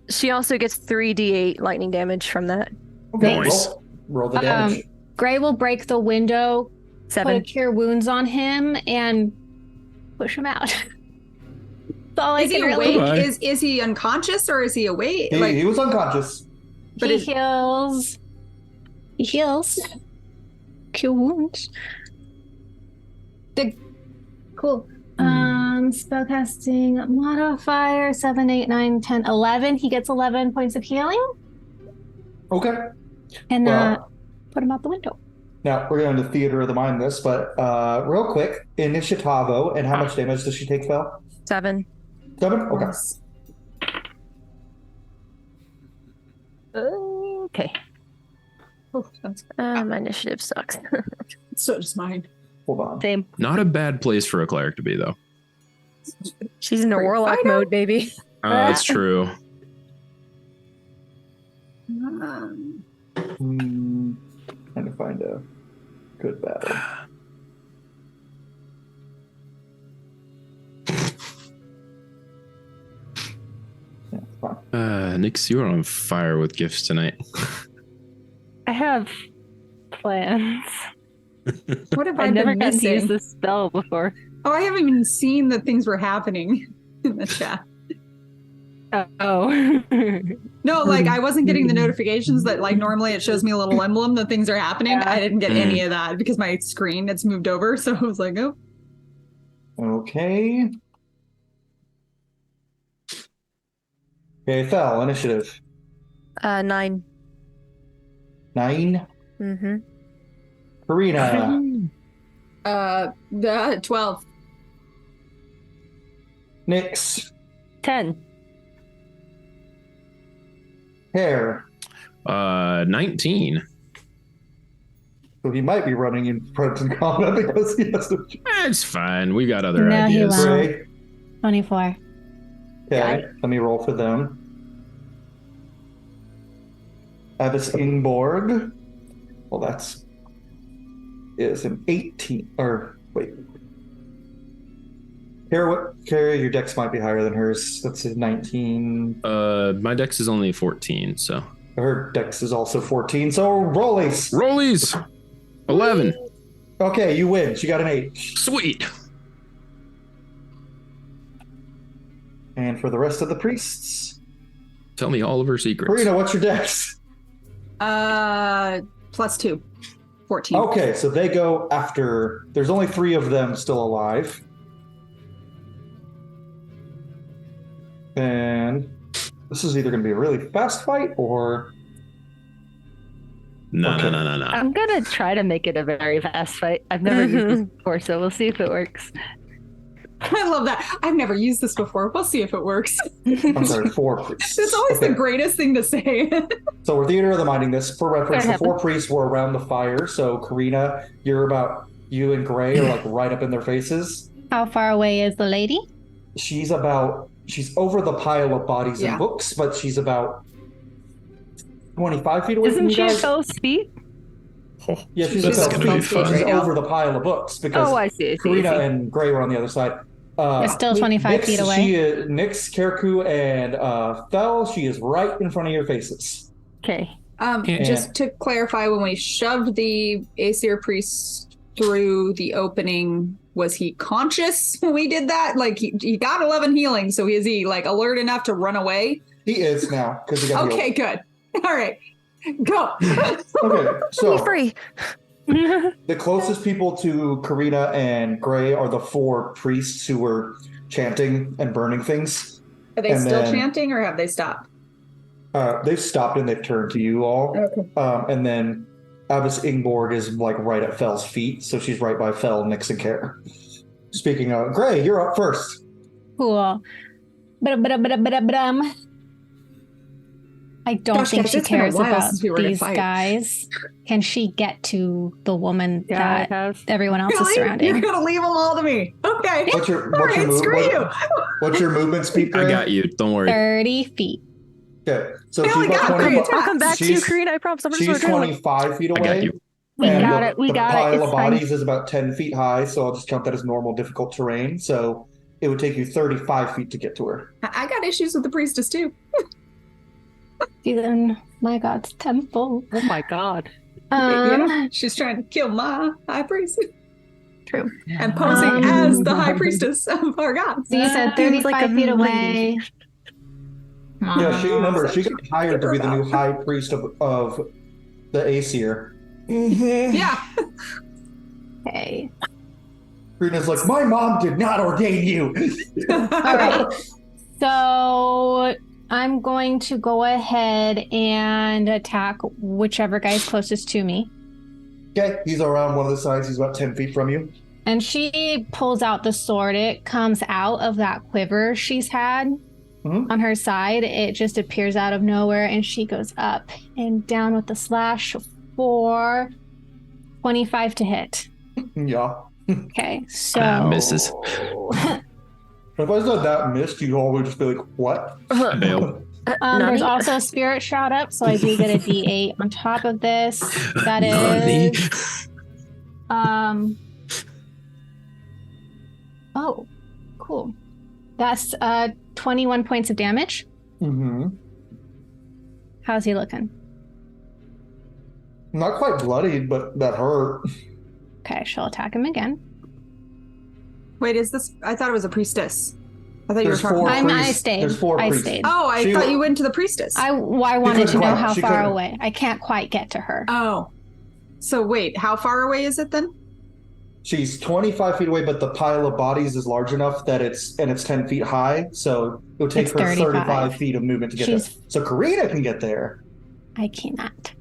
she also gets 3d8 lightning damage from that. Okay, Nice. roll the damage. Gray will break the window, put 7. cure wounds on him, and push him out. That's all Is I he can really... Bye-bye. awake? Is he unconscious or is he awake? He was unconscious. But he is- heals. He heals. Cure wounds. Cool. Spellcasting modifier 7, 8, 9, 10, 11. He gets 11 points of healing. Okay. And Well, put him out the window. now we're going to theater of the mind this, but real quick, Initiativo, and how much damage does she take, Fel? 7. 7? Okay. okay. Oh, that's My initiative sucks. so does mine. Hold on. Same. Not a bad place for a cleric to be, though. She's in a Great. warlock I know. mode, baby. That's true. Trying to find a good battle. Yeah, fine. Nix, you are on fire with gifts tonight. I have plans. What have I I've never been gotten to use missing? this spell before. Oh, I haven't even seen that things were happening in the chat. Oh. No, like I wasn't getting the notifications that like normally it shows me a little emblem that things are happening. Yeah. I didn't get any of that because my screen it's moved over. So I was like, oh, Okay. Okay, Fel, initiative. 9. 9. Mm-hmm. Karina. the 12. Nyx. 10. Hair. 19. So he might be running in present combat because he has to. That's fine. We got other No, he ideas. won't. Gray. 24. Okay, let me roll for them. Abbess Ingborg. Well, is an 18. Or, wait. Kara, your dex might be higher than hers. That's a 19. My dex is only 14, so. Her dex is also 14. So, rollies. Rollies! 11. Okay, you win. She got an 8. Sweet. And for the rest of the priests, Tell me all of her secrets. Karina, what's your dex? +2. 14. Okay, so they go after. There's only 3 of them still alive. And this is either going to be a really fast fight or. No. I'm gonna try to make it a very fast fight. I've never used this before, so we'll see if it works. I love that. I've never used this before. We'll see if it works. I'm sorry, 4 priests. It's always Okay. the greatest thing to say. So we're theater of the minding this. For reference, Fair the 4 priests were around the fire. So Karina, you and Gray are like right up in their faces. How far away is the lady? She's over the pile of bodies Yeah. and books, but she's about 25 feet away from Isn't you she at guys. Fell's feet? Yeah, she's This is about gonna be 12 feet. fun. She's Right now. over the pile of books because Oh, I see. Karina and Gray were on the other side. They're still 25 feet away. Nyx, Karaku, and Fel, she is right in front of your faces. Okay. Just to clarify, when we shoved the Aesir priest through the opening, was he conscious when we did that? Like he got 11 healing, so is he like alert enough to run away? He is now because he got Okay, good. All right, go. healed. Okay, so Be free. the closest people to Karina and Gray are the 4 priests who were chanting and burning things. Are they And still then- chanting, or have they stopped? They've stopped and they've turned to you all. Okay. And then Abbess Ingborg is like right at Fel's feet, so she's right by Fel, Nyx, and Care. Speaking of Gray, you're up first. Cool. I don't Gosh, think guys, she it's been a cares while about since we were in a these fight. guys. Can she get to the woman Yeah, I that have. everyone else is Really? You're surrounding? gonna leave them all to me? Okay. What's your All what's your right, screw move? you. What's your movement speed, Gray? I got you. Don't worry. 30 feet. Okay, so I she's only about got 20. three I'll come back to you, She's- Karina. I promise. I'm just She's adrenaline. 25 feet I away. got you. We and got the, it. We the got pile it. It's of fine. bodies is about 10 feet high, so I'll just count that as normal difficult terrain. So it would take you 35 feet to get to her. I got issues with the priestess too. In my God's temple. Oh my god. Yeah, she's trying to kill my high priest True. and posing as the high priestess of our gods. So you said Seems 35 like a feet lady. away. Yeah, she remember she so got hired to be the new about. high priest of the Aesir. Yeah. Okay. Karina's like, my mom did not ordain you. All right. So I'm going to go ahead and attack whichever guy's closest to me. Okay, he's around one of the sides. He's about 10 feet from you. And she pulls out the sword. It comes out of that quiver she's had Mhm. on her side. It just appears out of nowhere, and she goes up and down with the slash for 25 to hit. Yeah. Okay, so Misses. If I said that missed, you'd all would just be like, what? Fail. There's Nani? also a spirit shroud up, so I do get a D8 on top of this. That Nani? is oh, cool. That's 21 points of damage. Mm-hmm. How's he looking? Not quite bloodied, but that hurt. Okay, she'll attack him again. Wait, is this? I thought it was a priestess. I thought you were There's talking. four I priests. stayed. There's 4 I priests. stayed. Oh, I She- thought you went to the priestess. I wanted to couldn't know quite. how She far couldn't. away. I can't quite get to her. Oh, so wait, how far away is it then? She's 25 feet away, but the pile of bodies is large enough that it's 10 feet high. So it would take It's her 35. 35 feet of movement to get She's- there. So Karina can get there. I cannot.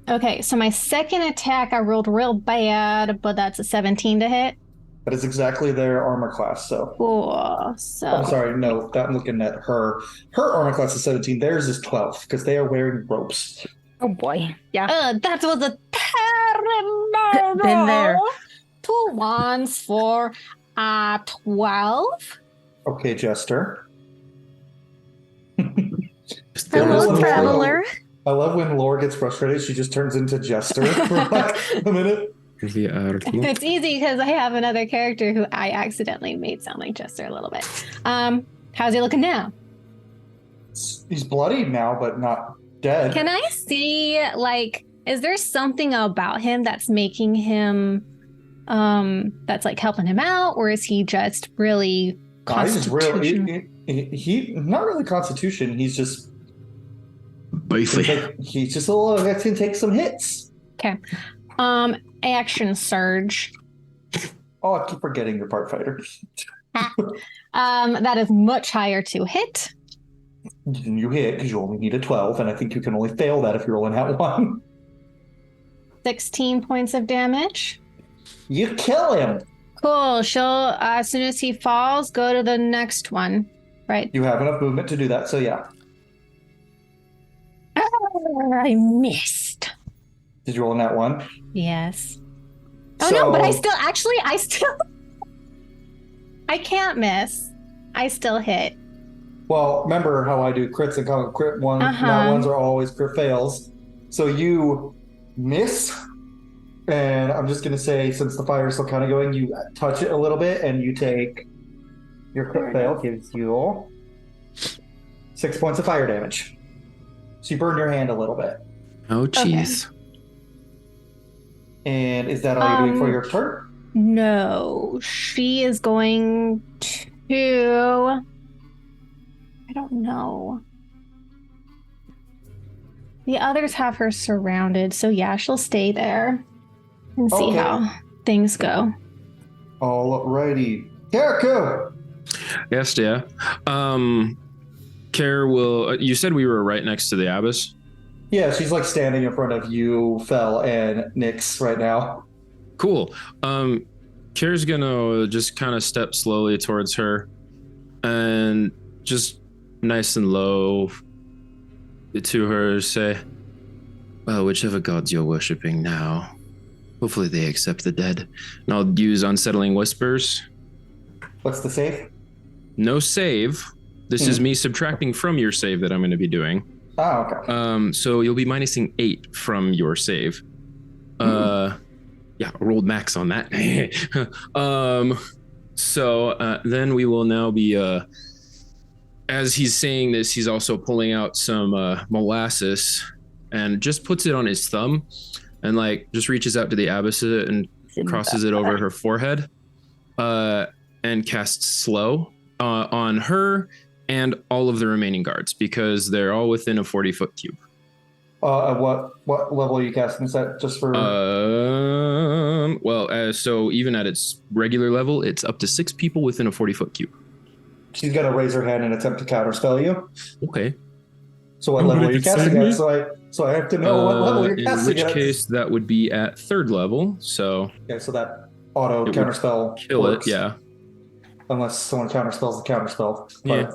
Okay, so my second attack I rolled real bad, but that's a 17 to hit. That is exactly their armor class. So Cool. So I'm sorry, no, I'm looking at her. Her armor class is 17. Theirs is 12 because they are wearing ropes. Oh boy. Yeah. that was a terrible Been there. roll. 2 ones for 12. Okay, Jester. Hello, Lore- traveler. I love when Lore gets frustrated. She just turns into Jester for like a minute. It's easy because I have another character who I accidentally made sound like Jester a little bit. How's he looking now? He's bloodied now, but not dead. Can I see, like, is there something about him that's making him, that's like helping him out, or is he just really He's just real. constitutional? He not really Constitution. He's just Beefy. he's just a little. That can take some hits. Okay. Action surge. Oh, I keep forgetting your part fighter. That is much higher to hit. You hit because you only need a 12, and I think you can only fail that if you're rolling at 1. 16 points of damage. You kill him. Cool. She'll, as soon as he falls, go to the next one. Right. You have enough movement to do that, so yeah. I missed. Did you roll in that 1? Yes. Oh no, but I can't miss. I still hit. Well, remember how I do crits and common crit one. Uh-huh. Not ones are always crit fails. So you miss, and I'm just gonna say, since the fire is still kind of going, you touch it a little bit, and you take your crit fail gives you 6 points of fire damage. So you burn your hand a little bit. Oh, jeez. And is that all you're doing for your turn? No, she is going to. I don't know. The others have her surrounded, so yeah, she'll stay there and see Okay. how things go. Alrighty. Karaku! Yes, dear. Care will. You said we were right next to the abyss. Yeah, she's like standing in front of you, Fel, and Nyx right now. Cool. Care's gonna just kind of step slowly towards her, and just nice and low to her say, "Well, whichever gods you're worshipping now, hopefully they accept the dead." And I'll use unsettling whispers. What's the save? No save. This is me subtracting from your save that I'm going to be doing. Oh, okay. So you'll be minusing 8 from your save. Yeah, I rolled max on that. So then we will now be, as he's saying this, he's also pulling out some molasses and just puts it on his thumb and like just reaches out to the abyss and crosses it over her forehead and casts slow on her and all of the remaining guards because they're all within a 40-foot cube. What level are you casting? Is that just for? So even at its regular level, it's up to 6 people within a 40-foot cube. She's gonna raise her hand and attempt to counterspell you. Okay. So what level are you casting at? So I have to know what level you're in casting which at. case, that would be at 3rd level. So Okay, so that auto It would counterspell kill works, it. Yeah. unless someone counterspells the counterspell. Yeah.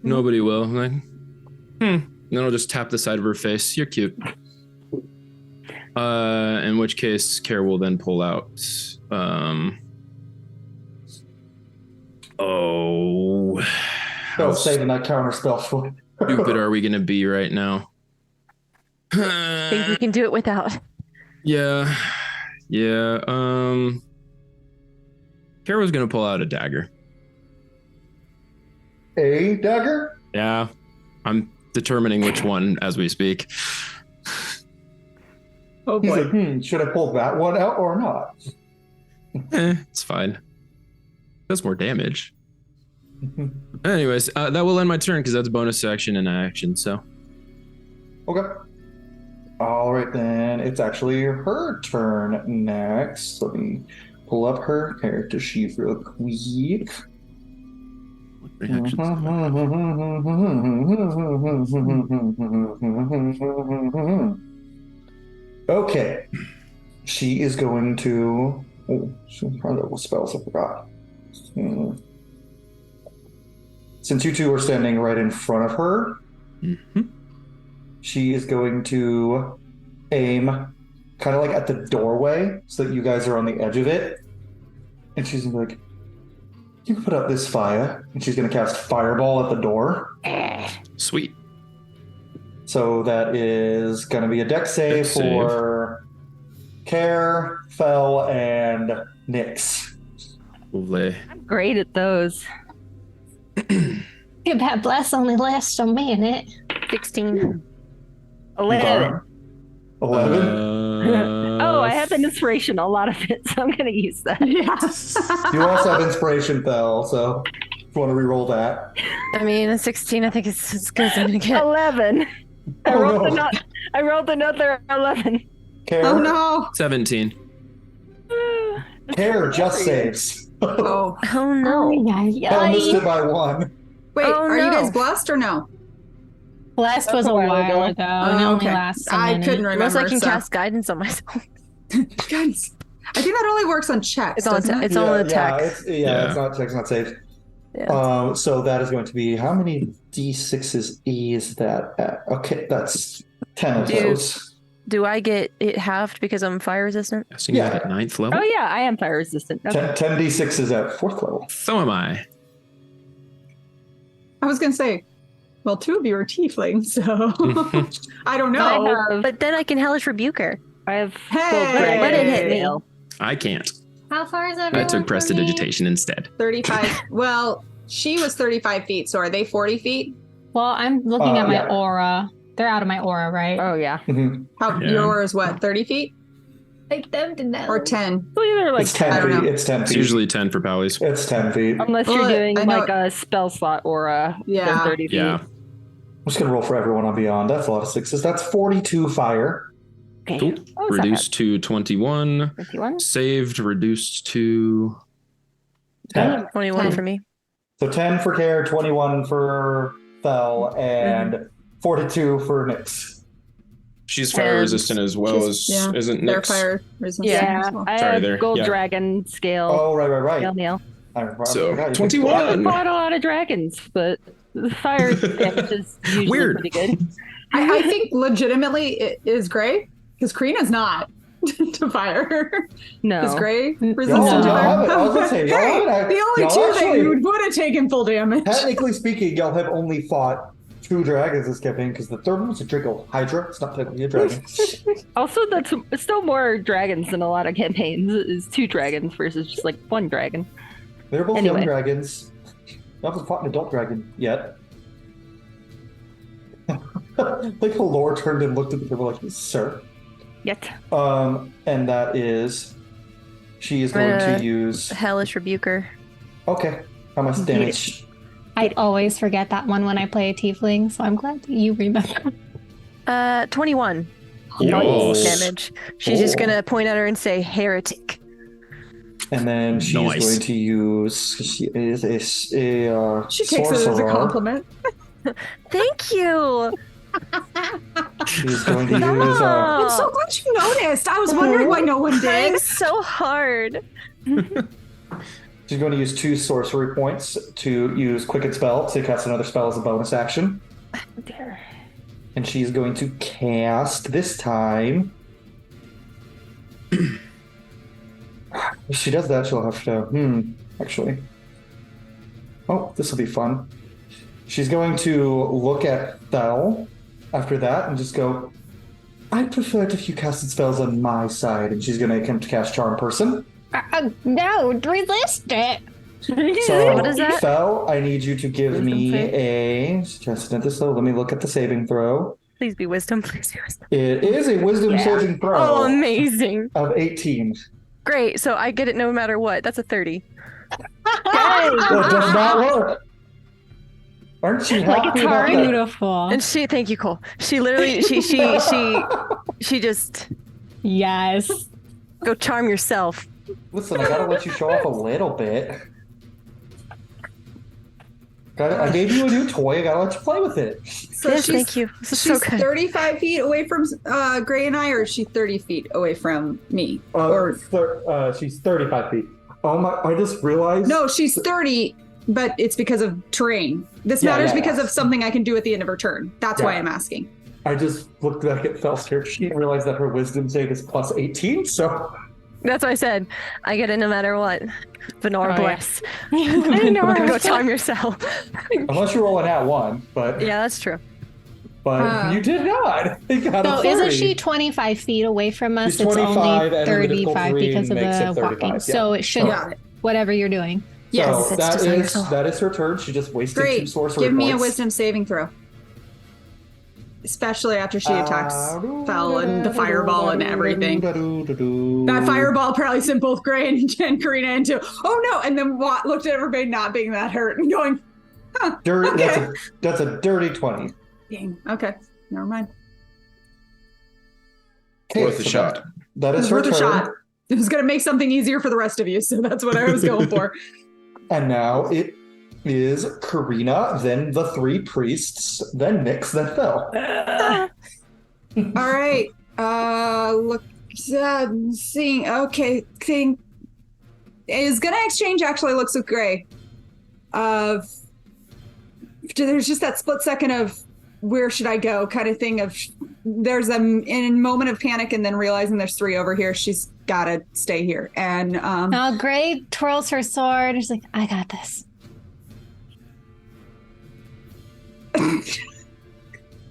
Nobody will. I'm like, Then I'll just tap the side of her face. You're cute. In which case, Care will then pull out. How Saving that counterspell for. stupid are we gonna be right now? I think we can do it without. Yeah. Care was gonna pull out a dagger. A dagger? Yeah. I'm determining which one as we speak. Oh He's boy. like, should I pull that one out or not? It's fine. Does more damage. Anyways, that will end my turn because that's bonus action and action. So Okay. All right, then it's actually her turn next. Let me pull up her character sheet real quick. Okay. She is going to. Oh, her little spells, I forgot. Since you two are standing right in front of her, she is going to aim kind of like at the doorway so that you guys are on the edge of it. And she's gonna be like, "You can put out this fire." And she's gonna cast Fireball at the door. sweet. So that is gonna be a dex save Dex save. for Care, Fel, and Nyx. Lovely. I'm great at those. If that bless only lasts a minute. 16. 11. 11. Oh, I have an inspiration, a lot of it, so I'm going to use that. Yes. You also have inspiration, Fel, so you want to re-roll that? I mean, a 16, I think it's as good as I'm gonna get. 11. I Oh, rolled no. I rolled another 11. Care, Oh no. 17. Care just saves. Oh. Oh no. I missed it by 1. Wait, Oh, are you no. guys blessed or no? Blessed was a while ago. And only lasts a I minute. couldn't remember. Unless I can so. cast guidance on myself. Guys, I think that only works on checks. It's on doesn't it? it's on attack. It's not checks, not safe. Yeah. So that is going to be, how many D6s is that at? Okay, that's 10 of Dude. those. Do I get it halved because I'm fire resistant? So you Yeah. got at 9th level? Oh yeah, I am fire resistant. Okay. 10 D6s at 4th level. So am I. I was gonna say, well, 2 of you are tieflings, so I don't know. But then I can hellish rebuke her. I have Hey! Let it hit me. I can't. How far is I everyone took from me? prestidigitation instead. 35. Well, she was 35 feet, so are they 40 feet? Well, I'm looking at my yeah. aura. They're out of my aura, right? Oh yeah. Mhm. How Yeah. yours what? 30 feet Like them to know. or 10? So either like It's 10. 10 I don't feet. know. It's 10 It's feet. usually 10 for Pallies. It's 10 feet. I'm Unless you're Well, doing I know- like a spell slot aura, Yeah. then 30 feet. Yeah. just going to roll for everyone on Beyond. That's a lot of 6s. That's 42 fire. Okay. Cool. Oh, it's not Reduced to 21. bad. 21. Saved, reduced to 10. 21 10. for me. So 10 for Care, 21 for Fel, and 42 for Nyx. She's fire And resistant as well as yeah, isn't They're Nyx. fire resistant. Yeah, as well. I Sorry have there. gold Yeah. dragon scale. Oh, right. Nail, nail. So, forgot you 21. picked- I fought a lot of dragons, but the fire damage is usually Weird. pretty good. I think legitimately it is Gray, because Karina's not to fire. No. Is Gray Y'all, resistant to y'all have it. I fire? was gonna say, y'all Hey, have it. the only Y'all 2 that actually- you would have taken full damage. Technically speaking, y'all have only fought 2 dragons this campaign because the third one was a Draco Hydra. It's not technically a dragon. Also, that's it's still more dragons than a lot of campaigns. Is 2 dragons versus just like 1 dragon. They're both Anyway. young dragons. Y'all haven't fought an adult dragon yet. Like the lore turned and looked at the people like, sir. Yet. And that is, she is going to use. Hellish rebuker. Okay, how much damage? I always forget that one when I play a tiefling, so I'm glad that you remember. 21 Yes. damage. She's just Oh. gonna point at her and say heretic. And then she's Nice. going to use. She is a She takes it as a sorcerer. compliment. Thank you. She's going to use. Oh. I'm so glad you noticed. I was wondering why no one Trying did. so hard. She's going to use 2 sorcery points to use Quicken Spell to cast another spell as a bonus action. There. And she's going to cast this time. If she does that, she'll have to. Actually. Oh, this will be fun. She's going to look at Thel after that and just go, I prefer it if you casted spells on my side. And she's going to attempt to cast Charm Person. No, resist it. So, What is that? Fel, I need you to give Wisdom me save? a. Just at this, so let me look at the saving throw. Please be wisdom. Please be wisdom. It is a wisdom saving throw Oh, amazing. of 18. Great. So I get it no matter what. That's a 30. That does not work. Aren't you Like happy it's about that? beautiful. And thank you, Cole. She literally, she just Yes. go charm yourself. Listen, I gotta let you show off a little bit. I gave you a new toy. I gotta let you play with it. So Yes, she's, thank you. This is she's so good. 35 feet away from Gray and I, or is she 30 feet away from me? Or She's 35 feet. Oh my! I just realized. no, she's 30, but it's because of terrain. This Yeah, matters yeah, because yeah. of something I can do at the end of her turn. That's why Yeah. I'm asking. I just looked back at Fel's here. She didn't realize that her wisdom save is plus 18. So That's what I said. I get it no matter what. Venora Oh, yeah. bless. Venora Go charm yourself. unless you're rolling at 1, but Yeah, that's true. you did not. You got a So 30. isn't she 25 feet away from us? She's It's 25, only and then the difficult 35 three because of makes it the 35, walking. yeah. So it should, Got it. whatever you're doing. Yes. So It's just on yourself. that is her turn. She just wasted 2 Great. sorcery Give me a points. wisdom saving throw. especially after she attacks Fel and the fireball and everything. That fireball probably sent both Gray and Karina into, oh no, and then looked at everybody not being that hurt and going, huh, Dirty, okay. that's a dirty 20. Dang. Okay, never mind. Okay, Worth a so shot. That is It's her worth a turn. shot. It was going to make something easier for the rest of you, so that's what I was going for. And now it is Karina, then the 3 priests, then Nyx, then Fel. All right. Look, seeing. Okay, thing is gonna exchange. Actually, looks with Gray. There's just that split second of where should I go, kind of thing. Of there's a moment of panic, and then realizing there's 3 over here. She's gotta stay here. And Now Gray twirls her sword. She's like, I got this.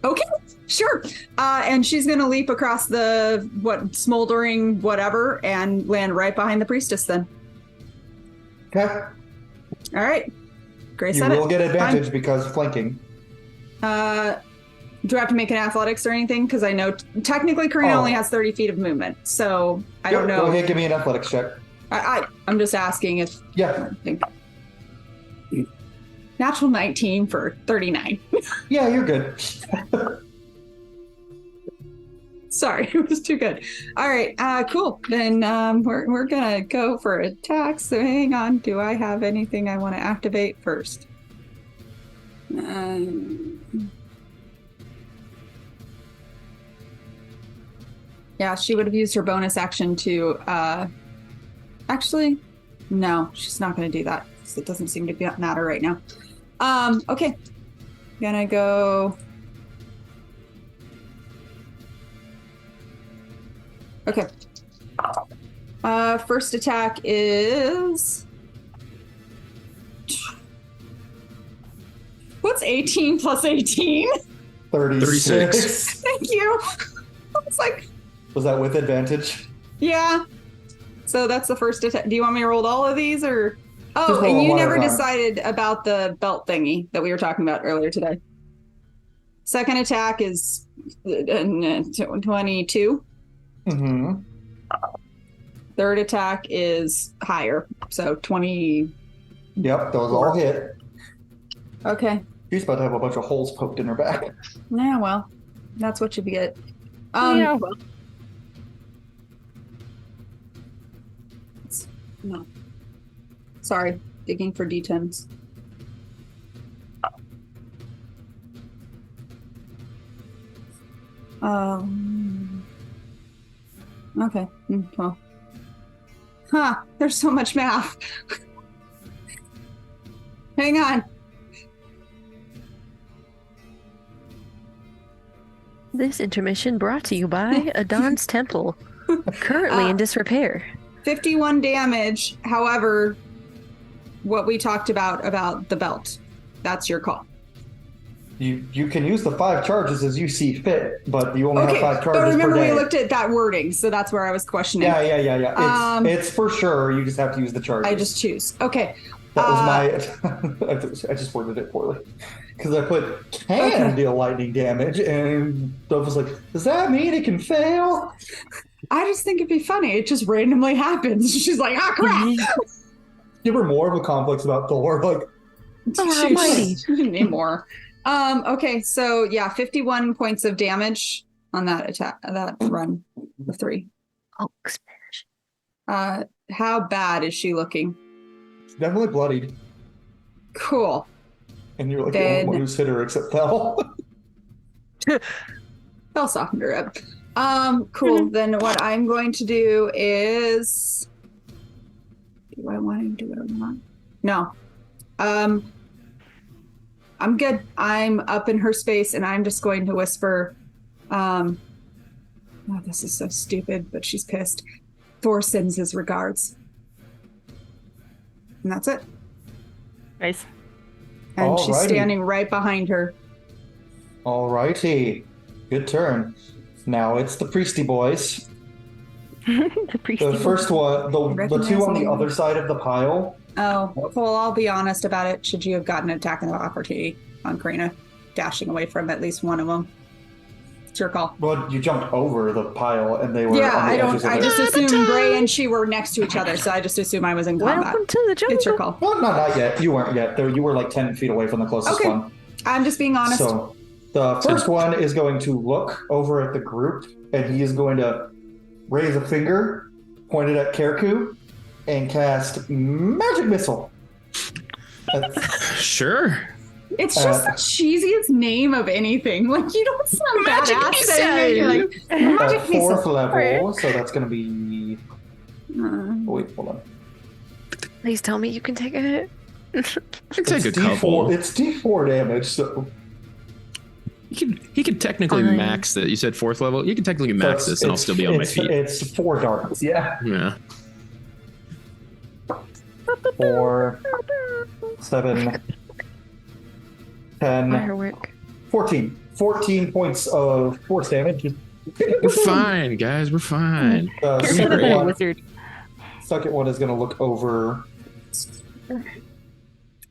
Okay, sure. And she's gonna leap across the smoldering whatever and land right behind the priestess. Then. Okay. All right. Gray You said will it. get advantage because flanking. Do I have to make an athletics or anything? Because I know technically Karina only has 30 feet of movement, so I don't know. Go ahead, give me an athletics check. I'm just asking if. Yeah. Natural 19 for 39. Yeah, you're good. Sorry, it was too good. All right, cool. Then we're gonna go for attacks. So hang on. Do I have anything I want to activate first? Yeah, she would have used her bonus action to. Actually, no, she's not going to do that. It doesn't seem to matter right now. Okay, gonna go. Okay. First attack is. What's 18 plus 18? 36. Thank you. I was like, Was that with advantage? yeah. So that's the first attack. Do you want me to roll all of these or? Just Oh, roll and them you one at never a time. decided about the belt thingy that we were talking about earlier today. Second attack is 22. Mm-hmm. Third attack is higher, so 20. Yep, those all hit. Okay. She's about to have a bunch of holes poked in her back. Yeah, well, that's what you get. Yeah, well. No. Sorry, digging for D10s. Okay. Well. Huh, there's so much math. Hang on. This intermission brought to you by Adon's Temple, currently in disrepair. 51 damage. However, what we talked about the belt, that's your call. You can use the 5 charges as you see fit, but you only have 5 charges but remember per day. we looked at that wording, so that's where I was questioning. Yeah. It's for sure. You just have to use the charges. I just choose. Okay. That was my. I just worded it poorly because I put can deal lightning damage, and Dove was like, "Does that mean it can fail?" I just think it'd be funny. It just randomly happens. She's like, ah, crap. Give her more of a complex about Thor. Like, Almighty. Need more. Okay, so yeah, 51 points of damage on that attack, that run of 3. Oh, smash. How bad is she looking? definitely bloodied, Cool. and you're like the Then- only one who's hit her except Fel. I'll soften her up. Cool. Then what I'm going to do is, do I want to do it or not? No. I'm good. I'm up in her space, and I'm just going to whisper. Oh, this is so stupid, but she's pissed. Thor sends his regards, and that's it. Nice. And she's Alrighty. standing right behind her. Alrighty, good turn. Now it's the priesty boys. The priest. The first one, the two Recognize on the them. other side of the pile. Oh, well, I'll be honest about it. Should you have gotten an attack of opportunity on Karina, dashing away from at least one of them? It's your call. Well, you jumped over the pile and they were Yeah, on the I don't. edges of I it. just assumed Gray and she were next to each other, so I just assumed I was in combat. Welcome to the jungle. It's your call. Well, not yet. You weren't yet. You were like 10 feet away from the closest Okay. one. I'm just being honest. So the first one is going to look over at the group and he is going to raise a finger pointed at Kerku and cast Magic Missile. Sure. It's just the cheesiest name of anything. Like, you don't sound Magic badass missile. saying it. You're like, magic At 4th missile. level, so that's going to be... Wait, hold on. Please tell me you can take a hit. Take a It's couple. It's D4 damage, so... He could technically Fine. max it. You said 4th level. You can technically max So this, and I'll still be on my feet. It's 4 darts, yeah. Yeah. 4, 7, 10, Firework. 14. 14 points of force damage. We're fine, guys. We're fine. The You're second a one, wizard. second one is going to look over at Spent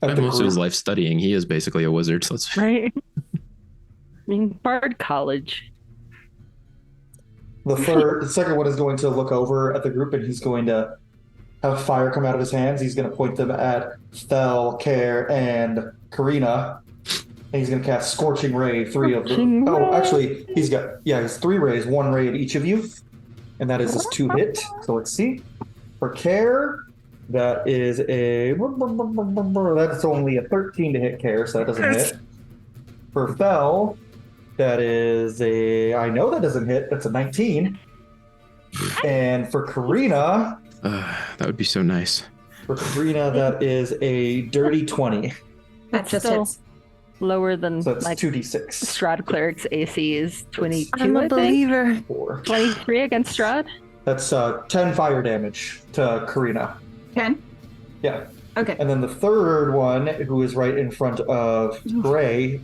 the most of his group. life studying. He is basically a wizard, so it's Right? I mean, Bard College. The second one is going to look over at the group and he's going to have fire come out of his hands. He's going to point them at Fel, Care, and Karina. And he's going to cast Scorching Ray, 3 of them. Oh, actually, he's 3 rays, 1 ray at each of you. And that is his 2 hit. So let's see. For Care, that is that's only a 13 to hit Care, so that doesn't hit. For Fel, that is I know that doesn't hit, that's a 19. And for Karina, that would be so nice. that is a dirty 20. That just Still hits. lower than So that's my 2d6. Strahd cleric's AC is 22. I'm a I think. believer. 4. 23 against Strahd. That's 10 fire damage to Karina. 10? Yeah. Okay. And then the third one, who is right in front of Gray,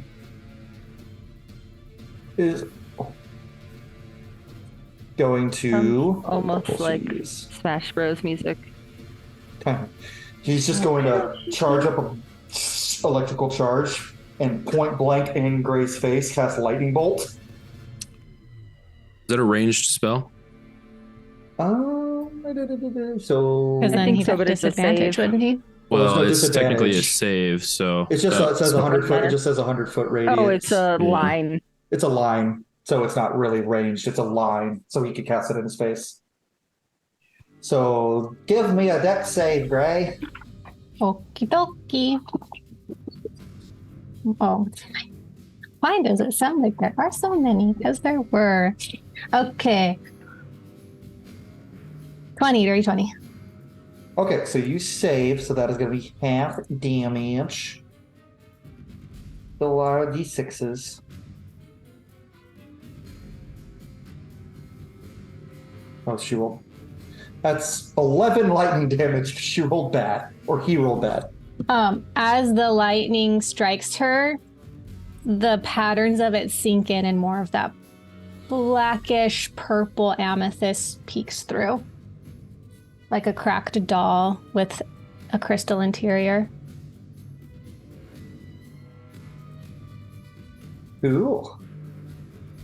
is going to Almost like jeez. Smash Bros. Music. He's just going to charge up a electrical charge and point blank in Gray's face, cast Lightning Bolt. Is that a ranged spell? So Because then think he'd so, have but it's a disadvantage, save. wouldn't he? Well, Well, there's no it's technically a disadvantage. save, so it's just it says 100 foot. It just says 100-foot radius. Oh, it's a Yeah. line. It's a line, so it's not really ranged. It's a line, so he could cast it in his face. So give me a dex save, Gray. Okie dokie. Oh, why does it sound like there are so many? Because there were. Okay. 20, dirty 20. Okay, so you save, so that is going to be half damage. A lot of d6s. Oh, she rolled. That's 11 lightning damage. She rolled bad, or he rolled bad. As the lightning strikes her, the patterns of it sink in and more of that blackish purple amethyst peeks through. Like a cracked doll with a crystal interior. Cool.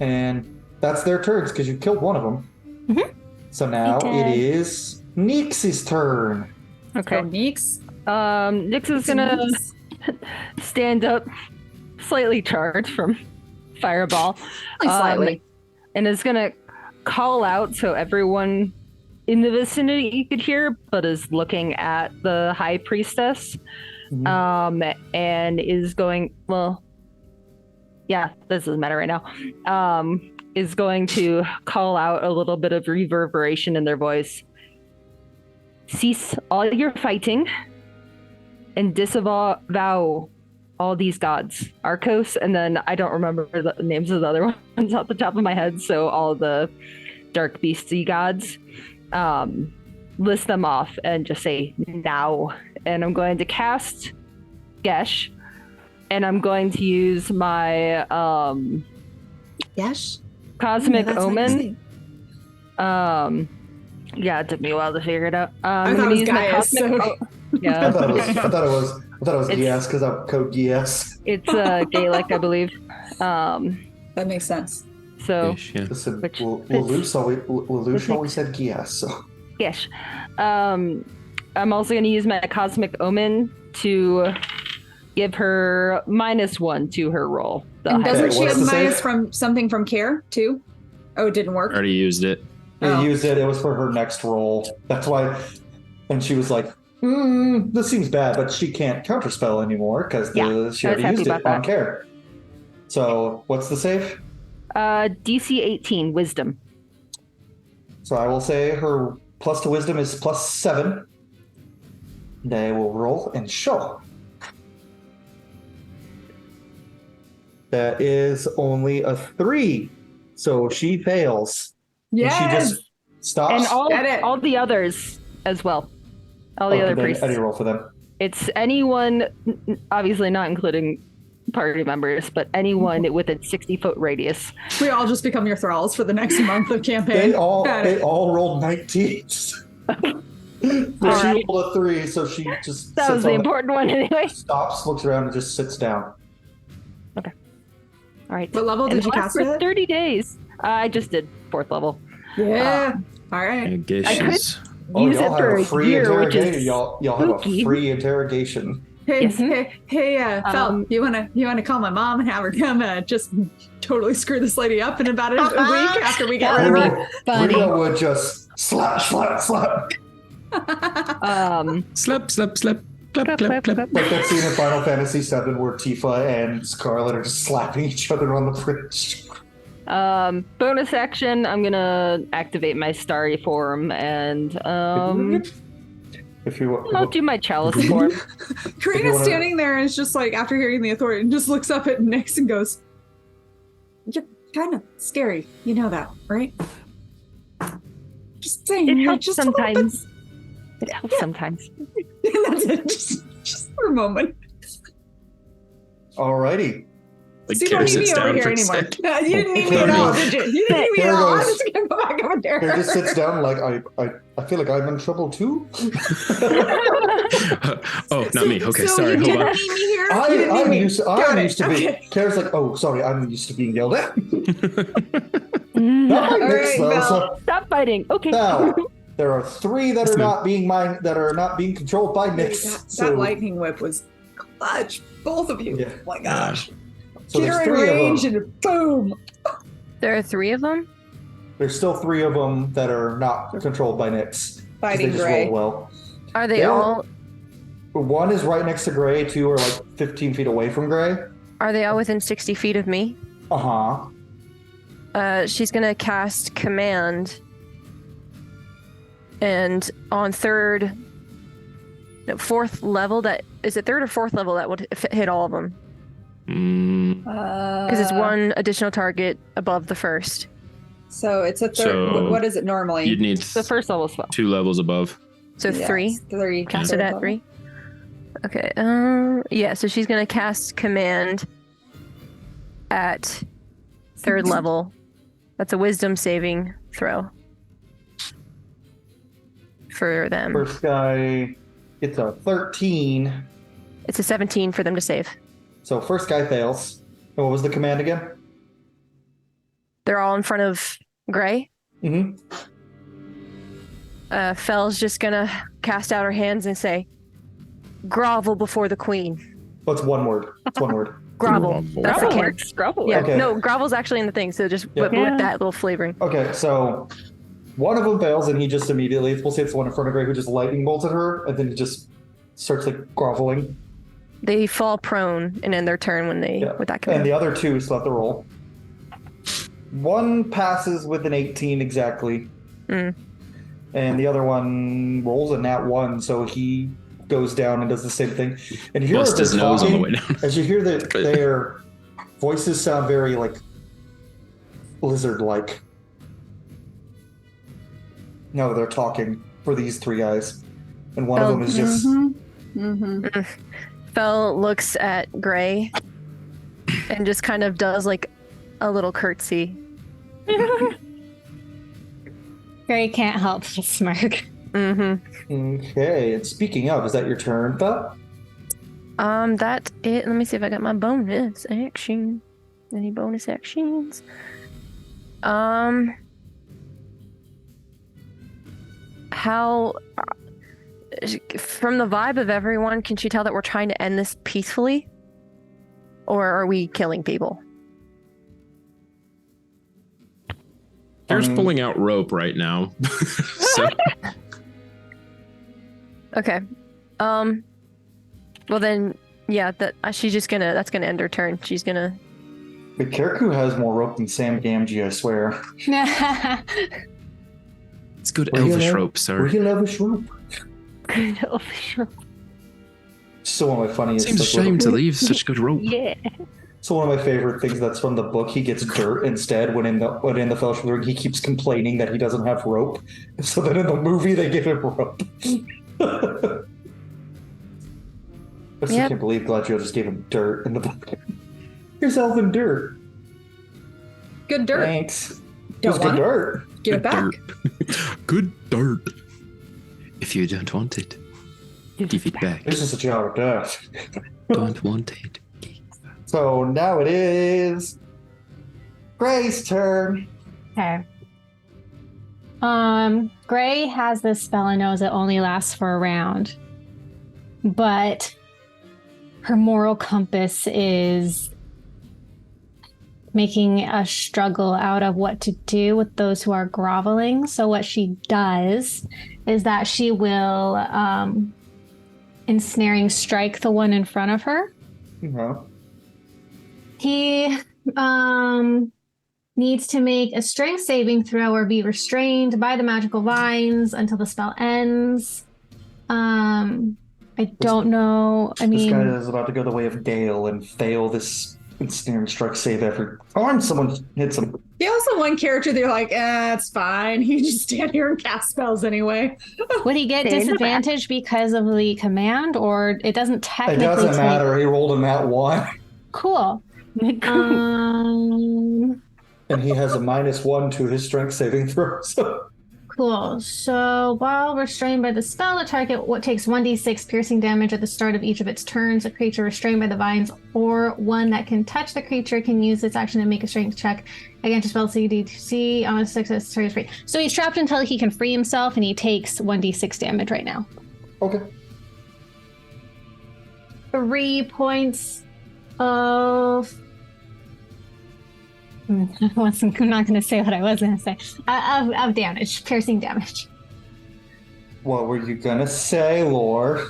And that's their turns because you killed one of them. Mhm. So now We it did. is Neex's turn. Okay. So Neeks. Nix is gonna stand up, slightly charged from Fireball. Slightly. And is gonna call out so everyone in the vicinity could hear, but is looking at the High Priestess. And is going, well, yeah, this doesn't matter right now. Is going to call out a little bit of reverberation in their voice. Cease all your fighting and disavow all these gods. Arcos, and then I don't remember the names of the other ones off the top of my head, so all the dark beastie gods. List them off and just say now. And I'm going to cast Gesh, and I'm going to use my Yes. Cosmic That's Omen. nice. Yeah, it took me a while to figure it out. I I'm thought gonna it was use my Gaius, Cosmic. so- I Yeah, thought it was It's- Gias because I'm code Gias. it's Gaelic, I believe. That makes sense. So, Yeah. Listen, Which Lelouch always said yes. So. yes. I'm also going to use my Cosmic Omen to give her -1 to her roll. And doesn't she what's have the minus save? from something from care too? Oh, it didn't work. Already used it. Yeah, Oh. used it. It was for her next roll. That's why. And she was like, this seems bad, but she can't counterspell anymore because she I was already happy used about it on that. care. So what's the save? DC 18 Wisdom. So I will say her plus to wisdom is +7. They will roll and show. That is only a 3. So she fails. Yes. And she just stops. And Get it. all the others as well. All the Okay, other then priests. Eddie roll for them. It's anyone, obviously not including party members, but anyone within 60-foot radius. We all just become your thralls for the next month of campaign. They all Got it. rolled 19s. But she right. rolled a 3, so she just That sits was the on important one anyway. stops, looks around, and just sits down. All right. What level And did you it lasts cast it for at? 30 days. I just did 4th level. Yeah. All right. I guess I could- she's Use it y'all for have a a free year, which interrogation. is Y'all have a spooky. free interrogation. Hey, Yes. hey, Fel, you wanna call my mom and have her come just totally screw this lady up in about a week after we get rid of her? Funny. Rita would just slap. slap, slap, slap, clap, clap, clap. Like that scene in Final Fantasy VII where Tifa and Scarlet are just slapping each other on the bridge. Bonus action, I'm gonna activate my starry form and If you I'll do my chalice form. Karina's wanna- standing there and is just like, after hearing the authority, and just looks up at Nyx and goes, "You're kind of scary. You know that, right?" Just saying. It you're helps just a little bit- sometimes. It helps sometimes. That's it. Just for a moment. Alrighty. Like So you don't Kara need me sits over down here for a anymore. sec. You didn't need me Kara at all, goes- did you? You didn't need me at Kara all. I'm goes- just gonna go back over there. He just sits down like, I feel like I'm in trouble too. Oh, not me. Okay, so sorry. You Hold didn't on. need me here. You didn't need I'm me. used Got I'm it. used to being. Okay. Kara's like, oh, sorry, I'm used to being yelled at. Stop Not my All Nyx, right, though. Val. So fighting. Okay. now there are 3 that Yes, are ma'am. not being controlled by Nyx. That So lightning whip was clutch. Both of you. Yeah. Oh my gosh. so Get there's her in 3 range of them. and boom. There are 3 of them. There's still 3 of them that are not controlled by Nyx. 'cause Fighting they just Gray. rolled well. Are they Yeah. all? 1 is right next to Gray. 2 are like 15 feet away from Gray. Are they all within 60 feet of me? She's gonna cast command, and on 4th level, that is it 3rd or 4th level that would hit all of them because it's 1 additional target above the 1st. So it's a third. So what is it normally? You'd need The first level spell. 2 levels above. So Yes, 3. 3. Cast it at 3. Okay. Yeah. So she's gonna cast command at 3rd level. That's a wisdom saving throw for them. First guy gets a 13. It's a 17 for them to save. So first guy fails. And what was the command again? They're all in front of Gray. Mm-hmm. Fel's just gonna cast out her hands and say, "Grovel before the queen." What's one word? It's one word. Grovel. Grovel. That's the Grovel can. works. Grovel Yeah. works. Okay. No, grovel's actually in the thing. So just Yeah. with that little flavoring. Okay, so one of them fails, and he just immediately, we'll say it's the one in front of Gray who just lightning bolts at her, and then he just starts like groveling. They fall prone and end their turn when they with that And command. the other 2 still have to roll. 1 passes with an 18 exactly. Mm. And the other one rolls a nat 1, so he goes down and does the same thing. And you hear Bust his they're nose on the talking, way down. as you hear that their voices sound very like lizard-like. No, they're talking for these 3 guys. And one of them is just Fel looks at Gray and just kind of does like a little curtsy. Gray can't help but smirk. Mm-hmm. okay. And speaking of, is that your turn, Belle? That it. Let me see if I got my bonus action. Any bonus actions? How, from the vibe of everyone, can she tell that we're trying to end this peacefully? Or are we killing people? You're pulling out rope right now. So Okay. Well then, yeah, that's gonna end her turn. She's gonna. But Keriku has more rope than Sam Gamgee, I swear. it's good Where you elvish live? rope, sir. Where you elvish rope? Official. So one of my funniest. Seems a shame to leave such good rope. Yeah. So one of my favorite things that's from the book, he gets dirt instead. When in the Fellowship of the Ring, he keeps complaining that he doesn't have rope. So then in the movie, they give him rope. I still Yep. can't believe Galadriel just gave him dirt in the book. Here's elven dirt. Good dirt. Thanks. Don't Just good want it? dirt. Give it back. Dirt. Good dirt. If you don't want it, give it back. This is a jar of dirt. Don't want it. So now it is Gray's turn. Okay. Gray has this spell and knows it only lasts for a round. But her moral compass is making a struggle out of what to do with those who are groveling. So what she does is that she will ensnaring strike the one in front of her. Uh-huh. He needs to make a strength saving throw or be restrained by the magical vines until the spell ends. I don't know. I This guy mean, is about to go the way of Gale and fail this ensnaring strike save every time someone hits him. They also one character they're like, it's fine. You just stand here and cast spells anyway. would he get Stay in the back. disadvantage because of the command, or it doesn't It technically doesn't take- matter. He rolled a nat 1, Cool. and he has a -1 to his strength saving throw. So Cool. So while restrained by the spell, the target takes 1d6 piercing damage at the start of each of its turns. A creature restrained by the vines or one that can touch the creature can use its action to make a strength check against a spell CDC on a success target free. So he's trapped until he can free himself, and he takes 1d6 damage right now. okay. 3 points of... I'm not going to say what I was going to say. Of damage, piercing damage. What were you gonna say, Lore?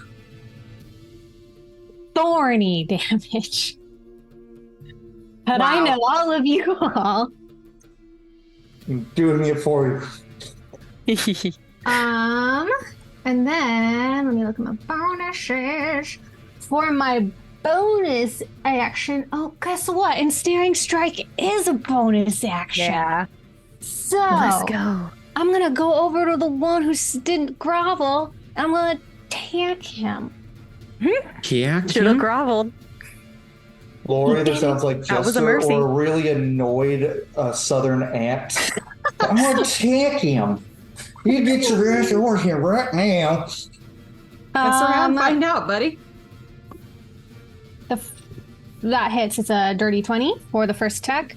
Thorny damage. But I Wow. know all of you all. I'm doing it for you. And then let me look at my bonuses. For my bonus action, oh, guess what? Ensnaring Strike is a bonus action. Yeah. So Let's go. I'm gonna go over to the one who didn't grovel. And I'm gonna attack him. Kiak? Should have groveled. Lore either sounds like That was a Jester mercy. or a really annoyed southern aunt. I'm gonna attack him. You get your ass over here right now. Mess around, find out, buddy. That hits. It's a dirty 20 for the first attack.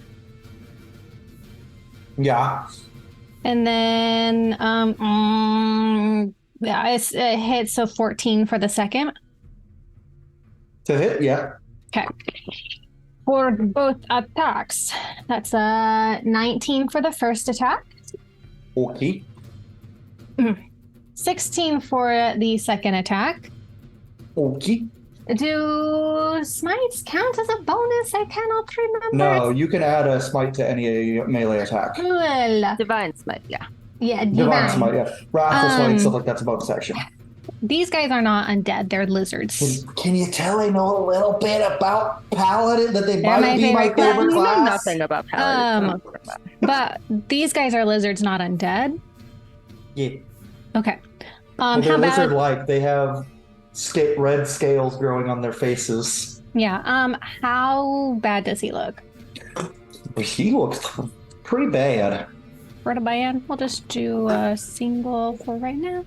Yeah. And then, yeah, it hits, so 14 for the second. To hit, yeah. Okay. For both attacks, that's 19 for the first attack, Okay. 16 for the second attack. Okay. Do smites count as a bonus? I cannot remember. No, you can add a smite to any melee attack. Cool. Divine Smite, yeah. Yeah, Divine divine. smite, yeah. Wrathful smite, stuff like that's a bonus action. These guys are not undead. They're lizards. Can you tell I know a little bit about Paladin, that they They're might my be my favorite class. favorite You know class? nothing about paladins. But these guys are lizards, not undead. Yeah. Okay. Well, How they're about... lizard-like. They have red scales growing on their faces. Yeah. How bad does he look? He looks pretty bad. For the band, we'll just do a single for right now.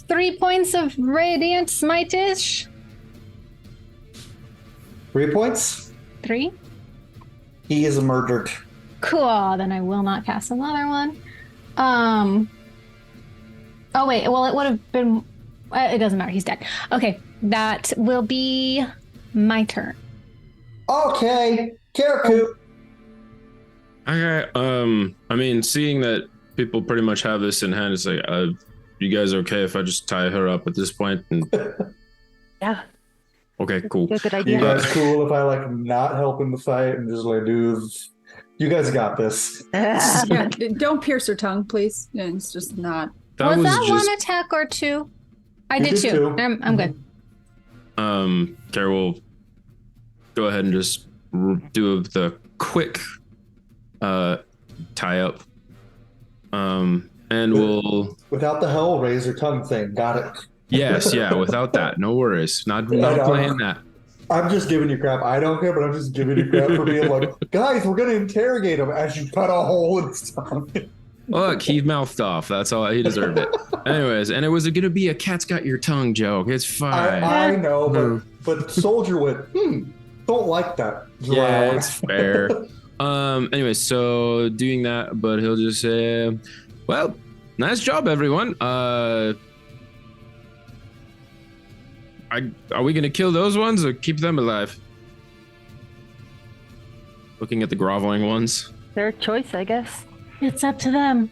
3 points of radiant smite-ish. 3 points. 3. He is murdered. Cool. Then I will not cast another one. Oh wait. Well, it would have been. It doesn't matter. He's dead. Okay, that will be my turn. Okay, Karaku. Okay. I mean, seeing that people pretty much have this in hand, it's like, you guys okay if I just tie her up at this point? And... Yeah. Okay, cool. Good You idea. guys cool if I like not help in the fight and just like do? You guys got this. Yeah, don't pierce her tongue, please. Yeah, it's just not. Was that just... one attack or two? I You did did two. two. I'm good. Kara will go ahead and just do the quick tie up. And we'll Without the Hellraiser tongue thing. Got it. yes, yeah, without that. No worries. Not playing that. I'm just giving you crap. I don't care, but I'm just giving you crap for being like, guys, we're gonna interrogate him as you cut a hole in his tongue. Look, he mouthed off. That's all. He deserved it. Anyways, and it was gonna be a cat's got your tongue joke. It's fine. I know, but Soldier went, don't like that. Yeah, it's fair. Anyway, so doing that, but he'll just say, well, nice job, everyone. Are we gonna kill those ones or keep them alive? Looking at the groveling ones. Their choice, I guess. It's up to them.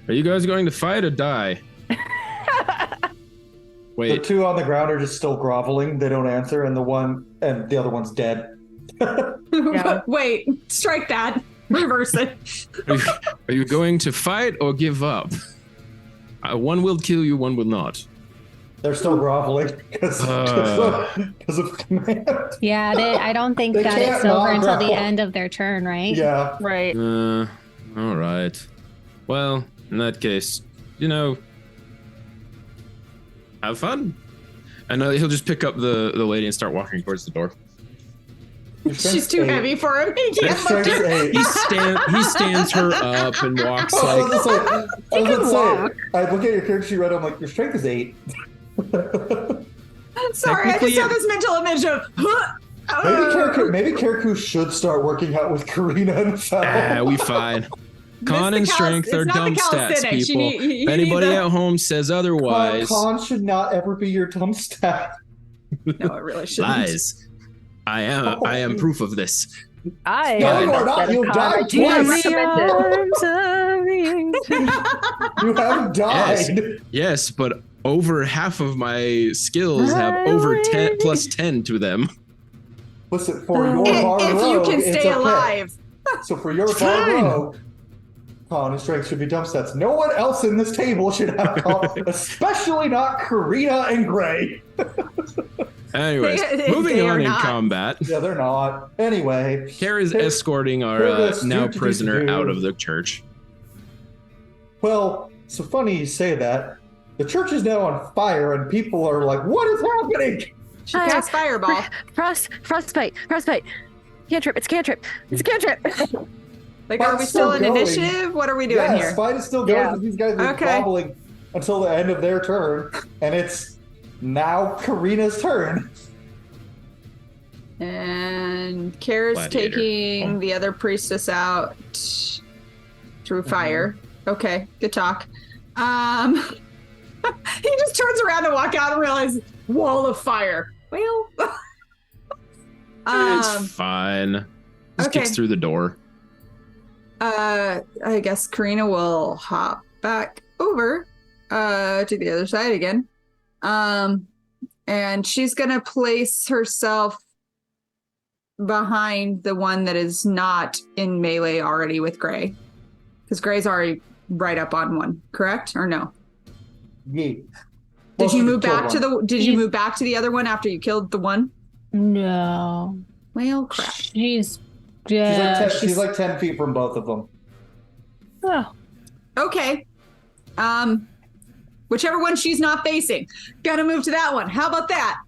Are you guys going to fight or die? The Wait. two on the ground are just still groveling. They don't answer, and the other one's dead. Yeah. Wait, strike that. Reverse it. Are you going to fight or give up? One will kill you, one will not. They're still groveling because of command. Yeah, I don't think They that can't it's over not until the grovel. end of their turn, right? Yeah. Right. All right. Well, in that case, have fun. And he'll just pick up the lady and start walking towards the door. She's too heavy for him. He Your can't strength lift is her. 8. He stands her up and walks I like. was gonna say, I look at your character sheet, I'm like, your strength is 8. Sorry, I just have this mental image of. Maybe Karaku should start working out with Karina and Fel. We fine. Con and strength are it's not the dumb stats, calisthenics. people. You need If anybody the- at home says otherwise, Con should not ever be your dumb stat. No, it really shouldn't. lies. I am proof of this. I No, you are not. You died do not twice. recommend it. You haven't died. Yes, but over half of my skills have over 10 plus 10 to them. Listen, for your bar If you rogue, can it's stay okay. alive. So for your bar Fine. rogue, con and strength should be dumb stats. No one else in this table should have con, especially not Karina and Gray. Anyways, They moving are on in not. combat. Yeah, they're not. Anyway, Kara's escorting our now prisoner out of the church. well, so funny you say that. The church is now on fire, and people are like, "What is happening?" She cast fireball. Frostbite. Cantrip. It's cantrip. Like, are we Fight's still in going. initiative? What are we doing Yes, here? fight is still going Yeah. because these guys are Okay. groveling until the end of their turn, and it's now Karina's turn. And Kara's Gladiator. taking the other priestess out through fire. Okay, good talk. He just turns around to walk out and realizes wall of fire. Well, It's fine. Just okay. gets through the door. I guess Karina will hop back over to the other side again. And she's gonna place herself behind the one that is not in melee already with Gray. Because Gray's already right up on one, correct? Or no? Yeah. Did you move Kill back to one. the you move back to the other one after you killed the one? No. Well, crap. She's She's like 10 feet from both of them. Oh. Okay. Whichever one she's not facing. Gonna move to that one. How about that?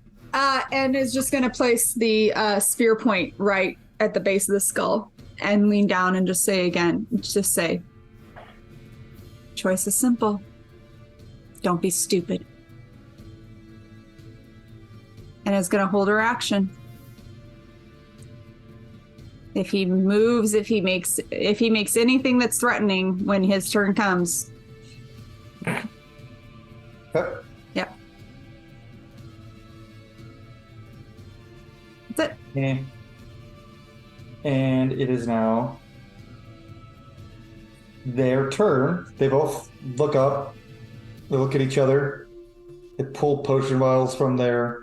And is just gonna place the spear point right at the base of the skull and lean down and just say, choice is simple. Don't be stupid. And is gonna hold her action. If he moves, if he makes anything that's threatening when his turn comes. Okay. Yep. That's it. Yeah. And it is now their turn. They both look up. They look at each other. They pull potion vials from there,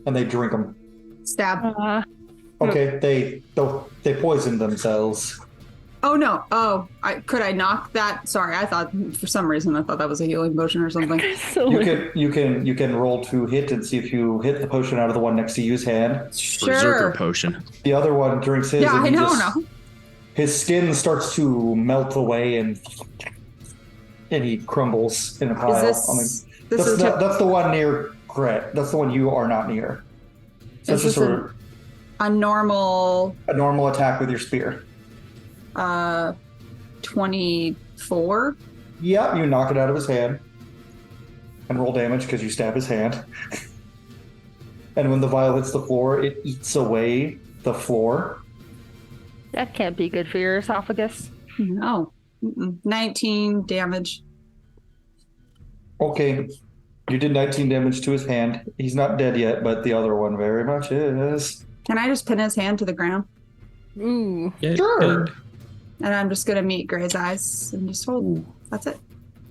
and they drink them. Stab. Okay, they poison themselves. Oh no! Oh, could I knock that? Sorry, I thought for some reason that was a healing potion or something. You can roll to hit and see if you hit the potion out of the one next to you's hand. Sure. Berserker potion. The other one drinks his. Yeah, and I he know. just- No. His skin starts to melt away and he crumbles in a pile. Is this That's the one near Gret. That's the one you are not near. So Is it's just this sort of a normal a normal attack with your spear. 24? Yeah, you knock it out of his hand and roll damage because you stab his hand. And when the vial hits the floor, it eats away the floor. That can't be good for your esophagus. No. 19 damage. Okay, you did 19 damage to his hand. He's not dead yet, but the other one very much is. Can I just pin his hand to the ground? Ooh. Yeah, Sure. And I'm just gonna meet Gray's eyes and just hold. That's it.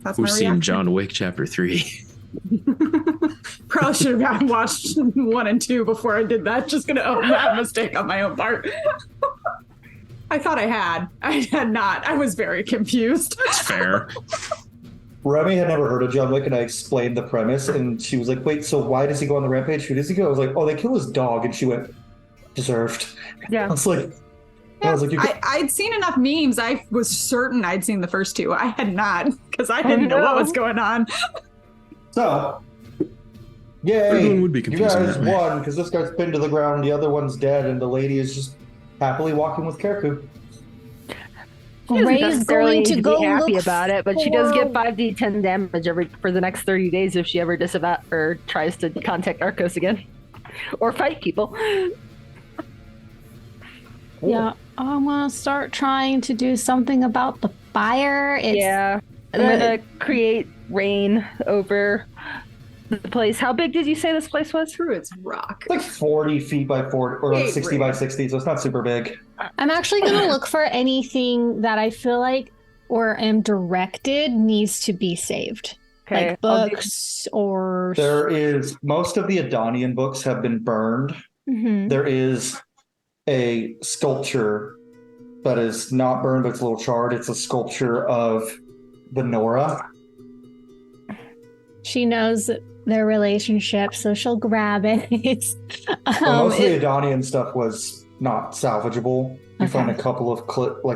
That's We've my seen reaction. John Wick Chapter 3. Probably should have watched 1 and 2 before I did that. Just gonna own that mistake on my own part. I thought I had. I had not. I was very confused. It's fair. Remy had never heard of John Wick, and I explained the premise, and she was like, wait, so why does he go on the rampage? Who does he go? I was like, oh, they kill his dog, and she went, deserved. I Yeah. was like, you could, I'd seen enough memes. I was certain I'd seen the first 2. I had not, because I didn't know what was going on. so, yay, Everyone would be you confusing guys that way. won, because this guy's pinned to the ground, the other one's dead, and the lady is just happily walking with Karaku. She doesn't Ray's necessarily going need to be go happy look about it, but she does for- get 5d10 damage for the next 30 days if she ever disavow or tries to contact Arcos again. Or fight people. Yeah, I'm gonna start trying to do something about the fire. I'm gonna create rain over the place. How big did you say this place was? Through its rock. It's like 40 feet by 40, or Hey, 60 by 60, so it's not super big. I'm actually gonna look for anything that I feel like or am directed needs to be saved. Okay. Like I'll do- books or There is, most of the Adonian books have been burned. Mhm. There is a sculpture that is not burned, but it's a little charred. It's a sculpture of the Nora. She knows their relationship, so she'll grab it. But most of the Adonian stuff was not salvageable. You find a Okay. couple of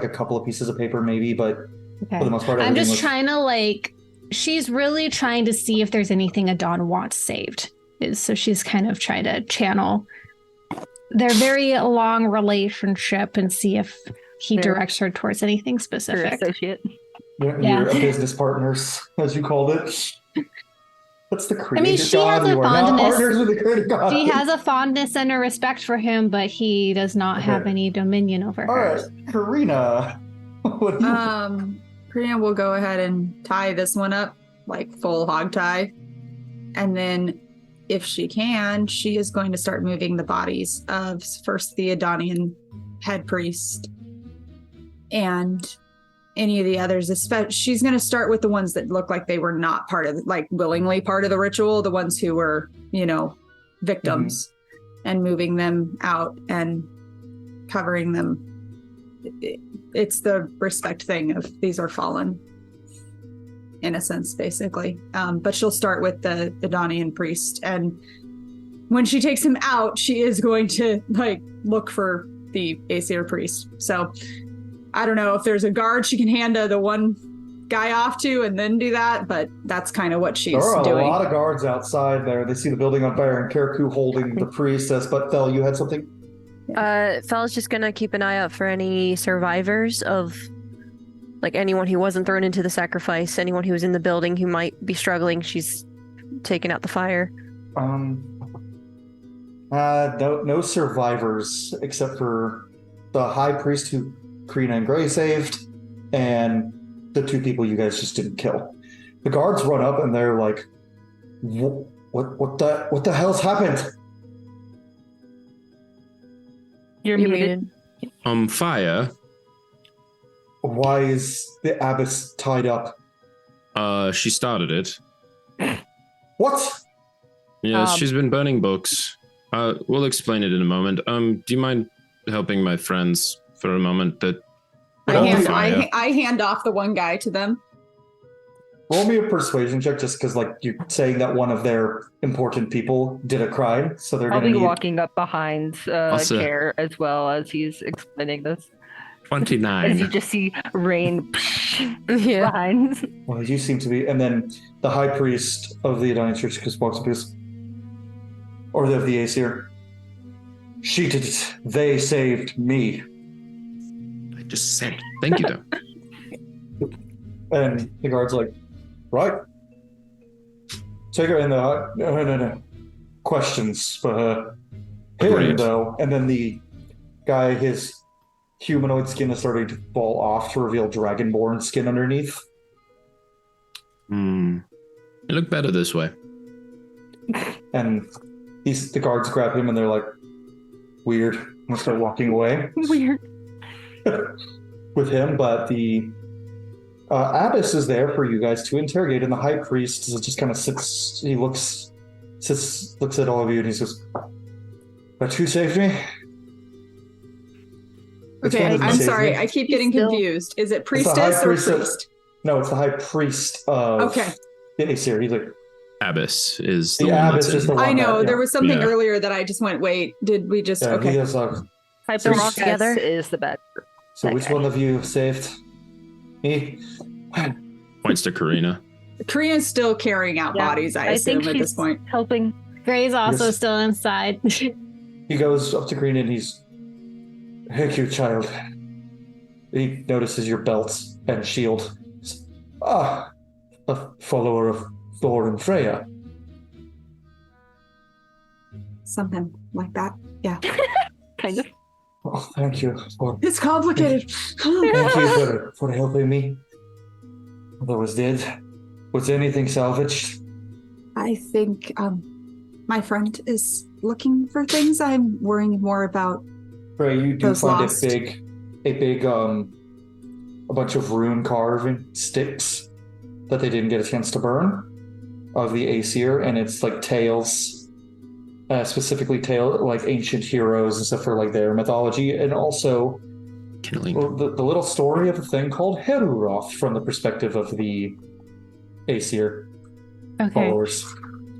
a couple of pieces of paper, maybe, but okay. for the most part, I'm everything just was- trying to she's really trying to see if there's anything Adon wants saved. So she's kind of trying to channel their very long relationship and see if he Fair. directs her towards anything Her specific. associate. Your Yeah. business partners, as you called it. That's the creative mean, she god. has a You are not fondness- partners with the creative god. She has a fondness and a respect for him, but he does not have Okay. any dominion over All her. right, Karina. What do you Karina will go ahead and tie this one up, like full hog tie. And then, if she can, she is going to start moving the bodies of first the Adonian head priest and any of the others. She's going to start with the ones that look like they were not part of, willingly part of the ritual, the ones who were, victims, and moving them out and covering them. It's the respect thing of these are fallen innocents, basically. But she'll start with the Adonian priest, and when she takes him out, she is going to look for the Aesir priest. So I don't know if there's a guard she can hand the one guy off to and then do that, but that's kind of what she's There are doing. a lot of guards outside there. They see the building on fire and Karaku holding the priestess. But Fel, you had something? Fel's just gonna keep an eye out for any survivors of anyone who wasn't thrown into the sacrifice, anyone who was in the building who might be struggling. She's taken out the fire. No survivors except for the high priest who Karina and Gray saved, and the 2 people you guys just didn't kill. The guards run up and they're like, what the hell's happened? You're muted. Fire. Why is the abbess tied up? She started it. What? Yes, she's been burning books. We'll explain it in a moment. Do you mind helping my friends for a moment? That I hand off the one guy to them. Roll me a persuasion check, just because like you're saying that one of their important people did a crime, so they're I'll going to be walking up behind Care as well as he's explaining this. 29. As you just see rain Yeah. behind. Well, you seem to be, and then the high priest of the United Church just walks up, or of the Aesir. She did it. They saved me. I just said thank you, though. And the guard's like, right. Take her in the no. Questions for her. Him, Agreed. though. And then the guy, his humanoid skin is starting to fall off to reveal dragonborn skin underneath. You look better this way. And the guards grab him and they're like, weird. I'm gonna start walking away Weird. with him, but the abbess is there for you guys to interrogate, and the high priest just kind of sits. He looks at all of you, and he says, "But who saved me?" Which one Okay, of them I'm saved sorry. me? I keep getting Still- confused. Is it It's the high priestess or priest of- priest? No, it's the high priest of Okay. the Aesir. He's like, Abbess is the the one abbess that's is the in. one. I know. that, There was something Yeah. earlier that I just went, wait, did we just. Yeah, he Okay. is, High So we're all priestess together? is the bad. so that which guy. one of you saved me? Points to Karina. Karina's still carrying out Yeah, bodies, I I think assume, at she's this point. helping. Gray's also Yes. still inside. He goes up to Green and he's, "Thank you, child." He notices your belt and shield. Ah, a follower of Thor and Freya. Something like that. Yeah. Kind of. Oh, thank you It's complicated. thank you for helping me. Although I was dead. Was anything salvaged? I think my friend is looking for things. I'm worrying more about. Frey, you do Those find lost. a bunch of rune carving sticks that they didn't get a chance to burn of the Aesir, and it's like tales, specifically like ancient heroes and stuff for like their mythology, and also Kindling. the little story of a thing called Heruroth from the perspective of the Aesir Okay. followers.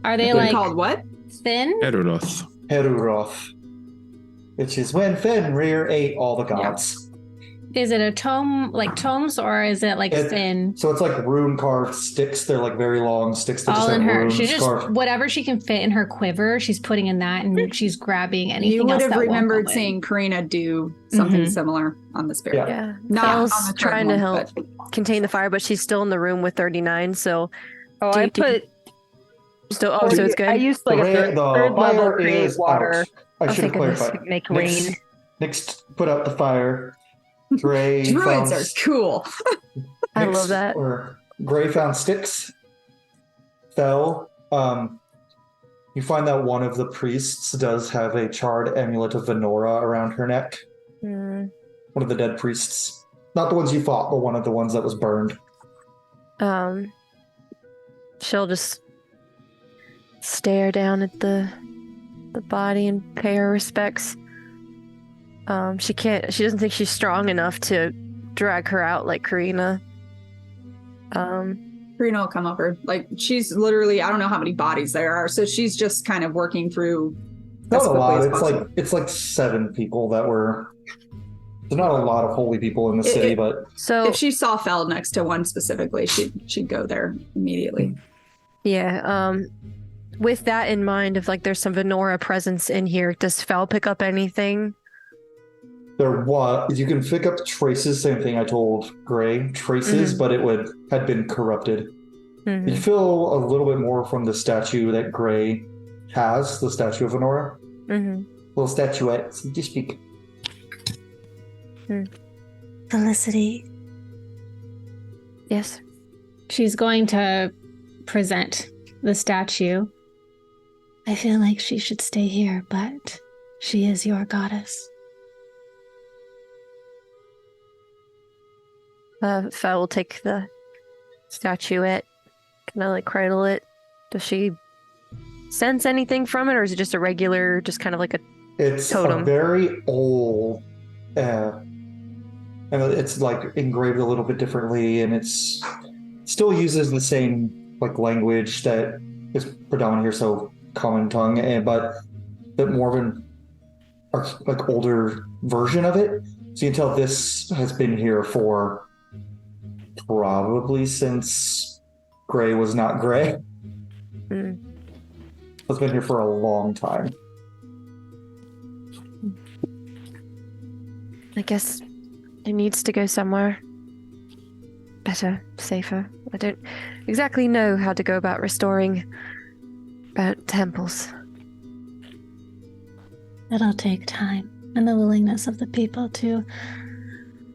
Are they They're like Called what? thin? Eruroth. Heruroth, which is when Fenrir ate all the gods. Is it a tome, like tomes, or is it like It- thin? So it's like rune carved sticks. They're like very long sticks that All just in have her. runes She's just carved. whatever she can fit in her quiver. She's putting in that, and she's grabbing anything You would else have that won't remembered go in. seeing Karina do something Mhm. similar on the spirit. Yeah. Yeah. Not Fel's on the current trying to one, help but- contain the fire, but she's still in the room with 39. So Oh, Do I you- do you- put. still. Oh, so it's good. I used like a third level fire create is water. out. I Oh, should have thank goodness. clarified. Make Nyx- rain. Nyx put out the fire. Gray Druids found, are cool. I Nyx- love that. Or Gray found sticks. Fell. You find that one of the priests does have a charred amulet of Venora around her neck. Mm, One of the dead priests. Not the ones you fought, but one of the ones that was burned. she'll just stare down at the body and pay her respects. She doesn't think she's strong enough to drag her out like Karina. Karina will come over. Like, she's literally, I don't know how many bodies there are, so she's just kind of working through Not as a quickly lot. as It's possible. like 7 people that were. There's not a lot of holy people in the It- city, it- but So If she saw Fell next to one specifically, she'd go there immediately. yeah, with that in mind, if like there's some Venora presence in here, does Fel pick up anything? you can pick up traces. Same thing I told Gray, traces, Mhm. but it had been corrupted. Mhm. You feel a little bit more from the statue that Gray has, the statue of Venora. Mhm. Little statuette, so to speak. Felicity. Yes. She's going to present the statue. I feel like she should stay here, but she is your goddess. Fel will take the statuette, kind of like cradle it. Does she sense anything from it, or is it just a regular, just kind of like a It's totem? a very old, and it's like engraved a little bit differently, and it's still uses the same like language that is predominant here, so common tongue, but more of an like older version of it. So you can tell this has been here for probably since Gray was not Gray. It's been here for a long time. I guess it needs to go somewhere better, safer. I don't exactly know how to go about restoring temples. It'll take time and the willingness of the people to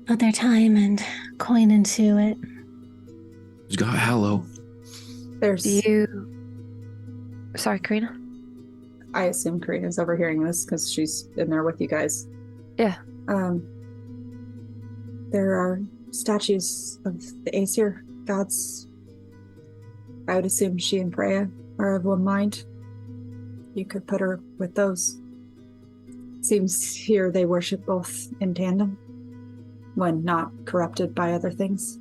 put their time and coin into it. Who's got Hallow? There's. Sorry, Karina? I assume Karina's overhearing this because she's in there with you guys. Yeah. There are statues of the Aesir gods. I would assume she and Freya are of one mind. You could put her with those. Seems here they worship both in tandem, when not corrupted by other things.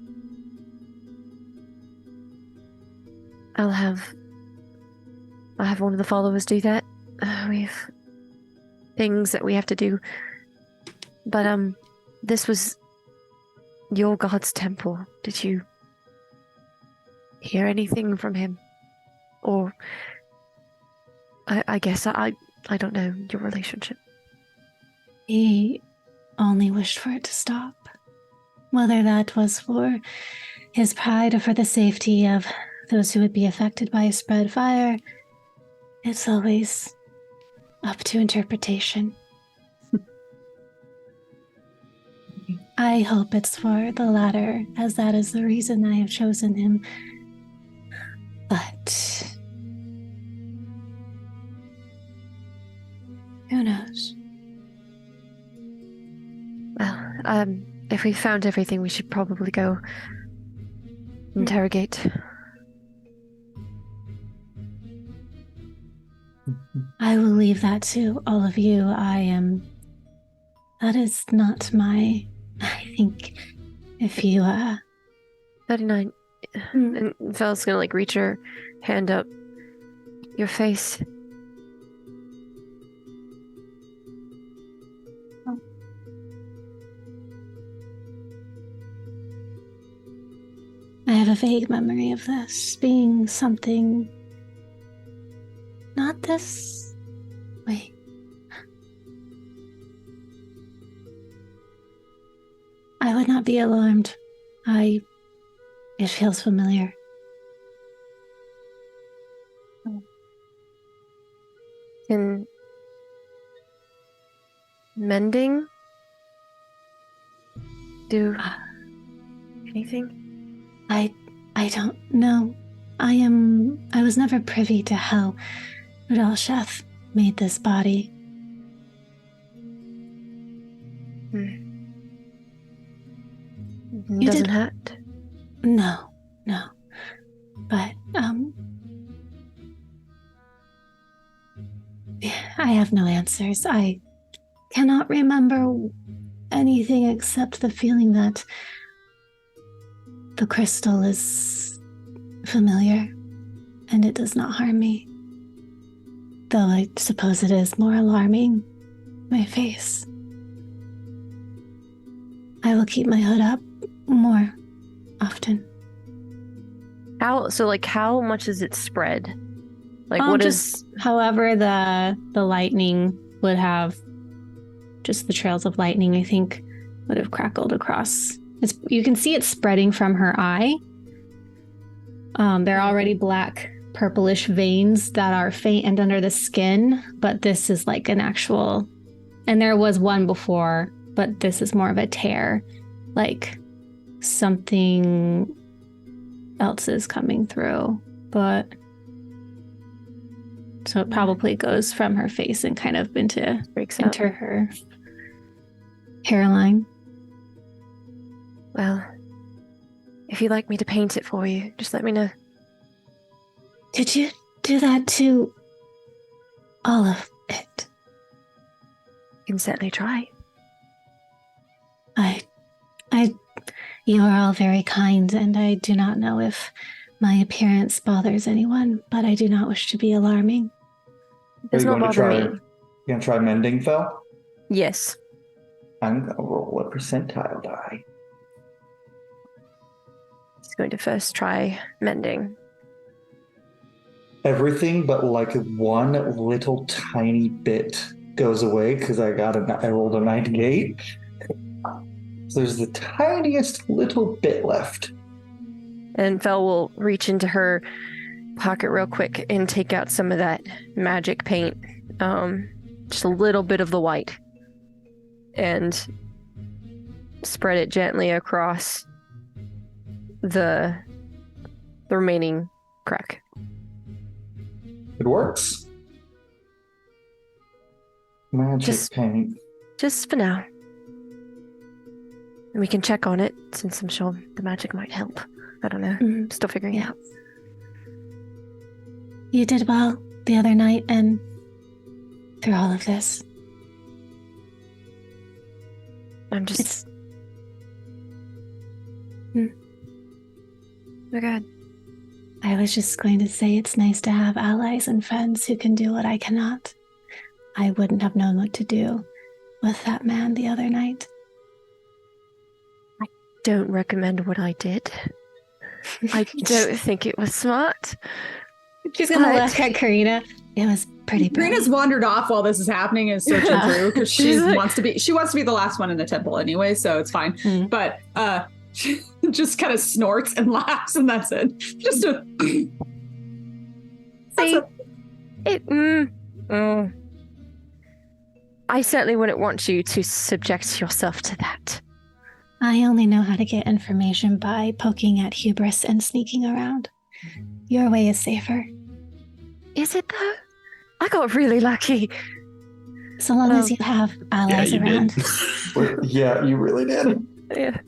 I'll have one of the followers do that. We've things that we have to do. But this was your god's temple. Did you hear anything from him? Or I guess I don't know your relationship. He only wished for it to stop. Whether that was for his pride or for the safety of those who would be affected by a spread fire, it's always up to interpretation. I hope it's for the latter, as that is the reason I have chosen him. But who knows? Well, if we found everything, we should probably go interrogate. I will leave that to all of you. That is not I think if you, 39. And Fel's gonna like reach her hand up. Your face. I have a vague memory of this being something. Not this. Wait. I would not be alarmed. It feels familiar. Can mending do anything? I don't know. I was never privy to how Rudolsheth made this body. Doesn't hurt? No. But, I have no answers. I cannot remember anything except the feeling that the crystal is familiar and it does not harm me. Though I suppose it is more alarming, my face. I will keep my hood up more often. How much is it spread? Like what just is however the lightning would have, just the trails of lightning, I think, would have crackled across. You can see it spreading from her eye. They're already black, purplish veins that are faint and under the skin, but this is like an actual, and there was one before but this is more of a tear. Like something else is coming through. But so it probably goes from her face and kind of Breaks out. into her hairline. Well, if you'd like me to paint it for you, just let me know. Did you do that to all of it? You can certainly try. You are all very kind, and I do not know if my appearance bothers anyone, but I do not wish to be alarming. It does not bother me. You gonna try mending, Fel? Yes. I'm gonna roll a percentile die. He's going to first try mending. Everything but like one little tiny bit goes away because I rolled a 98. So there's the tiniest little bit left. And Fel will reach into her pocket real quick and take out some of that magic paint. Just a little bit of the white. And spread it gently across the remaining crack. It works. Magic paint. Just for now. And we can check on it, since I'm sure the magic might help. I don't know. Still figuring it out. You did well the other night and through all of this. I'm just... Oh god. I was just going to say it's nice to have allies and friends who can do what I cannot. I wouldn't have known what to do with that man the other night. Don't recommend what I did. I don't think it was smart. She's gonna look at Karina. It was pretty bad. Karina's wandered off while this is happening and searching through because she wants to be the last one in the temple anyway, so it's fine. But she just kind of snorts and laughs, and that's it. Just a I certainly wouldn't want you to subject yourself to that. I only know how to get information by poking at hubris and sneaking around. Your way is safer. Is it though? I got really lucky. So long as you have allies around. Yeah, you really did. Yeah.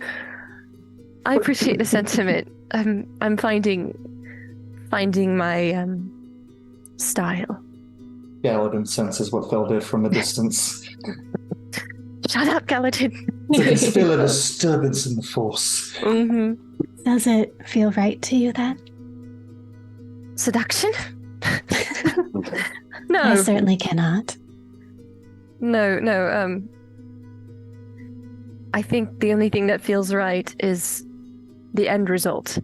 I appreciate the sentiment. I'm finding my style. Galadin senses what Fel did from a distance. Shut up, Galadin. I can feel a disturbance in the force. Does it feel right to you then? Seduction? No. I certainly cannot. No. I think the only thing that feels right is the end result.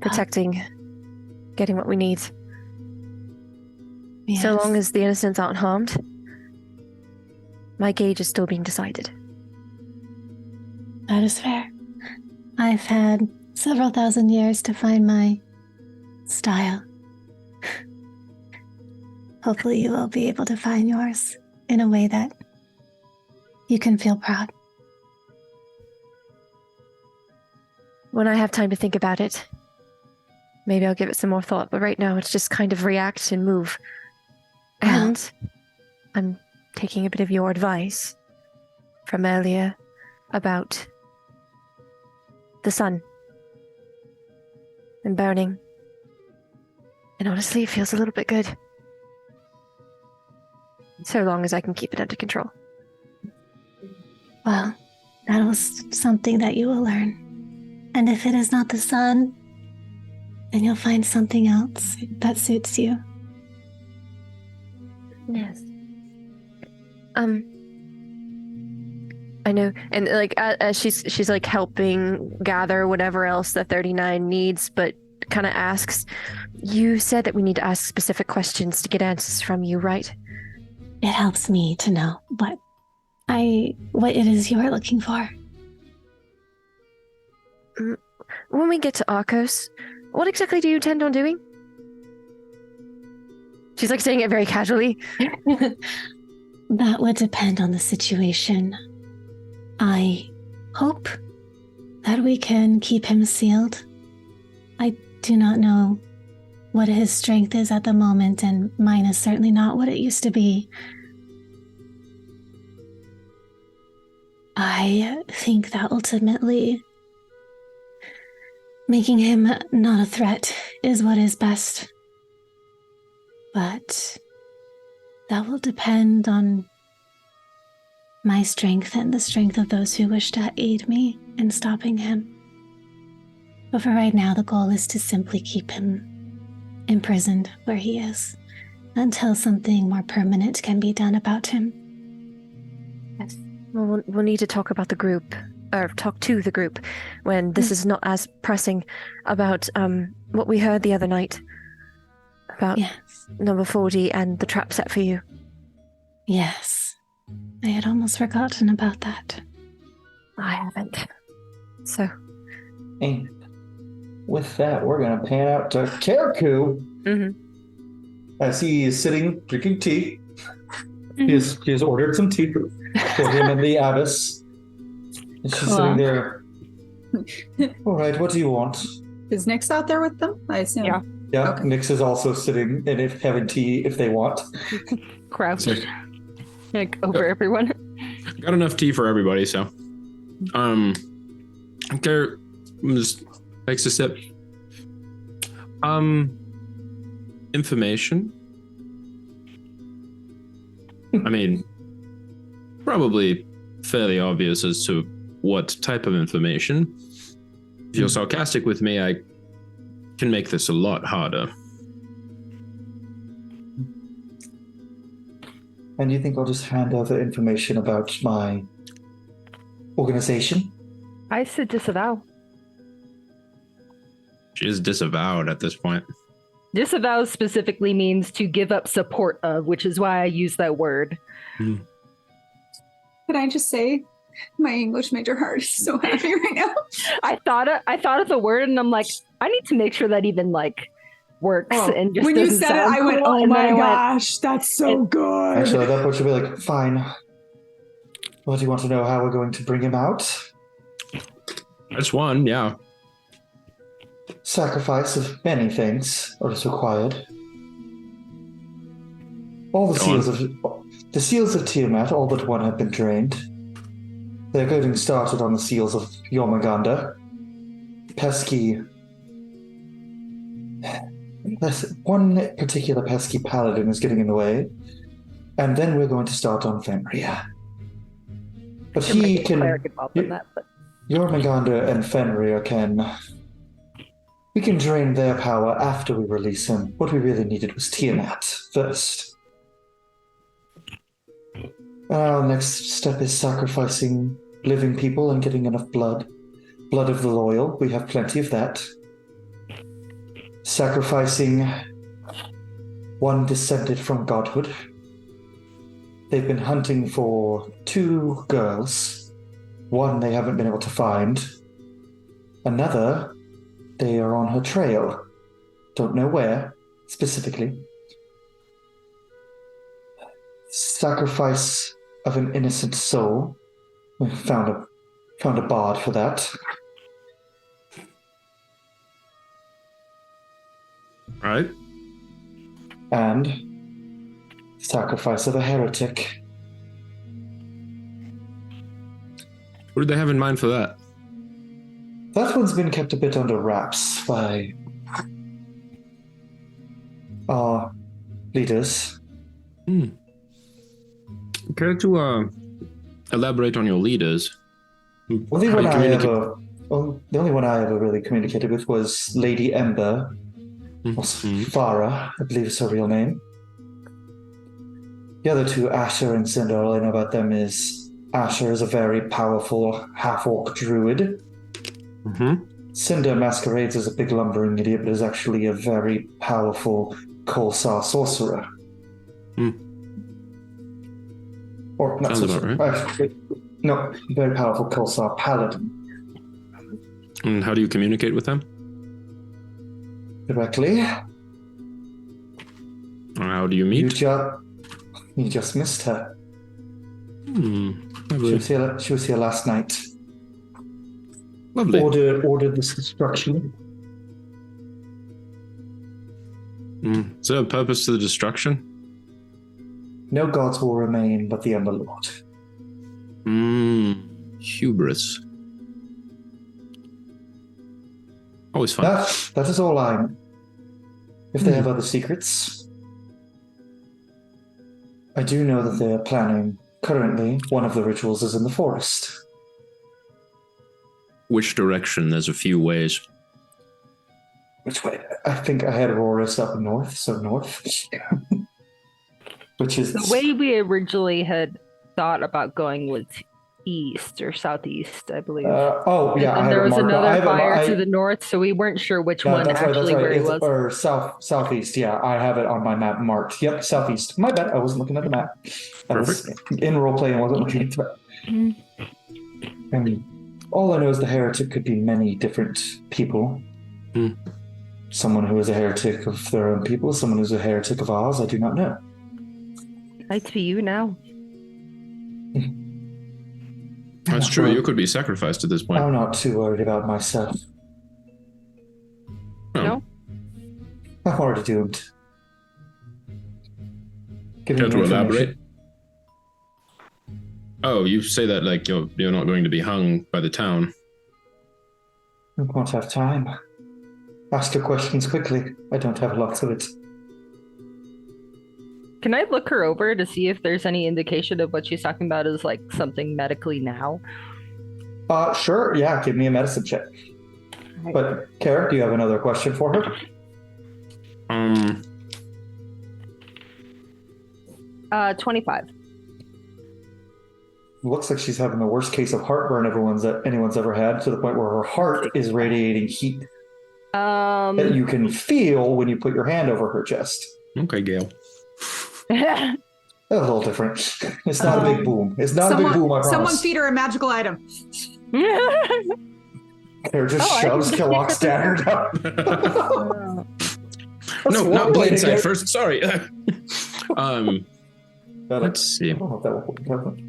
Protecting, getting what we need. Yes. So long as the innocents aren't harmed, my gauge is still being decided. That is fair. I've had several thousand years to find my style. Hopefully you will be able to find yours in a way that you can feel proud. When I have time to think about it, maybe I'll give it some more thought, but right now it's just kind of react and move. And I'm taking a bit of your advice from earlier about the sun and burning. And honestly, it feels a little bit good. So long as I can keep it under control. Well, that was something that you will learn. And if it is not the sun, then you'll find something else that suits you. Yes. I know, and like as she's like helping gather whatever else the 39 needs, but kind of asks, you said that we need to ask specific questions to get answers from you, right? It helps me to know what it is you are looking for. When we get to Arcos, what exactly do you intend on doing? She's like saying it very casually. That would depend on the situation. I hope that we can keep him sealed. I do not know what his strength is at the moment, and mine is certainly not what it used to be. I think that ultimately making him not a threat is what is best. But that will depend on my strength and the strength of those who wish to aid me in stopping him. But for right now, the goal is to simply keep him imprisoned where he is until something more permanent can be done about him. Yes. We'll need to talk about the group, or talk to the group, when this is not as pressing about what we heard the other night about number 40 and the trap set for you. Yes. I had almost forgotten about that. I haven't. So. And with that, we're going to pan out to Kerku. As he is sitting drinking tea. He has ordered some tea for him and the abbess. And she's sitting there. All right, what do you want? Is Nyx out there with them? I assume. Yeah. Yeah, Okay. Nyx is also sitting and having tea if they want. Crowd. Like over everyone. Got enough tea for everybody, so. Care just takes a sip. Information. I mean, probably fairly obvious as to what type of information. If you're sarcastic with me, I can make this a lot harder. And you think I'll just hand over information about my organization? I said disavow. She is disavowed at this point. Disavow specifically means to give up support of, which is why I use that word. Can I just say, my English major heart is so happy right now. I thought of the word, and I'm like, I need to make sure that even like works. And just when you doesn't said it, sound I went, cool, "Oh and then my I went, gosh, that's so good." Actually, at that point, she'll be like, fine. Well, do you want to know how we're going to bring him out? That's one, yeah. Sacrifice of many things is required. All the seals of Tiamat, all but one have been drained. They're getting started on the seals of Yormaganda. One particular pesky paladin is getting in the way, and then we're going to start on Fenrir. But there might be he a can. cleric involved in that, but Yormaganda and Fenrir can. We can drain their power after we release him. What we really needed was Tiamat first. Our next step is sacrificing living people and getting enough blood. Blood of the loyal, we have plenty of that. Sacrificing one descended from godhood. They've been hunting for 2 girls. One they haven't been able to find. Another, they are on her trail. Don't know where, specifically. Sacrifice of an innocent soul. We found a bard for that. Right? And sacrifice of a heretic. What did they have in mind for that? That one's been kept a bit under wraps by our leaders. Care to elaborate on your leaders? The How do you communicate? the only one I ever really communicated with was Lady Ember, or Farah, I believe is her real name. The other 2, Asher and Cinder, all I know about them is Asher is a very powerful half-orc druid. Cinder masquerades as a big lumbering idiot, but is actually a very powerful Kholsar sorcerer. Or not Sounds sorcerer. about right. No, very powerful Kholsar paladin. And how do you communicate with them? Directly. How do you meet? You just missed her. Lovely. She was here last night. Lovely. Ordered this destruction. Is there a purpose to the destruction? No gods will remain but the Underlord. Hubris. Always fun. That is all I know. If they have other secrets, I do know that they are planning. Currently, one of the rituals is in the forest. Which direction? There's a few ways. Which way? I think I had Aurorus up north, so north. Which is The way we originally had thought about going was east or southeast, I believe. yeah. And there was another fire to the north, so we weren't sure which one that's actually right. where he It's, was. or southeast. Yeah, I have it on my map marked. Yep, southeast. My bad. I wasn't looking at the map. I was in roleplay and wasn't looking at the map. And all I know is the heretic could be many different people. Someone who is a heretic of their own people, someone who's a heretic of ours. I do not know. Nice for you now. That's true. You could be sacrificed at this point. I'm not too worried about myself. No? I'm already doomed. Give me Care to information. elaborate? Oh, you say that like you're not going to be hung by the town. I won't have time. Ask your questions quickly. I don't have lots of it. Can I look her over to see if there's any indication of what she's talking about is like something medically now? Sure. Yeah, give me a medicine check. But, Kara, do you have another question for her? 25. Looks like she's having the worst case of heartburn anyone's ever had, to the point where her heart is radiating heat that you can feel when you put your hand over her chest. Okay, Gail. A little different. It's not a big boom. It's not a big boom, I promise. Someone feed her a magical item. Kara just shoves Killock's dagger down. No, not bladeside first. Sorry. Let's see. I don't know if that will happen.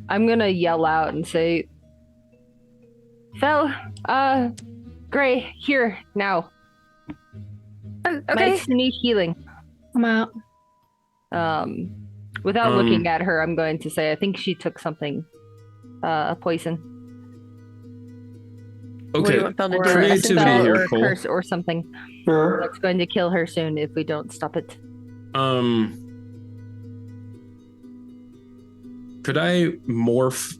I'm gonna yell out and say, Fel, Gray, here, now. Okay. Nice to need healing. I'm out. Without looking at her, I'm going to say, I think she took something, poison. What do Okay. you want Fel to do? Creativity Spell here, or a Cole. curse or something. Sure. That's going to kill her soon if we don't stop it. Could I morph?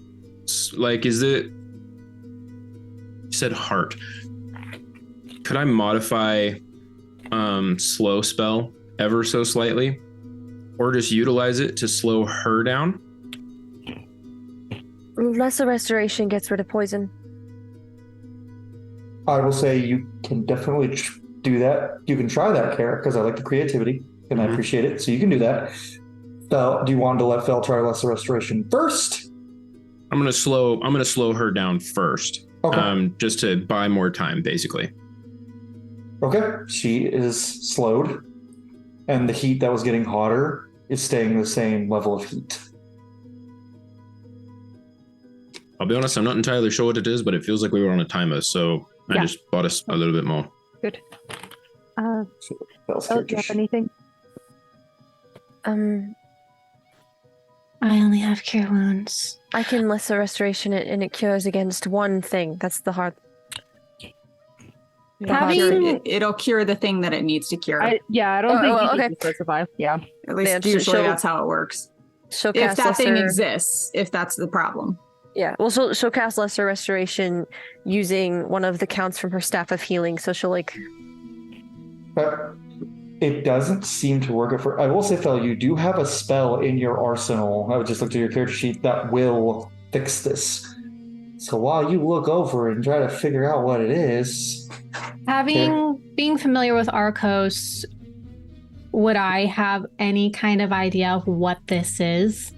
Like, is it? You said heart. Could I modify slow spell ever so slightly, or just utilize it to slow her down? Lesser restoration gets rid of poison. I will say you can definitely do that. You can try that, Kara, because I like the creativity and I appreciate it. So you can do that. Fel, do you want to let Fel try lesser restoration first? I'm gonna slow her down first. Okay. Just to buy more time, basically. Okay. She is slowed, and the heat that was getting hotter is staying the same level of heat. I'll be honest, I'm not entirely sure what it is, but it feels like we were on a timer, so I just bought us a little bit more. Good. Fel's Do you have anything? I only have cure wounds. I can lesser restoration it, and it cures against one thing. That's the hard. It'll cure the thing that it needs to cure. I don't Oh, think well, you okay. need to specify. Yeah. At least Yeah, usually she'll- that's how it works. She'll If cast that thing lesser- exists, if that's the problem. Yeah, well, she'll cast lesser restoration using one of the counts from her staff of healing. So she'll But it doesn't seem to work. I will say, Fel, you do have a spell in your arsenal. I would just look at your character sheet that will fix this. So while you look over and try to figure out what it is, Being familiar with Arcos, would I have any kind of idea of what this is?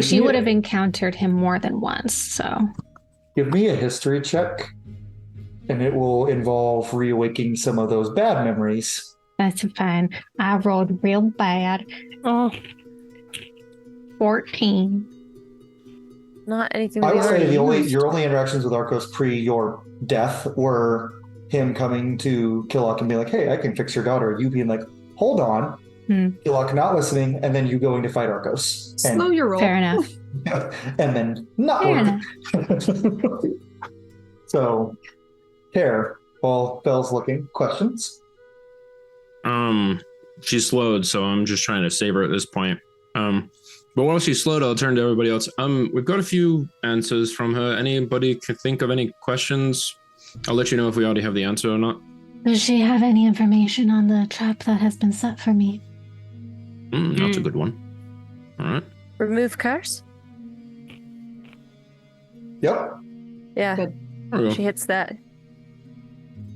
She would have encountered him more than once, so. give me a history check, and it will involve reawakening some of those bad memories. That's fine. I rolled real bad. Oh, 14. Not anything I that we would say already used. your only interactions with Arcos pre your death were him coming to Killock and being like, "Hey, I can fix your daughter." You being like, "Hold on," Killock not listening, and then you going to fight Arcos. Slow your roll. Fair enough. And then not Fair work. So, Care, while Bell's looking, questions? She slowed, so I'm just trying to save her at this point. But while she's slowed, I'll turn to everybody else. We've got a few answers from her. Anybody could think of any questions? I'll let you know if we already have the answer or not. Does she have any information on the trap that has been set for me? That's a good one. All right. Remove curse? Yep. Yeah, Good. There we go. she hits that.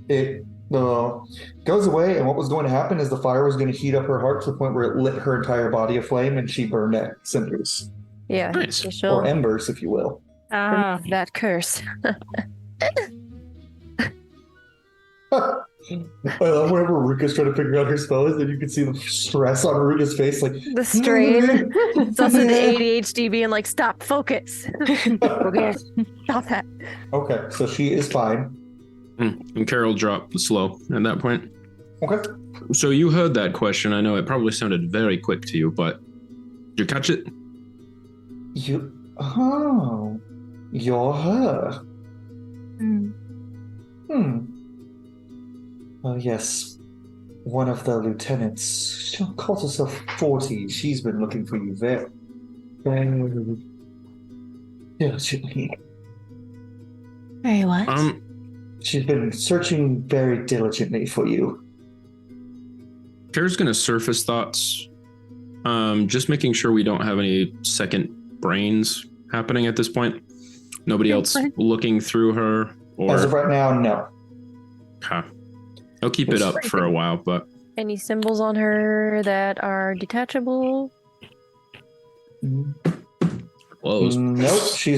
It goes away, and what was going to happen is the fire was going to heat up her heart to the point where it lit her entire body aflame, and she burned to cinders. Yeah, Nice. so she'll Or embers, if you will. remove that curse. I love whenever Ruka's trying to figure out her spells, and you can see the stress on Ruka's face, like The strain. It's also the ADHD being like, stop, focus. Okay, stop that. Okay, so she is fine. And Carol dropped slow at that point. Okay. So you heard that question. I know it probably sounded very quick to you, but did you catch it? You're her. Oh yes, one of the lieutenants. She calls herself 40. She's been looking for you very diligently. Very what? She's been searching very diligently for you. Kara's gonna surface thoughts. Just making sure we don't have any second brains happening at this point. Nobody else looking through her, or As of right now, no. okay. I'll keep it up for a while, but Any symbols on her that are detachable? close. Nope. She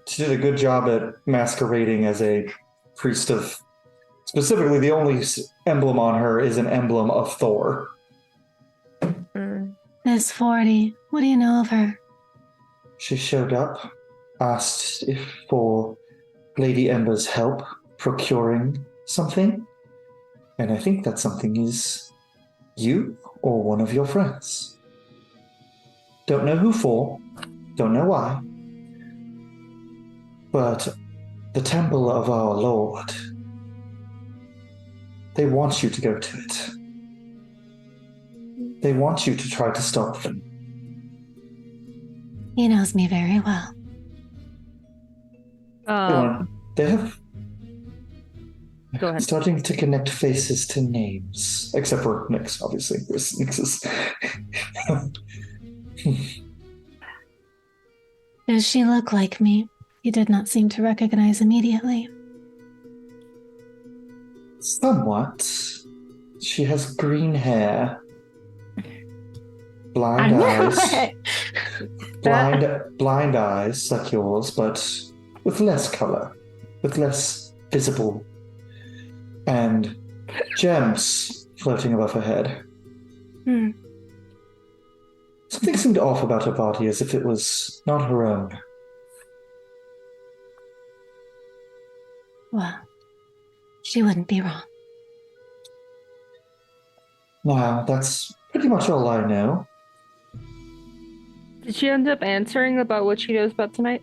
did a good job at masquerading as a priest of. Specifically, the only emblem on her is an emblem of Thor. Miss 40. What do you know of her? She showed up, asked if for Lady Ember's help procuring something, and I think that something is you or one of your friends. Don't know who for, don't know why, but the temple of our Lord, they want you to go to it. They want you to try to stop them. He knows me very well. They have Go ahead. starting to connect faces to names, except for Nyx, obviously. There's Nyx's. Does she look like me? He did not seem to recognize immediately. Somewhat. She has green hair, blind eyes, blind eyes like yours, but with less color, with less visible, and gems floating above her head. Something seemed off about her body, as if it was not her own. Well, she wouldn't be wrong. Wow, that's pretty much all I know. Did she end up answering about what she knows about tonight?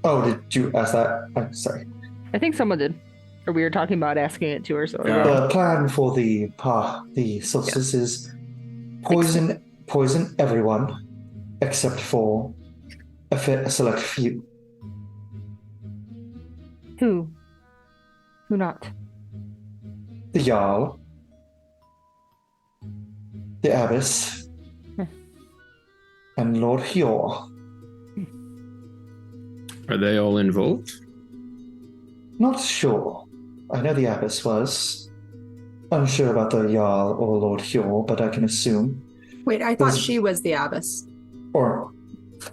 Oh, did you ask that? I'm sorry. I think someone did. Or we were talking about asking it to her. So The plan for the solstice is poison everyone except for a select few. Who? Who not? The Jarl, the Abbess, and Lord Hjor. Are they all involved? Not sure. I know the Abbess was. Unsure about the Jarl or Lord Hjor, but I can assume. Wait, I thought she was the abbess. Or,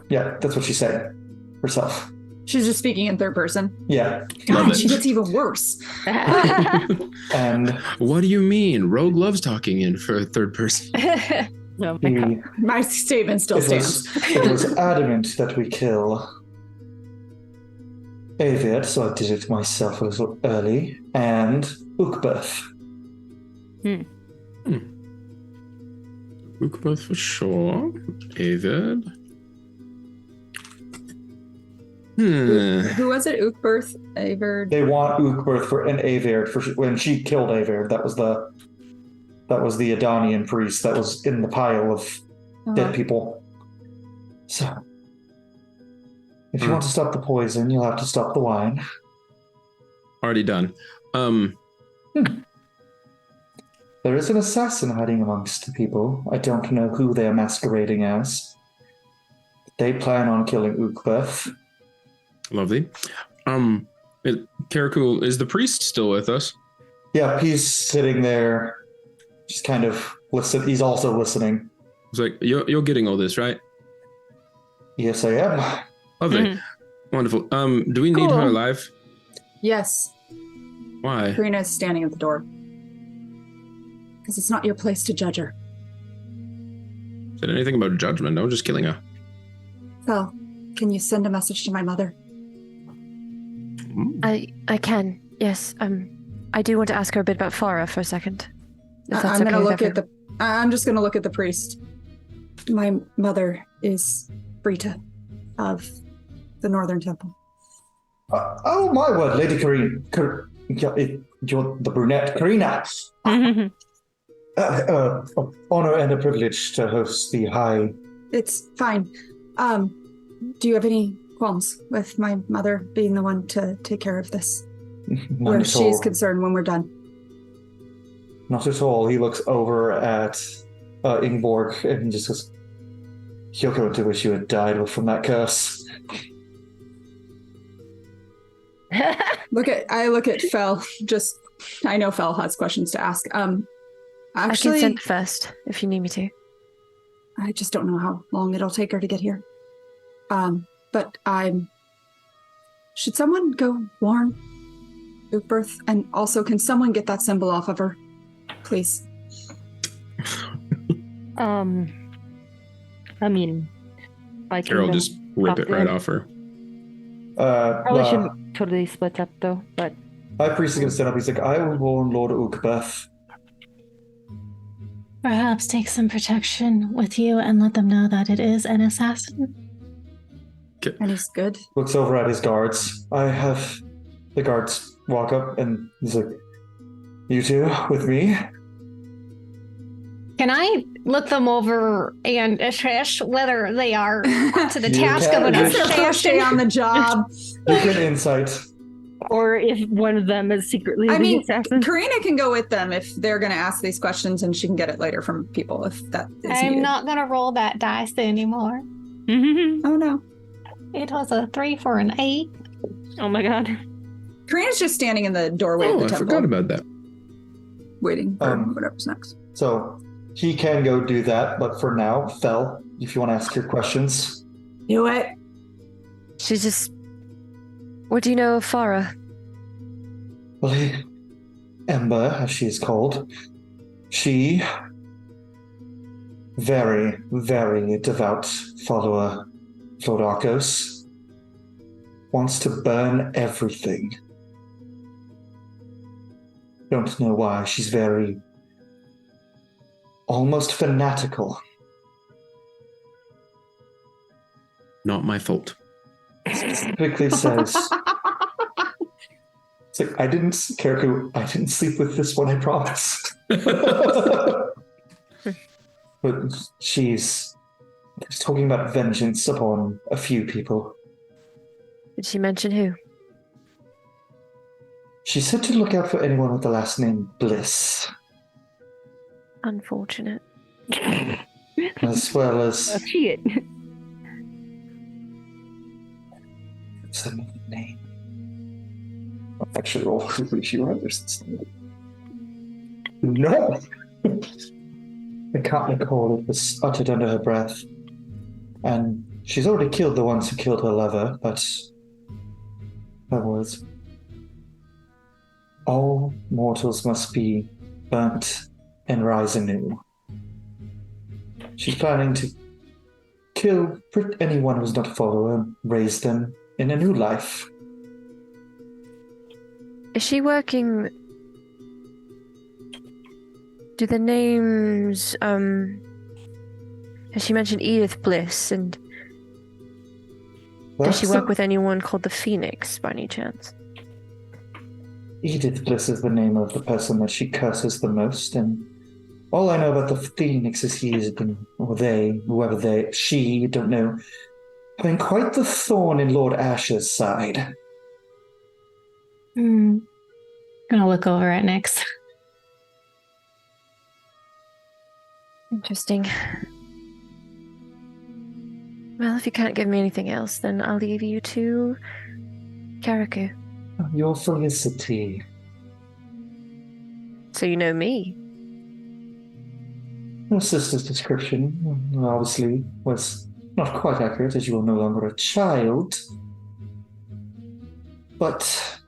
yeah, that's what she said herself. She's just speaking in third person. Yeah. Love God, it. she gets even worse. And What do you mean? Rogue loves talking in for third person. Oh my god. he, My statement still stands. it was adamant that we kill Avid, so I did it myself a little early, and Ukbeth. Ukbeth for sure. Avid. Who was it? Ukberth? Averd? They want Ukbeth for an Averd for when she killed Averd. That was the Adonian priest that was in the pile of dead people. So, if you want to stop the poison, you'll have to stop the wine. Already done. There is an assassin hiding amongst the people. I don't know who they are masquerading as. They plan on killing Ukbeth. Lovely. Karaku, is the priest still with us? Yeah, he's sitting there, just kind of listen. He's also listening. It's like, you're getting all this, right? Yes, I am. Lovely. Wonderful. Do we need her Cool. alive? Yes. Why? Karina is standing at the door. Because it's not your place to judge her. Said anything about judgment? No, just killing her. Well, can you send a message to my mother? I can. Yes. I do want to ask her a bit about Farah for a second. If that's I'm okay gonna with look at everyone. I'm just gonna look at the priest. My mother is Brita of the Northern Temple. Oh my word, Lady Karina. You're the brunette, Karina. Honor and a privilege to host the high. It's fine. Do you have any qualms with my mother being the one to take care of this? None Where at she's all. concerned when we're done. Not at all. He looks over at Ingeborg and he just goes, "You're going to wish you had died from that curse." I look at Fel. I know Fel has questions to ask. I can Actually, send first if you need me to. I just don't know how long it'll take her to get here. But should someone go warn Ukberth? And also, can someone get that symbol off of her? Please. I mean, I can. Carol just rip it right off her. Probably the shouldn't totally split up though, but high priest is going to stand up. He's like, "I will warn Lord Ukbeth." Perhaps take some protection with you and let them know that it is an assassin. And he's good. Looks over at his guards. I have the guards walk up and he's like, "You two with me?" Can I look them over and assess whether they are up to the You task can. of an It's their first day on the job. You get insight. or if one of them is secretly I the mean, assassin. Karina can go with them if they're going to ask these questions, and she can get it later from people if that is I'm needed. not gonna roll that dice anymore. Oh no. It was a 3 for an 8. Oh my god. Karina's just standing in the doorway of Oh, the I temple, forgot about that. waiting for Um, whatever's next. So he can go do that, but for now, Fel, if you want to ask your questions. Do it. She's just. What do you know of Farah? Well, Ember, as she is called, she, very, very devout follower of Lord Arcos, wants to burn everything. Don't know why. She's very, almost fanatical. Not my fault. Specifically says, it's like, Karaku, I didn't sleep with this one, I promise. But she's talking about vengeance upon a few people. Did she mention who? She said to look out for anyone with the last name Bliss, Unfortunate. as well as Oh, shit. what's the name? Actually, roll who she remembers. No, I can't recall. It was uttered under her breath, and she's already killed the ones who killed her lover. But Her words. All mortals must be burnt and rise anew. She's planning to kill anyone who's not a follower, raise them in a new life. Is she working? Do the names, has she mentioned Edith Bliss, and does she work with anyone called the Phoenix by any chance? Edith Bliss is the name of the person that she curses the most, and all I know about the Phoenix is he has been, or they, she, don't know, having quite the thorn in Lord Asher's side. Gonna look over at Nyx. Interesting. Well, if you can't give me anything else, then I'll leave you to Karaku. Your Felicity. So you know me. Your sister's description, obviously, was not quite accurate, as you are no longer a child. But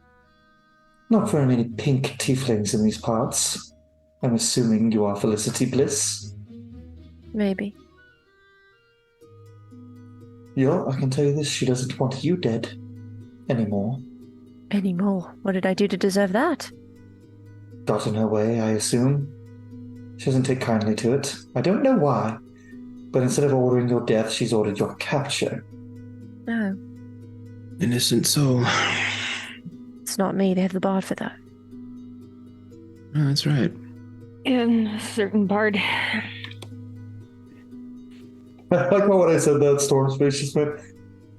not very many pink tieflings in these parts. I'm assuming you are Felicity Bliss. Maybe. Yo, I can tell you this, she doesn't want you dead anymore. Anymore? What did I do to deserve that? Got in her way, I assume. She doesn't take kindly to it. I don't know why, but instead of ordering your death, she's ordered your capture. No. Innocent soul. It's not me. They have the bard for that. Oh, that's right. In a certain part. I like how when I said that, Storm's face just went,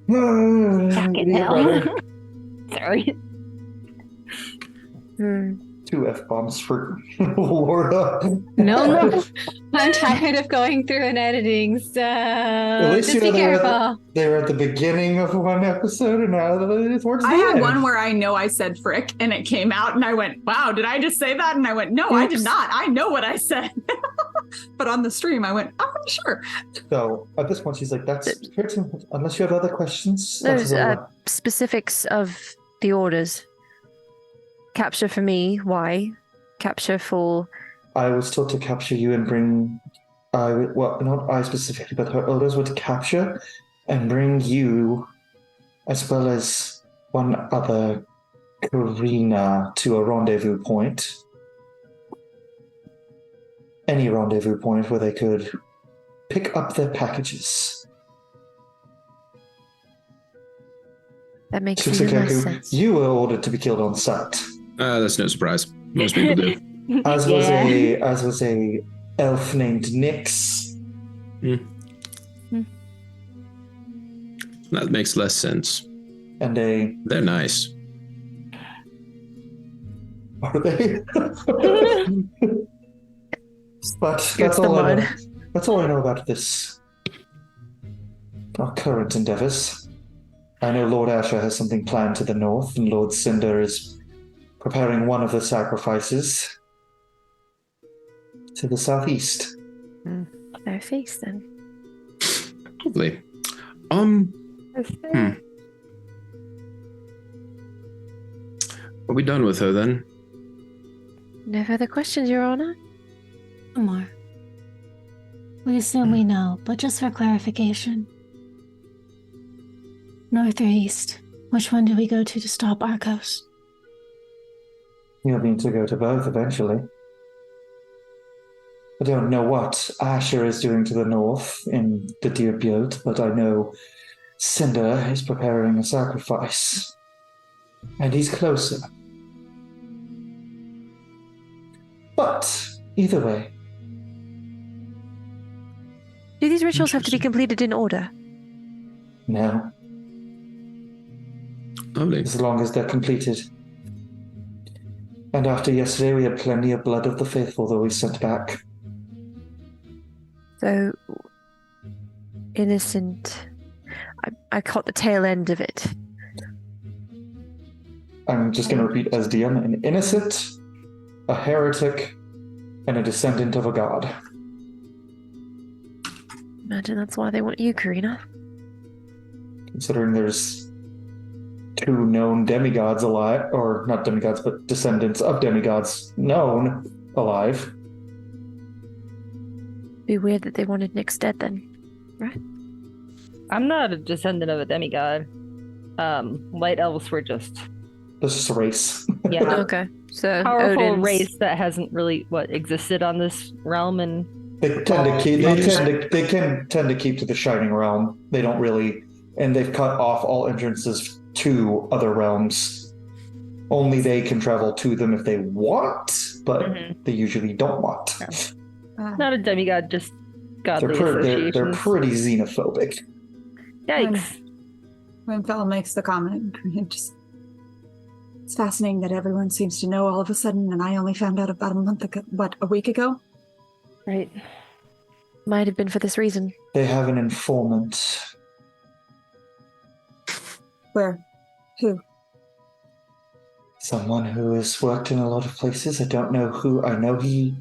Fucking hell. Sorry. Two F-bombs for Laura. No. I'm tired of going through and editing, so At least just be careful. they were at the beginning of one episode, and now they're towards the I had end. one where I know I said frick and it came out and I went, wow, did I just say that? And I went, no, I did not. I know what I said. But on the stream, I went, I'm pretty sure. So at this point, she's like, that's pretty, unless you have other questions. There's that's specifics of the orders. Capture for me, why? Capture for... I was told to capture you and bring, well, not I specifically, but her orders were to capture and bring you, as well as one other Karina, to a rendezvous point. Any rendezvous point where they could pick up their packages. That makes Susa even less Keku, sense. you were ordered to be killed on sight. That's no surprise. Most people do. As was a elf named Nyx. That makes less sense. And They're nice. are they? But It's that's the all I know. mud. That's all I know about this. Our current endeavors. I know Lord Asher has something planned to the north, and Lord Cinder is preparing one of the sacrifices to the southeast. Their face, then. Lovely. Are we done with her then? No further questions, Your Honor? One more. We assume we know, but just for clarification. North or east? Which one do we go to stop Arcos? You'll need to go to both eventually. I don't know what Asher is doing to the north in the Deer Build, but I know Cinder is preparing a sacrifice. And he's closer. But, either way. Do these rituals have to be completed in order? No. Lovely. As long as they're completed. And after yesterday, we had plenty of blood of the faithful that we sent back. So, innocent. I caught the tail end of it. I'm just going to repeat as DM, an innocent, a heretic, and a descendant of a god. Imagine that's why they want you, Karina. Considering there's two known demigods alive, or not demigods, but descendants of demigods known alive. Be weird that they wanted Nyx dead then, right? I'm not a descendant of a demigod. Light elves were just This is a race. yeah, Okay, so powerful Odin's... race that hasn't really existed on this realm, and They tend to keep. They can tend to keep to the Shining Realm. They don't really, and they've cut off all entrances to other realms. Only they can travel to them if they want, but they usually don't want. not a demigod, just godly They're associations. pretty xenophobic. Yikes! When Fel makes the comment, it's fascinating that everyone seems to know all of a sudden, and I only found out about a week ago? Right. Might have been for this reason. They have an informant. Where? Who? Someone who has worked in a lot of places. I don't know who. I know he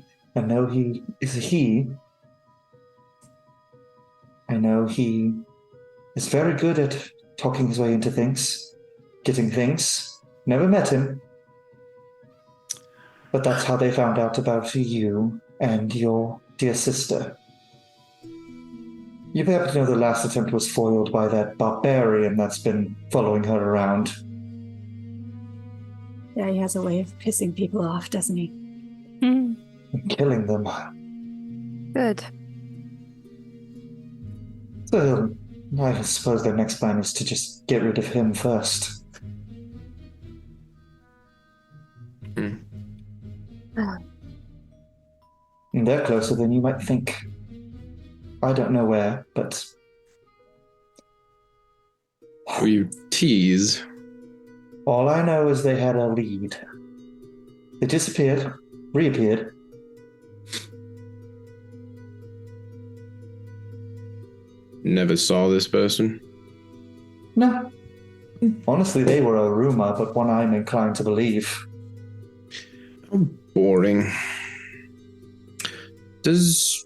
is a he. I know he is very good at talking his way into things, getting things. Never met him. But that's how they found out about you and your dear sister. You happen to know the last attempt was foiled by that barbarian that's been following her around. Yeah, he has a way of pissing people off, doesn't he? And killing them. Good. So, I suppose their next plan is to just get rid of him first. And they're closer than you might think. I don't know where, but We tease. all I know is they had a lead. They disappeared, reappeared. Never saw this person. No. Honestly, they were a rumor, but one I'm inclined to believe. How boring. Does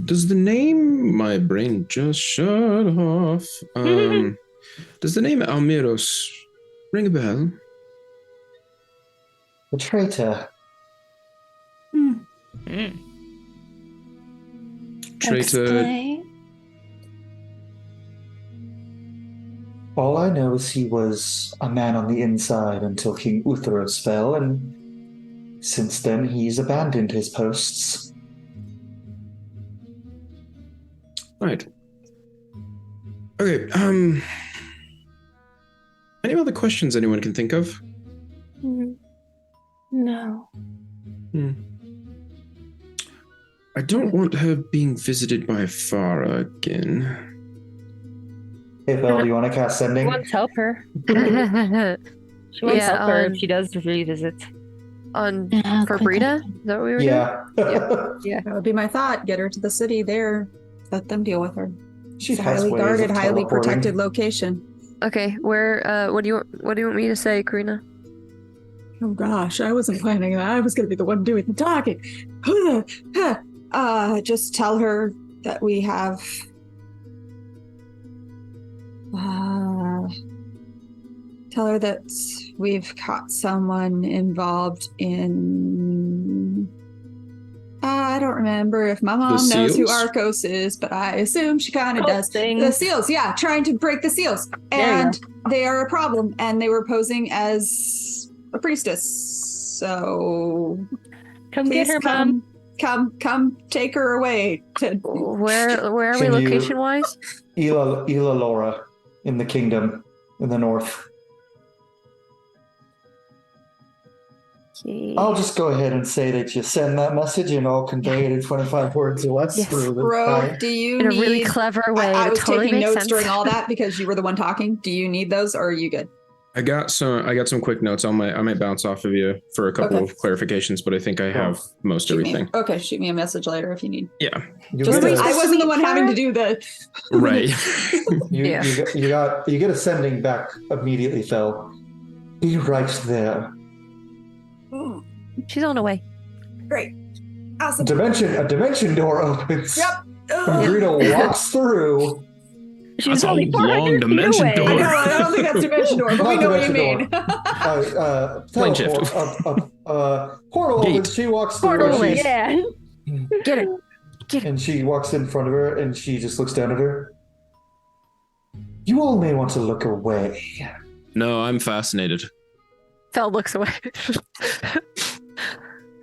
the name, my brain just shut off. Does the name Almiros ring a bell? The traitor. Traitor. Explain. All I know is he was a man on the inside until King Uthros fell, and since then he's abandoned his posts. Right. Okay, any other questions anyone can think of? No. I don't want her being visited by Farah again. Hey, Belle, do you want to cast She Sending? wants help her. On She wants Yeah, help her on- if she does revisit. for Brita? Is that what we were doing? Yeah. That would be my thought. Get her to the city there. Let them deal with her. She It's a has highly ways of guarded, highly teleporting. protected location. Okay, where? What do you want me to say, Karina? Oh gosh, I wasn't planning that. I was going to be the one doing the talking. Just tell her that we have. Tell her that we've caught someone involved in. I don't remember if my mom knows who seals? Arcos is, but I assume she kind of Cult does. thing. The seals, yeah, trying to break the seals. There you And they are a problem, and they were posing as a priestess. So Come get please her, Mom. come take her away. Where are we Can you- location wise? Ila Laura in the kingdom in the north. I'll just go ahead and say that you send that message and I'll convey it in 25 words or less. Yes. through the Bro, time. do you In a need? really clever way. I that was totally taking makes notes sense. during all that because you were the one talking. Do you need those, or are you good? I got some quick notes. I might bounce off of you for a couple Okay. of clarifications, but I think I have most Shoot me- everything. okay, shoot me a message later if you need. Yeah. You Just get a- I wasn't the one having to do the. Right. Yeah. you get a sending back immediately, Phil. Be right there. She's on her way. Great. Awesome. A dimension door opens. Yep. And Rita walks through. She's That's a only 400 long feet dimension away. door. I know, I don't think that's dimension door, but we Not know what you dimension mean. Plane shift. Portal Gate. opens. She walks through. Portal and away. she's- Yeah. Get it. And she walks in front of her, and she just looks down at her. You all may want to look away. No, I'm fascinated. Fel looks away.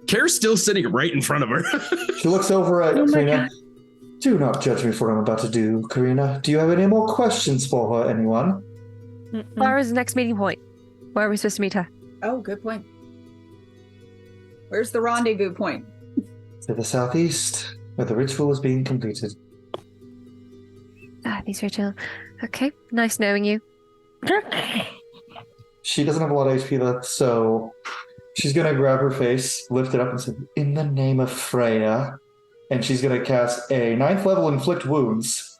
Kare's still sitting right in front of her. She looks over at Oh my Karina. Do not judge me for what I'm about to do, Karina. Do you have any more questions for her, anyone? Where is the next meeting point? Where are we supposed to meet her? Oh, good point. Where's the rendezvous point? To the southeast, where the ritual is being completed. These ritual. Okay, nice knowing you. She doesn't have a lot of HP left, so she's gonna grab her face, lift it up, and say, "In the name of Freya," and she's gonna cast a 9th level inflict wounds.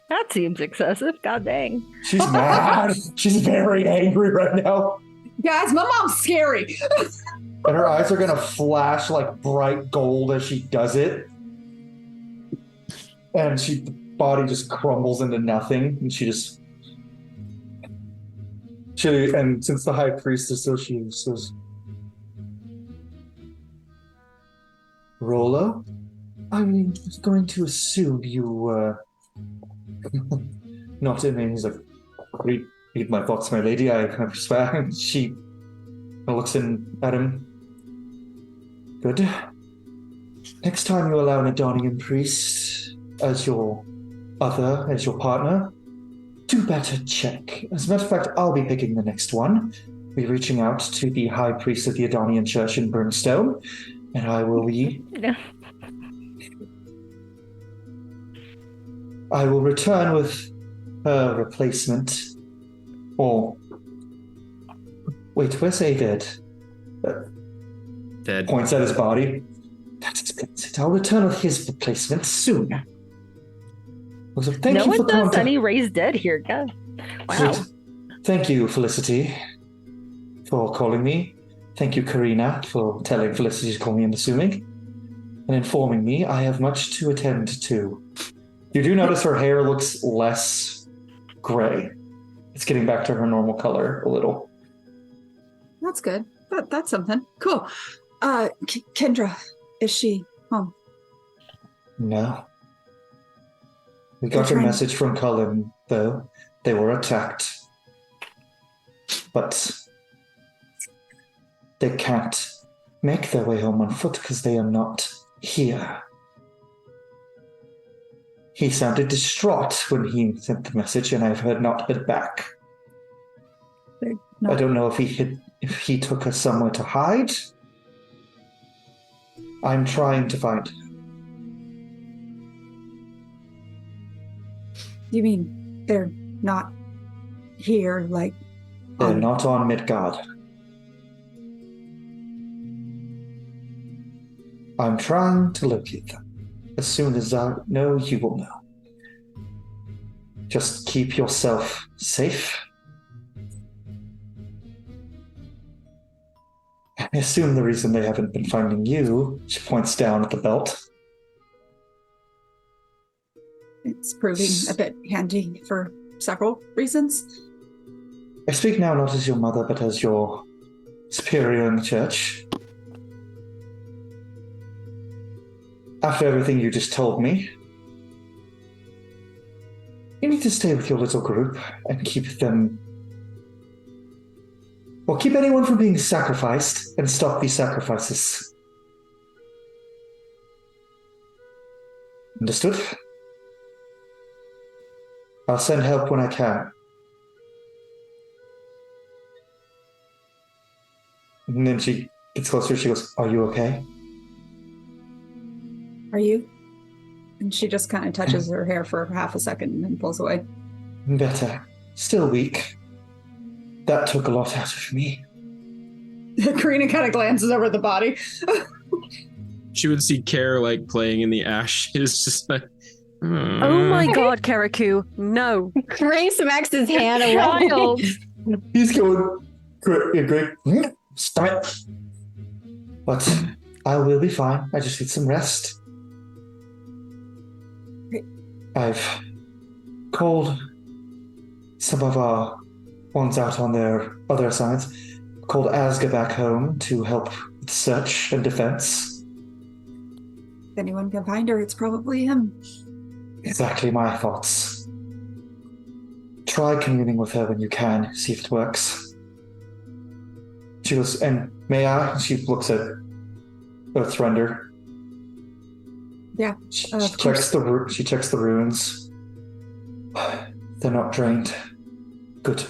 That seems excessive. God dang. She's mad. She's very angry right now, Guys, my mom's scary. and her eyes are gonna flash like bright gold as she does it. And the body just crumbles into nothing, and and since the high priest is so, she says, Rolo, I'm going to assume you were not in there. He's like, read my thoughts, my lady. I swear. She looks in at him. Good. Next time you allow an Adonian priest as your partner, do better check. As a matter of fact, I'll be picking the next one. Be reaching out to the high priest of the Adonian Church in Brimstone, and I will return with a replacement. Or wait, where's Avid? Dead. Points at his body. That explains it. I'll return with his replacement soon. So thank No you for one does contact- any raised dead here. God. Wow. So, thank you, Felicity, for calling me. Thank you, Karina, for telling Felicity to call me, I'm assuming, and informing me. I have much to attend to. You do notice her hair looks less gray. It's getting back to her normal color a little. That's good. That's something. Cool. Kendra, is she home? No. We They're got a trying- message from Cullen, though. They were attacked. But they can't make their way home on foot because they are not here. He sounded distraught when he sent the message, and I've not heard back. They're I not. don't know if he took us somewhere to hide. I'm trying to find. You mean they're not here, like? They're not on Midgard. I'm trying to locate them. As soon as I know, you will know. Just keep yourself safe. I assume the reason they haven't been finding you, she points down at the belt. It's proving a bit handy for several reasons. I speak now not as your mother, but as your superior in the church. After everything you just told me, you need to stay with your little group and keep them... Well, keep anyone from being sacrificed and stop these sacrifices. Understood? I'll send help when I can. And then she gets closer, she goes, "Are you okay?" Are you? And she just kind of touches her hair for half a second and then pulls away. Better. Still weak. That took a lot out of me. Karina kind of glances over at the body. She would see Care like playing in the ashes, just like. Oh my god, Karaku. No. Ray smacks his hand away. Child. He's going, great. Stop it. But I will be fine. I just need some rest. Great. I've called some of our ones out on their other sides, called Asga back home to help with search and defense. If anyone can find her, it's probably him. Exactly my thoughts. Try communing with her when you can, see if it works. She goes, and may I? She looks at Earthrender. Yeah, She of checks she checks the runes. They're not drained. Good.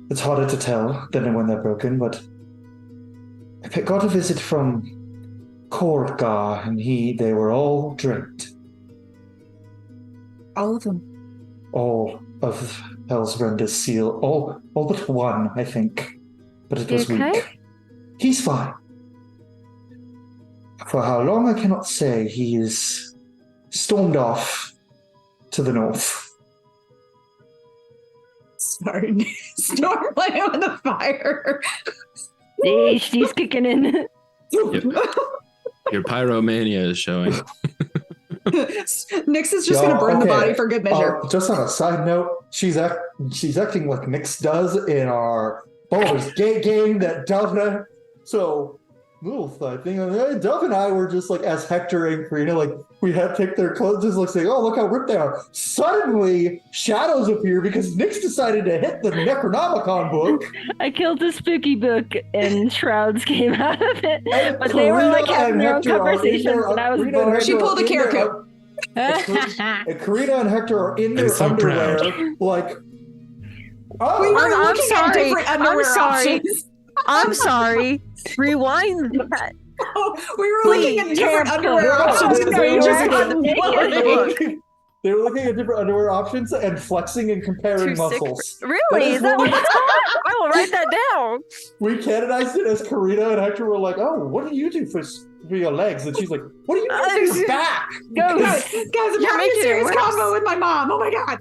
It's harder to tell than when they're broken, but I got a visit from Korgar, and they were all drained. all of them. All of Hellsrender's seal, all but one, I think. But it was Okay? weak. He's fine. For how long, I cannot say. He is stormed off to the north. Sorry, Storm went out with the fire. She's kicking in. Your pyromania is showing. Nyx is just going to burn the body for good measure. Just on a side note, she's acting like Nyx does in our Baldur's Gate game that Dove. So, little side thing. Dove and I were just like, as Hector and Karina, like, we had picked their clothes, just like saying, oh, look how ripped they are. Suddenly, shadows appear because Nyx decided to hit the Necronomicon book. I killed the spooky book and shrouds came out of it. And But they were like Karina having and their own Hector are in conversations their- and I was Karina and bored. Hector She are pulled a in their- Kirku. And Karina and Hector are in their I'm so underwear, proud. like, oh, We were I'm looking at sorry. different underwear sorry. options. I'm sorry. Rewind that. We were looking at different Please, underwear Tampa. options. They They were just looking- unloading. They were looking at different underwear options and flexing and comparing Too sick muscles. for- Really? Is that what it's called? I will write that down. We canonized it as Karina and Hector were like, oh, what do you do for your legs? And she's like, what do you do for your back? Guys, I'm You're having a making it serious worse. combo with my mom. Oh my god.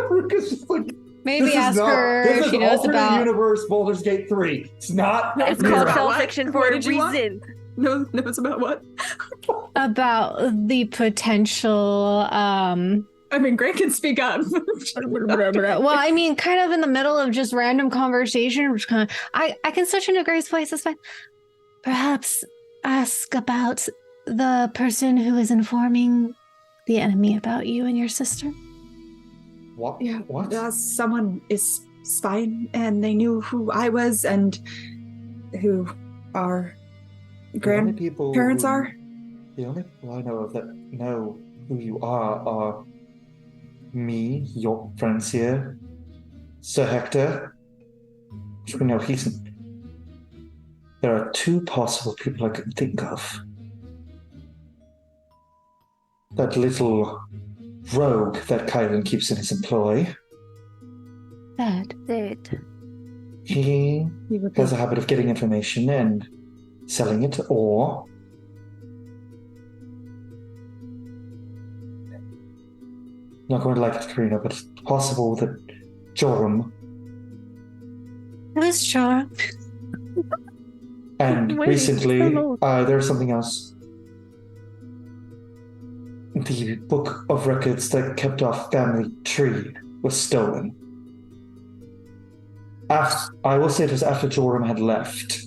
Ruka's just like, Maybe this is ask not- her this if is she knows alternate about universe Baldur's Gate 3. It's not. It's Knows called about self what? fiction for What a did you want? reason. Knows about what? the potential I mean, Greg can speak up. well, I mean, kind of in the middle of just random conversation, which kind of I can switch into Grace's voice, that's fine. Perhaps ask about the person who is informing the enemy about you and your sister. What? Yeah, What? someone is spying, and they knew who I was and who our The only people grandparents who- are. The only people I know of that know who you are me, your friends here, Sir Hector, which we know he's. There are two possible people I can think of. That little rogue that Kylan keeps in his employ. That He He would be has a habit of getting information and selling it, or not going to like it, Karina, but it's possible that Joram was sure. and Wait, recently hello. there's something else. The book of records that kept our family tree was stolen. I will say it was after Joram had left.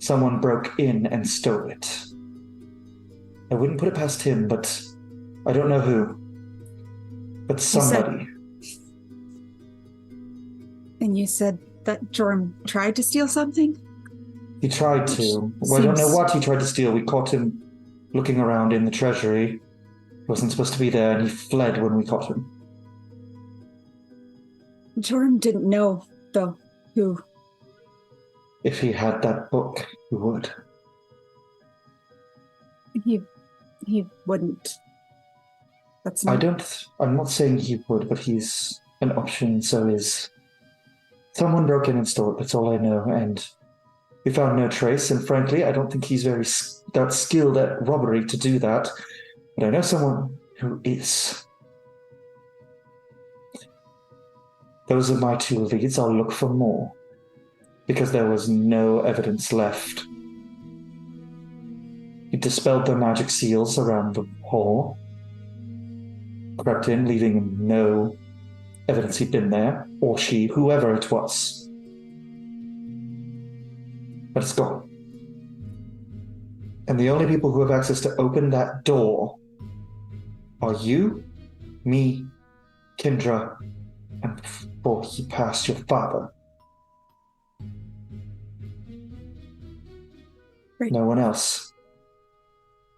Someone broke in and stole it. I wouldn't put it past him, but I don't know who. But somebody. And you said that Jorm tried to steal something? He tried to. Well, I don't know Seems- what he tried to steal. We caught him looking around in the treasury. He wasn't supposed to be there, and he fled when we caught him. Jorm didn't know, though, who. If he had that book, he would. He wouldn't. That's not. I'm not saying he would, but he's an option, so is. Someone broke in and stole it, that's all I know, and we found no trace, and frankly, I don't think he's that skilled at robbery to do that, but I know someone who is. Those are my two leads. I'll look for more, because there was no evidence left. He dispelled the magic seals around the hall. crept in, leaving no evidence he'd been there, or she, whoever it was. But it's gone. And the only people who have access to open that door are you, me, Kendra, and before he passed, your father. Right. No one else.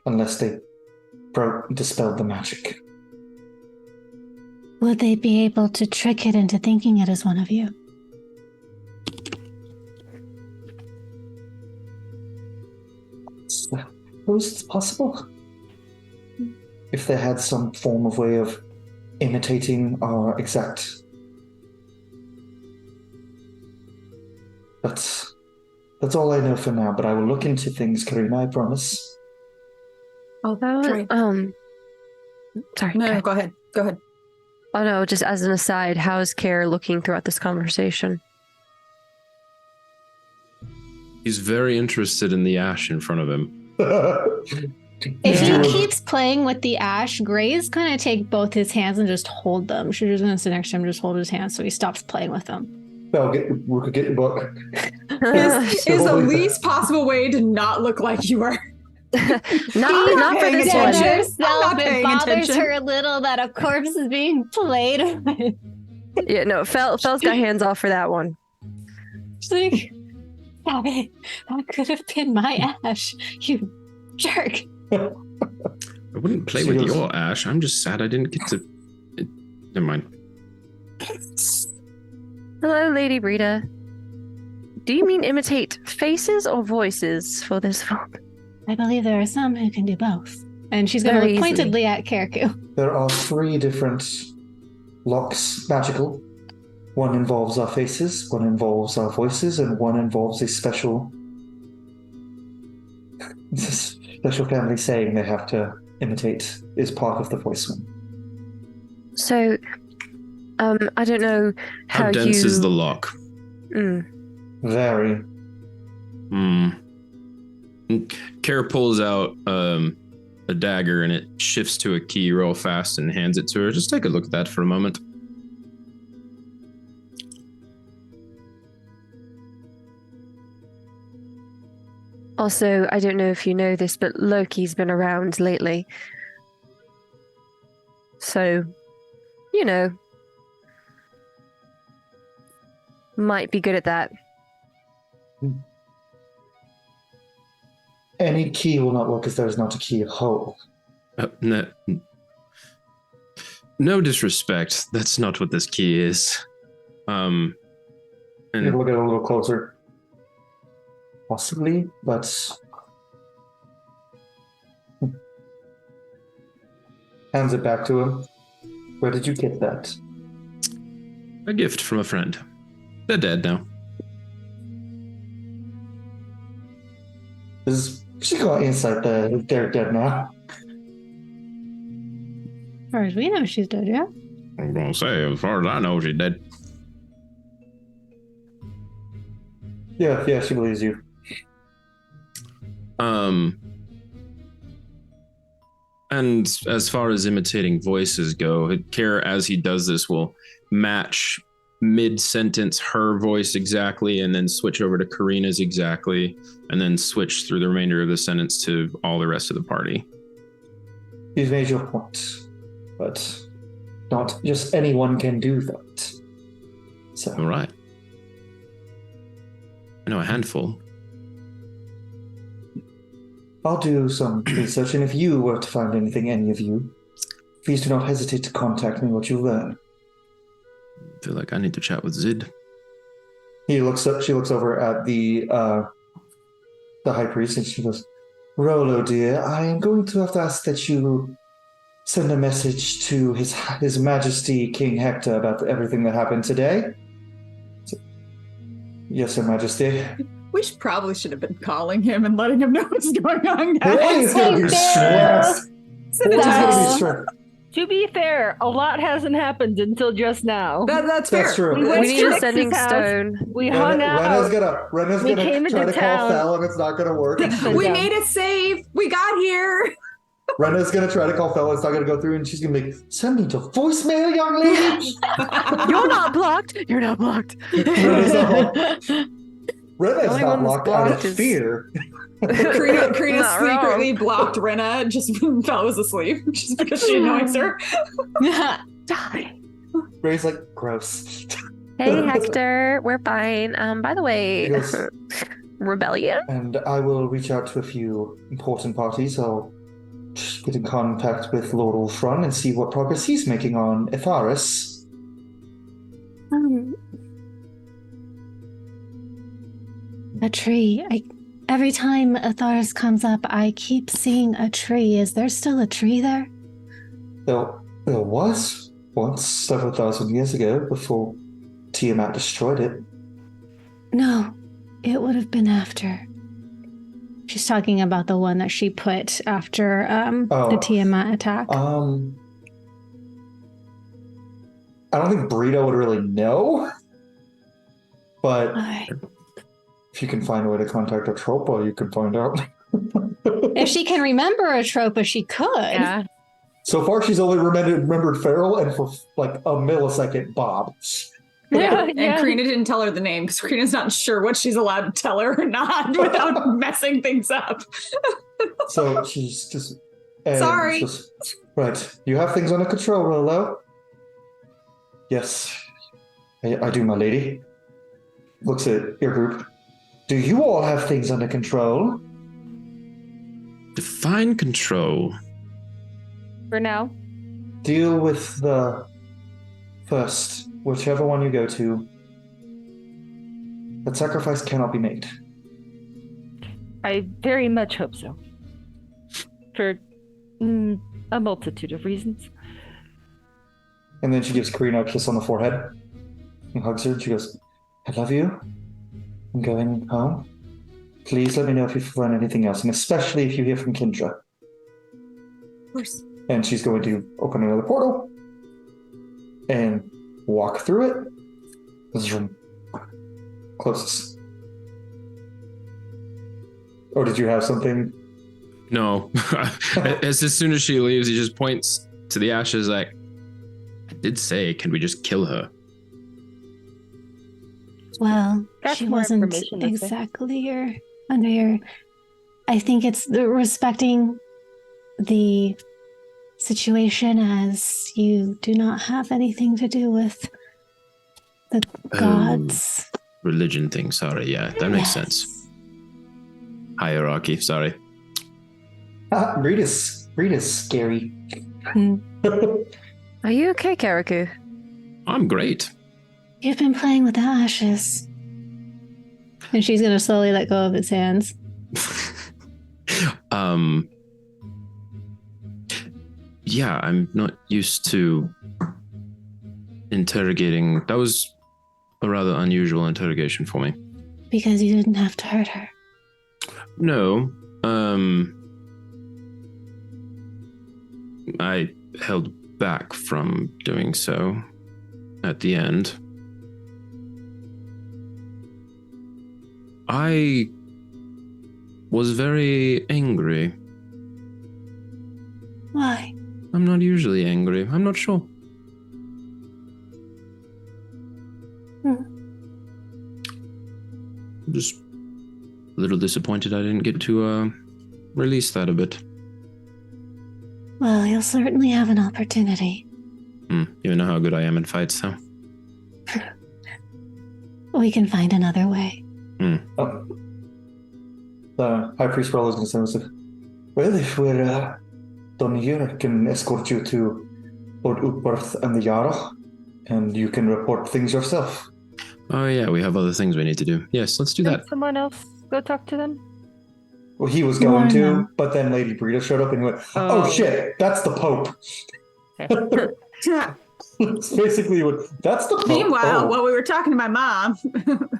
Unless they dispelled the magic. Would they be able to trick it into thinking it is one of you? Suppose it's possible. If they had some form of way of imitating our exact. That's all I know for now, but I will look into things, Karina, I promise. I'll That try. Sorry. No, go ahead. Go ahead. Oh no, just as an aside, how's Care looking throughout this conversation? He's very interested in the ash in front of him. If he Yeah. keeps playing with the ash, Gray's gonna take both his hands and just hold them. She's just gonna sit next to him, just hold his hands so he stops playing with them. Well, we could get your book. Is the least possible way to not look like you are. not for this paying one. attention. I'm Herself, not it paying bothers attention. her a little that a corpse is being played with. Yeah, no, Fell's got hands off for that one. She's like, stop it. That could have been my ash, you jerk. I wouldn't play She with goes- your ash. I'm just sad I didn't get to. Never mind. Hello, Lady Rita. Do you mean imitate faces or voices for this film? I believe there are some who can do both. And she's going to Very look easily. pointedly at Keriku. There are 3 different locks, magical. One involves our faces, one involves our voices, and one involves a special family saying they have to imitate is part of the voice one. So, I don't know How how dense you... is the lock? Very. Kara pulls out a dagger and it shifts to a key real fast and hands it to her. Just take a look at that for a moment. Also, I don't know if you know this, but Loki's been around lately. So, you know, might be good at that. Any key will not work if there is not a key hole. No disrespect. That's not what this key is. You And look at it a little closer. Possibly, but hands it back to him. Where did you get that? a gift from a friend. They're dead now. She got insight there. They're dead now. As far as we know, she's dead, yeah? I'm gonna say, as far as I know, she's dead. Yeah, she believes you. And as far as imitating voices go, Kara, as he does this, will match mid-sentence her voice exactly, and then switch over to Karina's exactly, and then switch through the remainder of the sentence to all the rest of the party. You've made your point, but not just anyone can do that. So, All right. I know a handful. I'll do some research, and if you were to find anything, any of you, please do not hesitate to contact me what you learn. I feel like I need to chat with Zid. She looks over at the high priest, and she goes, Rolo, dear, I am going to have to ask that you send a message to His Majesty King Hector about everything that happened today. Yes, Your Majesty. We probably should have been calling him and letting him know what's going on, Boy is guys. going to be stressed. Send Boy it is to going to be us. stressed. To be fair, a lot hasn't happened until just now. That's fair. That's true. We went We need a to sending Nix's house. stone. We hung out. Rena's We gonna came try into to town. call Fel, and it's not gonna work. We made it safe. We got here. Rena's gonna try to call Fella. It's not gonna go through, and she's gonna be send me to voicemail, young lady. You're not blocked. You're not blocked. Rena's not Rena's only not one that's blocked out blocked of is- fear. Karina Not wrong. secretly blocked Rena just when Fell was asleep, just because she annoys her. Die. Ray's like, gross. Hey, Hector. We're fine. By the way, Yes. rebellion? And I will reach out to a few important parties. I'll just get in contact with Lord Ulfron and see what progress he's making on Itharis. A tree. Every time Atharis comes up, I keep seeing a tree. Is there still a tree there? There was once, several thousand years ago, before Tiamat destroyed it. No, it would have been after. She's talking about the one that she put after the Tiamat attack. I don't think Brito would really know, but Alright. if you can find a way to contact Atropa, you can find out. If she can remember Atropa, she could. Yeah. So far, she's only remembered Farrell and for like a millisecond, Bob. Yeah, Yeah. and Karina didn't tell her the name because Karina's not sure what she's allowed to tell her or not without messing things up. So she's just... Sorry. Right, you have things under control, Rolo. Yes, I do, my lady. Looks at your group. Do you all have things under control? Define control. For now. Deal with the first, whichever one you go to. That sacrifice cannot be made. I very much hope so. For a multitude of reasons. And then she gives Karina a kiss on the forehead and hugs her. And she goes, I love you. I'm going home. Please let me know if you've learned anything else, and especially if you hear from Kendra. Of course. And she's going to open another portal and walk through it. Zoom. Closes. Or did you have something? No. as soon as she leaves, he just points to the ashes like, I did say, can we just kill her? Well, That's she more wasn't information, that's it. exactly under your... I think it's the respecting the situation as you do not have anything to do with the gods. Religion thing, sorry. Yeah, that makes Yes. sense. Hierarchy, sorry. Rita's scary. Are you okay, Karaku? I'm great. You've been playing with the ashes. And she's going to slowly let go of its hands. Yeah, I'm not used to interrogating. That was a rather unusual interrogation for me. Because you didn't have to hurt her. No, I held back from doing so at the end. I was very angry. Why? I'm not usually angry. I'm not sure. I'm just a little disappointed I didn't get to release that a bit. Well, you'll certainly have an opportunity. You know how good I am in fights, so. We can find another way. The High Priest Rolo is going to say, well, if we're done here, I can escort you to Lord Utbarth and the Jarl, and you can report things yourself. Oh yeah, we have other things we need to do. Yes, let's do that. Can someone else go talk to them? Well, he was going to, Lorna. but then Lady Brita showed up and he went, oh shit, that's the Pope. It's basically what, that's the Pope. Meanwhile, Oh. while we were talking to my mom,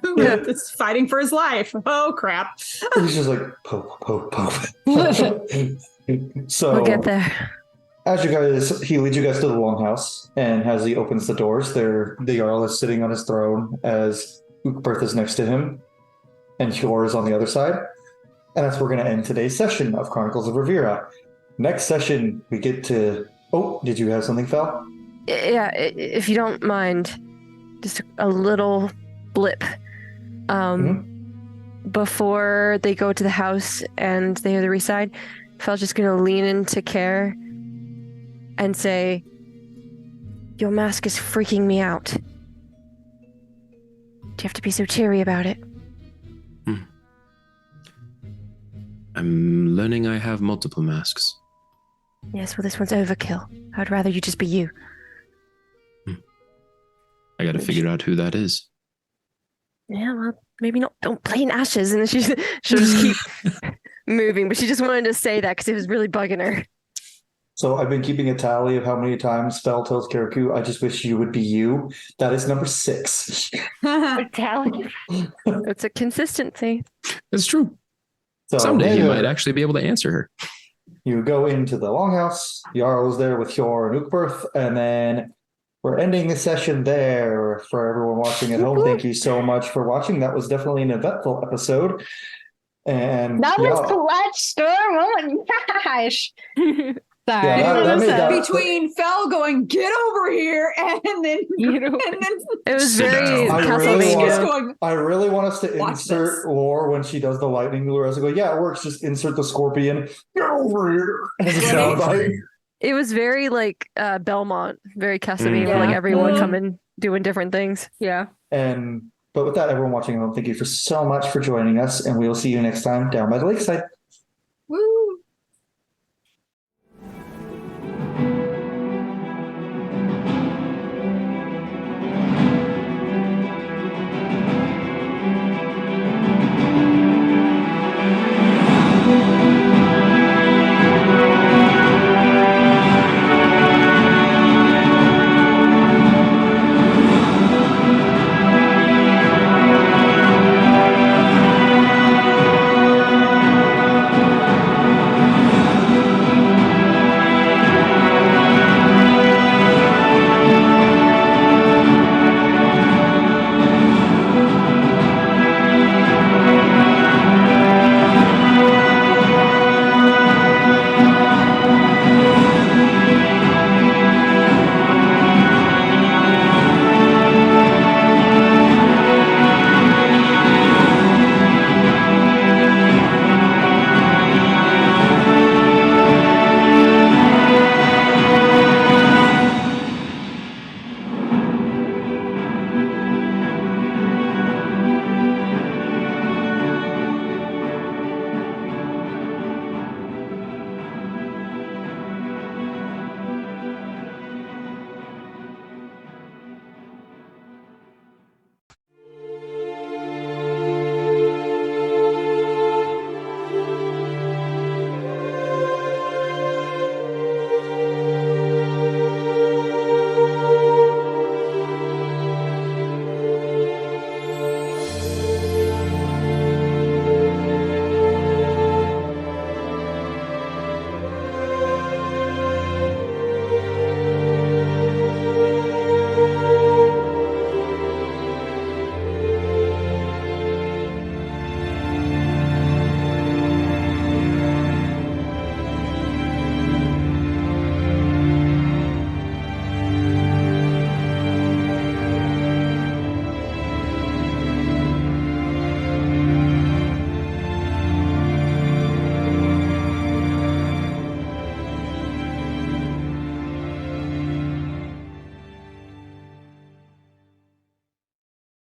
who is fighting for his life. Oh, crap. He's just like, Pope. So We'll get there. as he leads you guys to the longhouse, and as he opens the doors, the Jarl is sitting on his throne as Ukberth is next to him, and Hjor is on the other side. And that's where we're going to end today's session of Chronicles of Ravira. next session, we get to. Oh, did you have something, Fel? Yeah, if you don't mind, just a little blip. Before they go to the house and they hear the recite, Fel's just gonna lean into Care and say, "Your mask is freaking me out. Do you have to be so cheery about it?" I'm learning I have multiple masks. Yes, well, this one's overkill. I'd rather you just be you. I gotta figure out who that is. Yeah, well, maybe not. Don't play in ashes, and then she'll just keep moving. But she just wanted to say that because it was really bugging her. So I've been keeping a tally of how many times Fel tells Karaku, "I just wish you would be you." That is number 6. It's a consistency. It's true. So Someday you then, might actually be able to answer her. you go into the longhouse. Jarl's there with Hjor and Ukberth, and then we're ending the session there. For everyone watching at home, thank you so much for watching. That was definitely an eventful episode. And That was clutch storm. Oh my gosh. Sorry. Yeah, that made that- Between Fel going, "Get over here," and then It was Sit very down. Castlevania. going, I really want us to Watch insert this. Lore when she does the lightning lure. As I go, yeah, it works. Just insert the scorpion. Get over here. As a soundbite. It was very like Belmont, very Castlevania, Mhm. like everyone Mhm. coming doing different things. Yeah. But with that, everyone watching at home, thank you so much for joining us, and we will see you next time down by the lakeside.